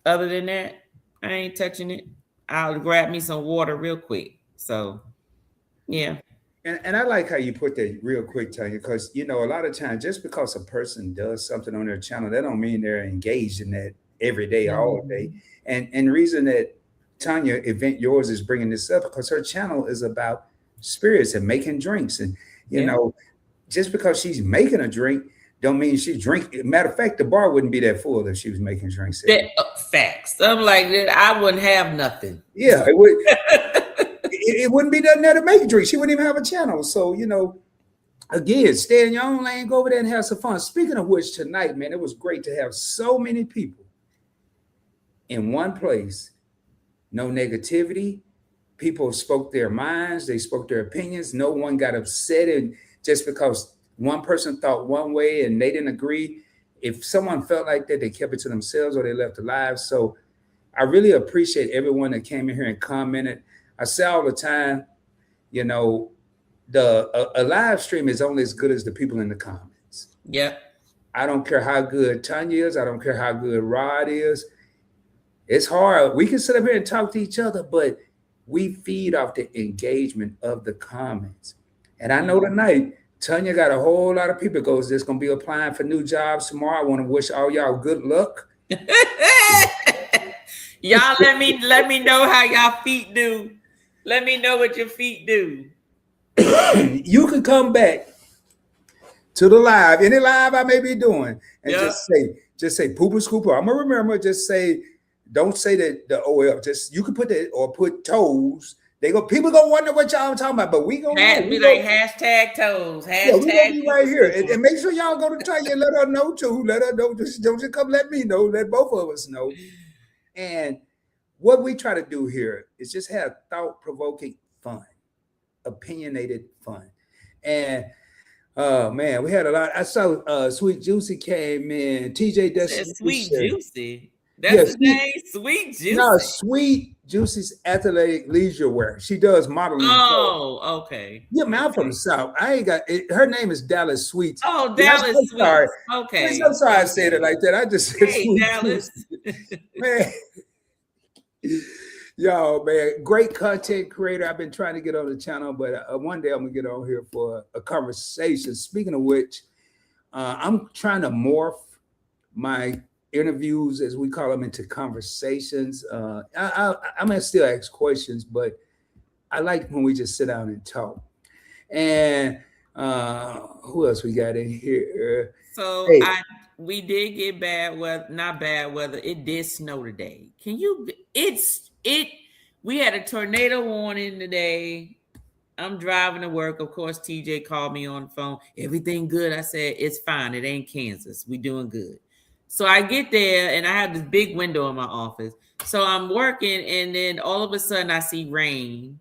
Speaker 2: other than that, I ain't touching it. I'll grab me some water real quick. So, yeah.
Speaker 1: And I like how you put that real quick, Tanya, because, a lot of times just because a person does something on their channel, that don't mean they're engaged in that every day, all day. And the reason that Tanya, Event Yours, is bringing this up, because her channel is about spirits and making drinks. And, just because she's making a drink, don't mean she drink. Matter of fact, the bar wouldn't be that full if she was making drinks.
Speaker 2: Facts. I'm like that. I wouldn't have nothing.
Speaker 1: Yeah, it would. it wouldn't be nothing there to make drinks. She wouldn't even have a channel. So again, stay in your own lane. Go over there and have some fun. Speaking of which, tonight, man, it was great to have so many people in one place. No negativity. People spoke their minds. They spoke their opinions. No one got upset, and just because one person thought one way and they didn't agree, if someone felt like that, they kept it to themselves or they left alive. So I really appreciate everyone that came in here and commented. I say all the time, a live stream is only as good as the people in the comments.
Speaker 2: Yep.
Speaker 1: I don't care how good Tanya is. I don't care how good Rod is. It's hard. We can sit up here and talk to each other, but we feed off the engagement of the comments. And I know tonight, Tanya got a whole lot of people goes that's going to be applying for new jobs tomorrow. I want to wish all y'all good luck.
Speaker 2: Y'all let me know how y'all feet do. Let me know what your feet do.
Speaker 1: You can come back to the live, any live I may be doing, and just say pooper scooper. I'm gonna remember, just say, don't say the OL. Just you can put that or put toes. People gonna wonder what y'all talking about, but we gonna
Speaker 2: be like hashtag toes. Hashtag
Speaker 1: we gonna be right here, and make sure y'all go to Tanya and let her know too. Let her know. Don't just come let me know. Let both of us know. And what we try to do here is just have thought-provoking fun, opinionated fun, and man, we had a lot. I saw Sweet Juicy came in. TJ Destiny.
Speaker 2: Sweet Juicy. That's the name, Sweet Juicy.
Speaker 1: No, Sweet Juicy's athletic leisure wear. She does modeling.
Speaker 2: Oh, okay.
Speaker 1: Yeah, man, I'm from the South. I ain't got it. Her name is Dallas Sweets.
Speaker 2: Oh, Dallas Sweets.
Speaker 1: Sorry.
Speaker 2: Okay.
Speaker 1: I'm sorry I said it like that. I just said
Speaker 2: Sweet Dallas.
Speaker 1: Man. Yo, man, great content creator. I've been trying to get on the channel, but one day I'm gonna get on here for a conversation. Speaking of which, I'm trying to morph my interviews, as we call them, into conversations. I'm gonna still ask questions, but I like when we just sit down and talk. And who else we got in here?
Speaker 2: So we did get bad weather, not bad weather. It did snow today. We had a tornado warning today. I'm driving to work. Of course, TJ called me on the phone. Everything good? I said, it's fine. It ain't Kansas. We doing good. So I get there and I have this big window in my office. So I'm working and then all of a sudden I see rain.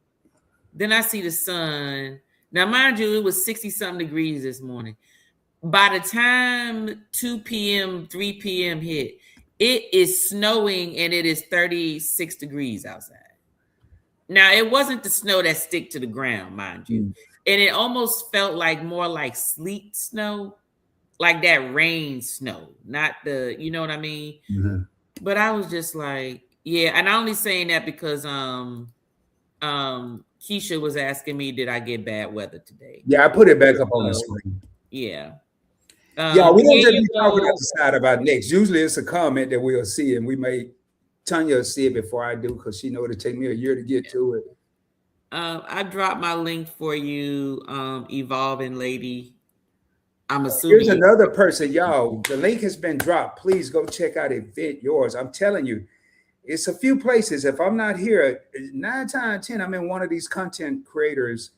Speaker 2: Then I see the sun. Now, mind you, it was 60-something degrees this morning. By the time 2 p.m., 3 p.m. hit, it is snowing and it is 36 degrees outside. Now, it wasn't the snow that stick to the ground, mind you. And it almost felt like more like sleet snow, like that rain snow, not the, you know what I mean? Mm-hmm. But I was just like, yeah. And I'm only saying that because Keisha was asking me, did I get bad weather today?
Speaker 1: Yeah, I put it back up on the screen.
Speaker 2: Yeah.
Speaker 1: Yeah, we don't just be talking outside about next. Usually it's a comment that we'll see, and we may Tanya will see it before I do because she know it'll take me a year to get to it.
Speaker 2: I dropped my link for you, Evolving Lady. I'm assuming.
Speaker 1: Here's another person, y'all. The link has been dropped. Please go check out Event Yours. I'm telling you, it's a few places. If I'm not here, 9 times out of 10, I'm in one of these content creators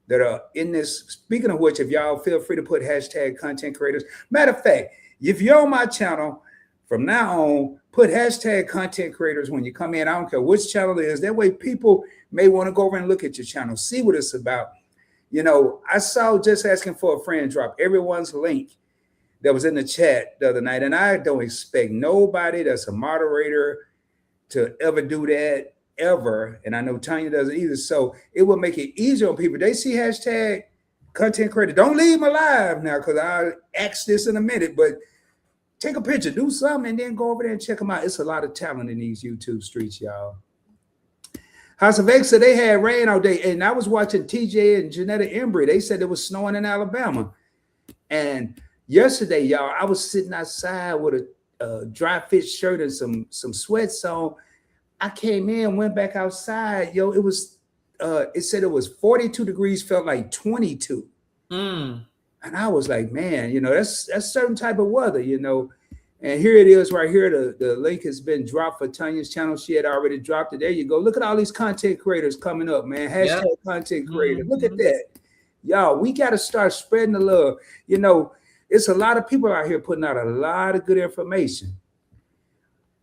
Speaker 1: that are in this. Speaking of which, if y'all feel free to put hashtag content creators. Matter of fact, if you're on my channel from now on, put hashtag content creators when you come in. I don't care which channel it is. That way people may want to go over and look at your channel, see what it's about. You know, I saw Just Asking for a Friend drop everyone's link that was in the chat the other night. And I don't expect nobody that's a moderator to ever do that ever. And I know Tanya doesn't either. So it will make it easier on people. They see hashtag content creator. Don't leave them alive now, because I'll ask this in a minute, but take a picture, do something, and then go over there and check them out. It's a lot of talent in these YouTube streets, y'all. House of X, they had rain all day. And I was watching TJ and Janetta Embry. They said it was snowing in Alabama. And yesterday, y'all, I was sitting outside with a dry fit shirt and some sweats on. I came in, went back outside. Yo, it was, it said it was 42 degrees, felt like 22. And I was like, man, you know, that's certain type of weather, you know. And here it is right here. The link has been dropped for Tanya's channel. She had already dropped it. There you go. Look at all these content creators coming up, man. Hashtag content creator. Look at that. Y'all, we got to start spreading the love. You know, it's a lot of people out here putting out a lot of good information.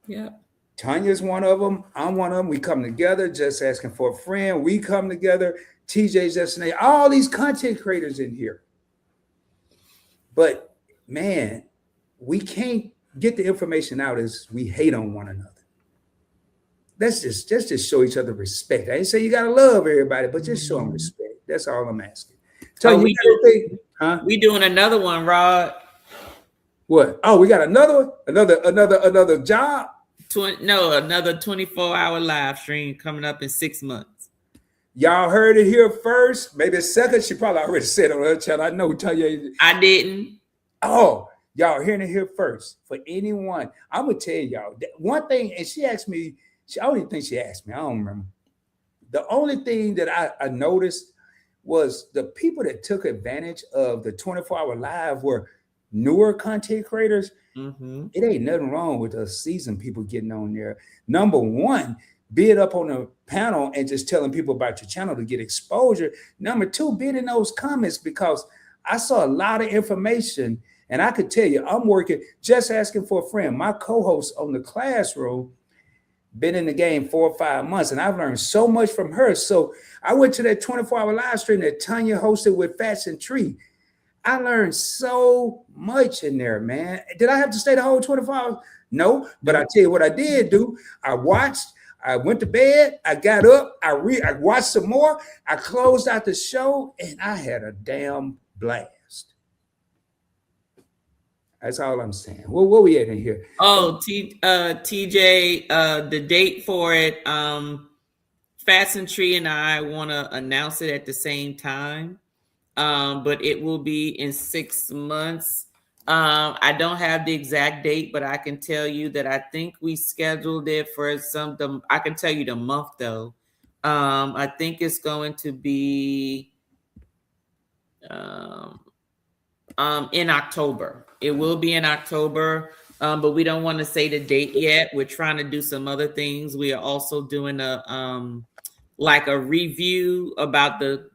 Speaker 2: Yeah.
Speaker 1: Tanya's one of them. I'm one of them. We come together, Just Asking for a Friend. We come together. TJ's Destination. All these content creators in here. But, man, we can't get the information out as we hate on one another. Let's just show each other respect. I ain't say you gotta love everybody, but just show them respect. That's all I'm asking. So
Speaker 2: we doing another one, Rod.
Speaker 1: What? Oh, we got another one? Another job?
Speaker 2: Another 24-hour live stream coming up in 6 months.
Speaker 1: Y'all heard it here first. Maybe second. She probably already said it on her channel. I know.
Speaker 2: I didn't.
Speaker 1: Oh, y'all hearing it here first. For anyone, I'm gonna tell y'all one thing. And she asked me. I don't even think she asked me. I don't remember. The only thing that I noticed was the people that took advantage of the 24-hour live were newer content creators.
Speaker 2: Mm-hmm.
Speaker 1: It ain't nothing wrong with us seasoned people getting on there. Number one, being up on the panel and just telling people about your channel to get exposure. Number two, being in those comments, because I saw a lot of information and I could tell you, I'm working, just asking for a friend. My co-host on the Classroom been in the game 4 or 5 months, and I've learned so much from her. So I went to that 24-hour live stream that Tanya hosted with Fats and Tree. I learned so much in there, man. Did I have to stay the whole 24 hours? No, but I tell you what I did do. I watched, I went to bed, I got up, I watched some more, I closed out the show, and I had a damn blast. That's all I'm saying. Well, what we at in here?
Speaker 2: Oh, TJ, the date for it, Fats and Tree and I want to announce it at the same time. But it will be in 6 months. I don't have the exact date, but I can tell you that I think we scheduled it for I can tell you the month though. I think it's going to be in October. It will be in October, but we don't want to say the date yet. We're trying to do some other things. We are also doing like a review about the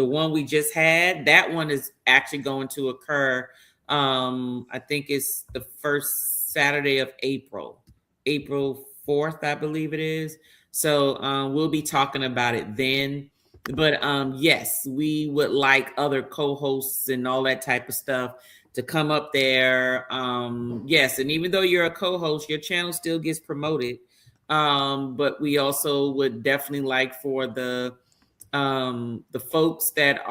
Speaker 2: one we just had. That one is actually going to occur. I think it's the first Saturday of April 4th, I believe it is. So we'll be talking about it then. But yes, we would like other co-hosts and all that type of stuff to come up there. Yes, and even though you're a co-host, your channel still gets promoted. But we also would definitely like for the folks that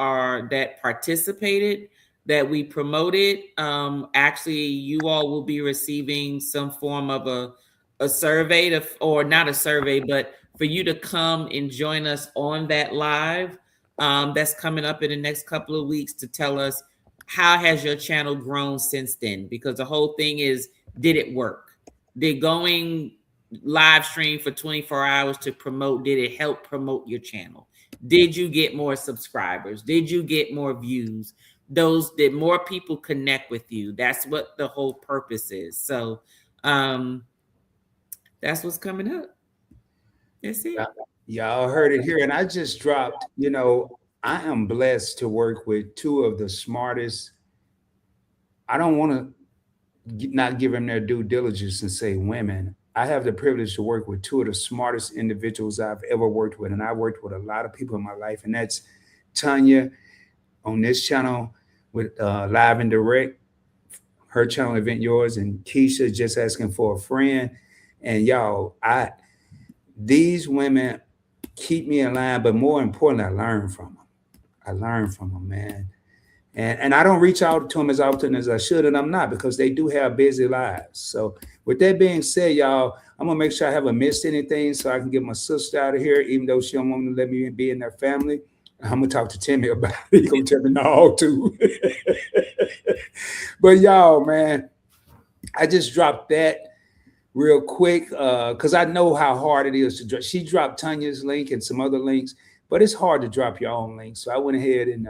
Speaker 2: participated, that we promoted, actually you all will be receiving some form of a survey or not a survey, but for you to come and join us on that live that's coming up in the next couple of weeks to tell us how has your channel grown since then, because the whole thing is, did it work? Did going live stream for 24 hours to promote, did it help promote your channel? Did you get more subscribers? Did you get more views? Did more people connect with you? That's what the whole purpose is. So that's what's coming up. That's it.
Speaker 1: Y'all heard it here. And I just dropped, I am blessed to work with two of the smartest. I don't want to not give them their due diligence and say women. I have the privilege to work with two of the smartest individuals I've ever worked with. And I worked with a lot of people in my life. And that's Tanya on this channel with Live and Direct, her channel, Event Yours, and Keisha, Just Asking for a Friend. And y'all, these women keep me in line, but more importantly, I learn from them. Man. And I don't reach out to them as often as I should, and I'm not, because they do have busy lives. So with that being said, y'all, I'm gonna make sure I haven't missed anything so I can get my sister out of here, even though she don't want to let me be in their family. I'm gonna talk to Timmy about it. He's gonna tell me no too. But y'all, man, I just dropped that real quick because I know how hard it is to drop. She dropped Tanya's link and some other links, but it's hard to drop your own link. So I went ahead and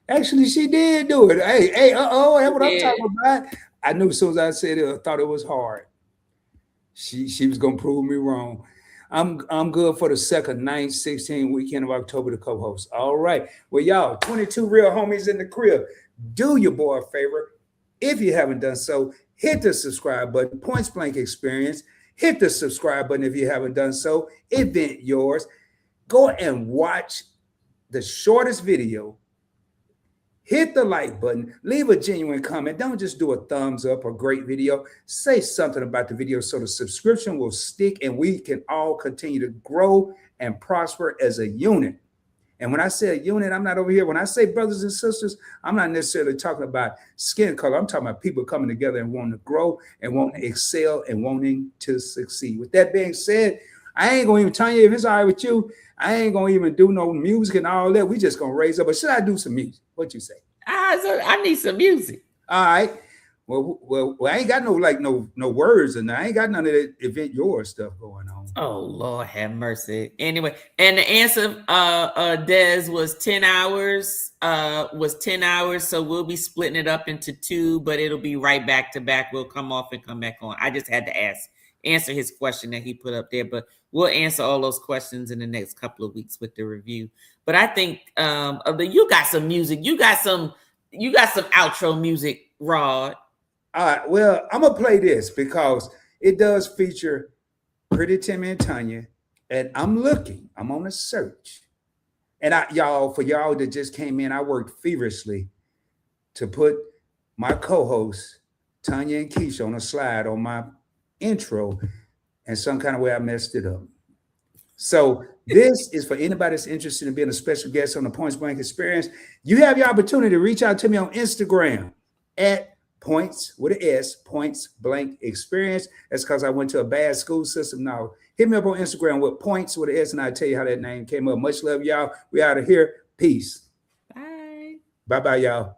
Speaker 1: actually she did do it. Hey, that's what I'm talking about. I knew as soon as I said it, I thought it was hard. She was gonna prove me wrong. I'm good for the 2nd, 9th, 16th weekend of October to co-host. All right. Well, y'all, 22 real homies in the crib. Do your boy a favor. If you haven't done so, hit the subscribe button. Points Blank Experience. Hit the subscribe button if you haven't done so. Event Yours. Go and watch the shortest video. Hit the like button. Leave a genuine comment. Don't just do a thumbs up or great video. Say something about the video so the subscription will stick and we can all continue to grow and prosper as a unit. And when I say unit, I'm not over here. When I say brothers and sisters, I'm not necessarily talking about skin color. I'm talking about people coming together and wanting to grow and wanting to excel and wanting to succeed. With that being said, I ain't gonna even tell you if it's all right with you. I ain't gonna even do no music and all that. We just gonna raise up. But should I do some music? What you say?
Speaker 2: I need some music.
Speaker 1: All right. Well, I ain't got no words, and I ain't got none of that event yours stuff going on.
Speaker 2: Oh Lord, have mercy. Anyway, and the answer, Des, was 10 hours. So we'll be splitting it up into 2, but it'll be right back to back. We'll come off and come back on. I just had to answer his question that he put up there, but we'll answer all those questions in the next couple of weeks with the review. But I think you got some music. You got some outro music, Rod.
Speaker 1: All right, well, I'm gonna play this because it does feature Pretty Timmy and Tanya, and I'm on a search. And for y'all that just came in, I worked feverishly to put my co-hosts, Tanya and Keisha, on a slide on my intro, and some kind of way I messed it up. So this is for anybody that's interested in being a special guest on the Points Blank Experience. You have your opportunity to reach out to me on Instagram at Points with an S, Points Blank Experience. That's because I went to a bad school system. Now hit me up on Instagram with Points with an S, and I'll tell you how that name came up. Much love, y'all. We out of here. Peace.
Speaker 2: Bye.
Speaker 1: Bye-bye, y'all.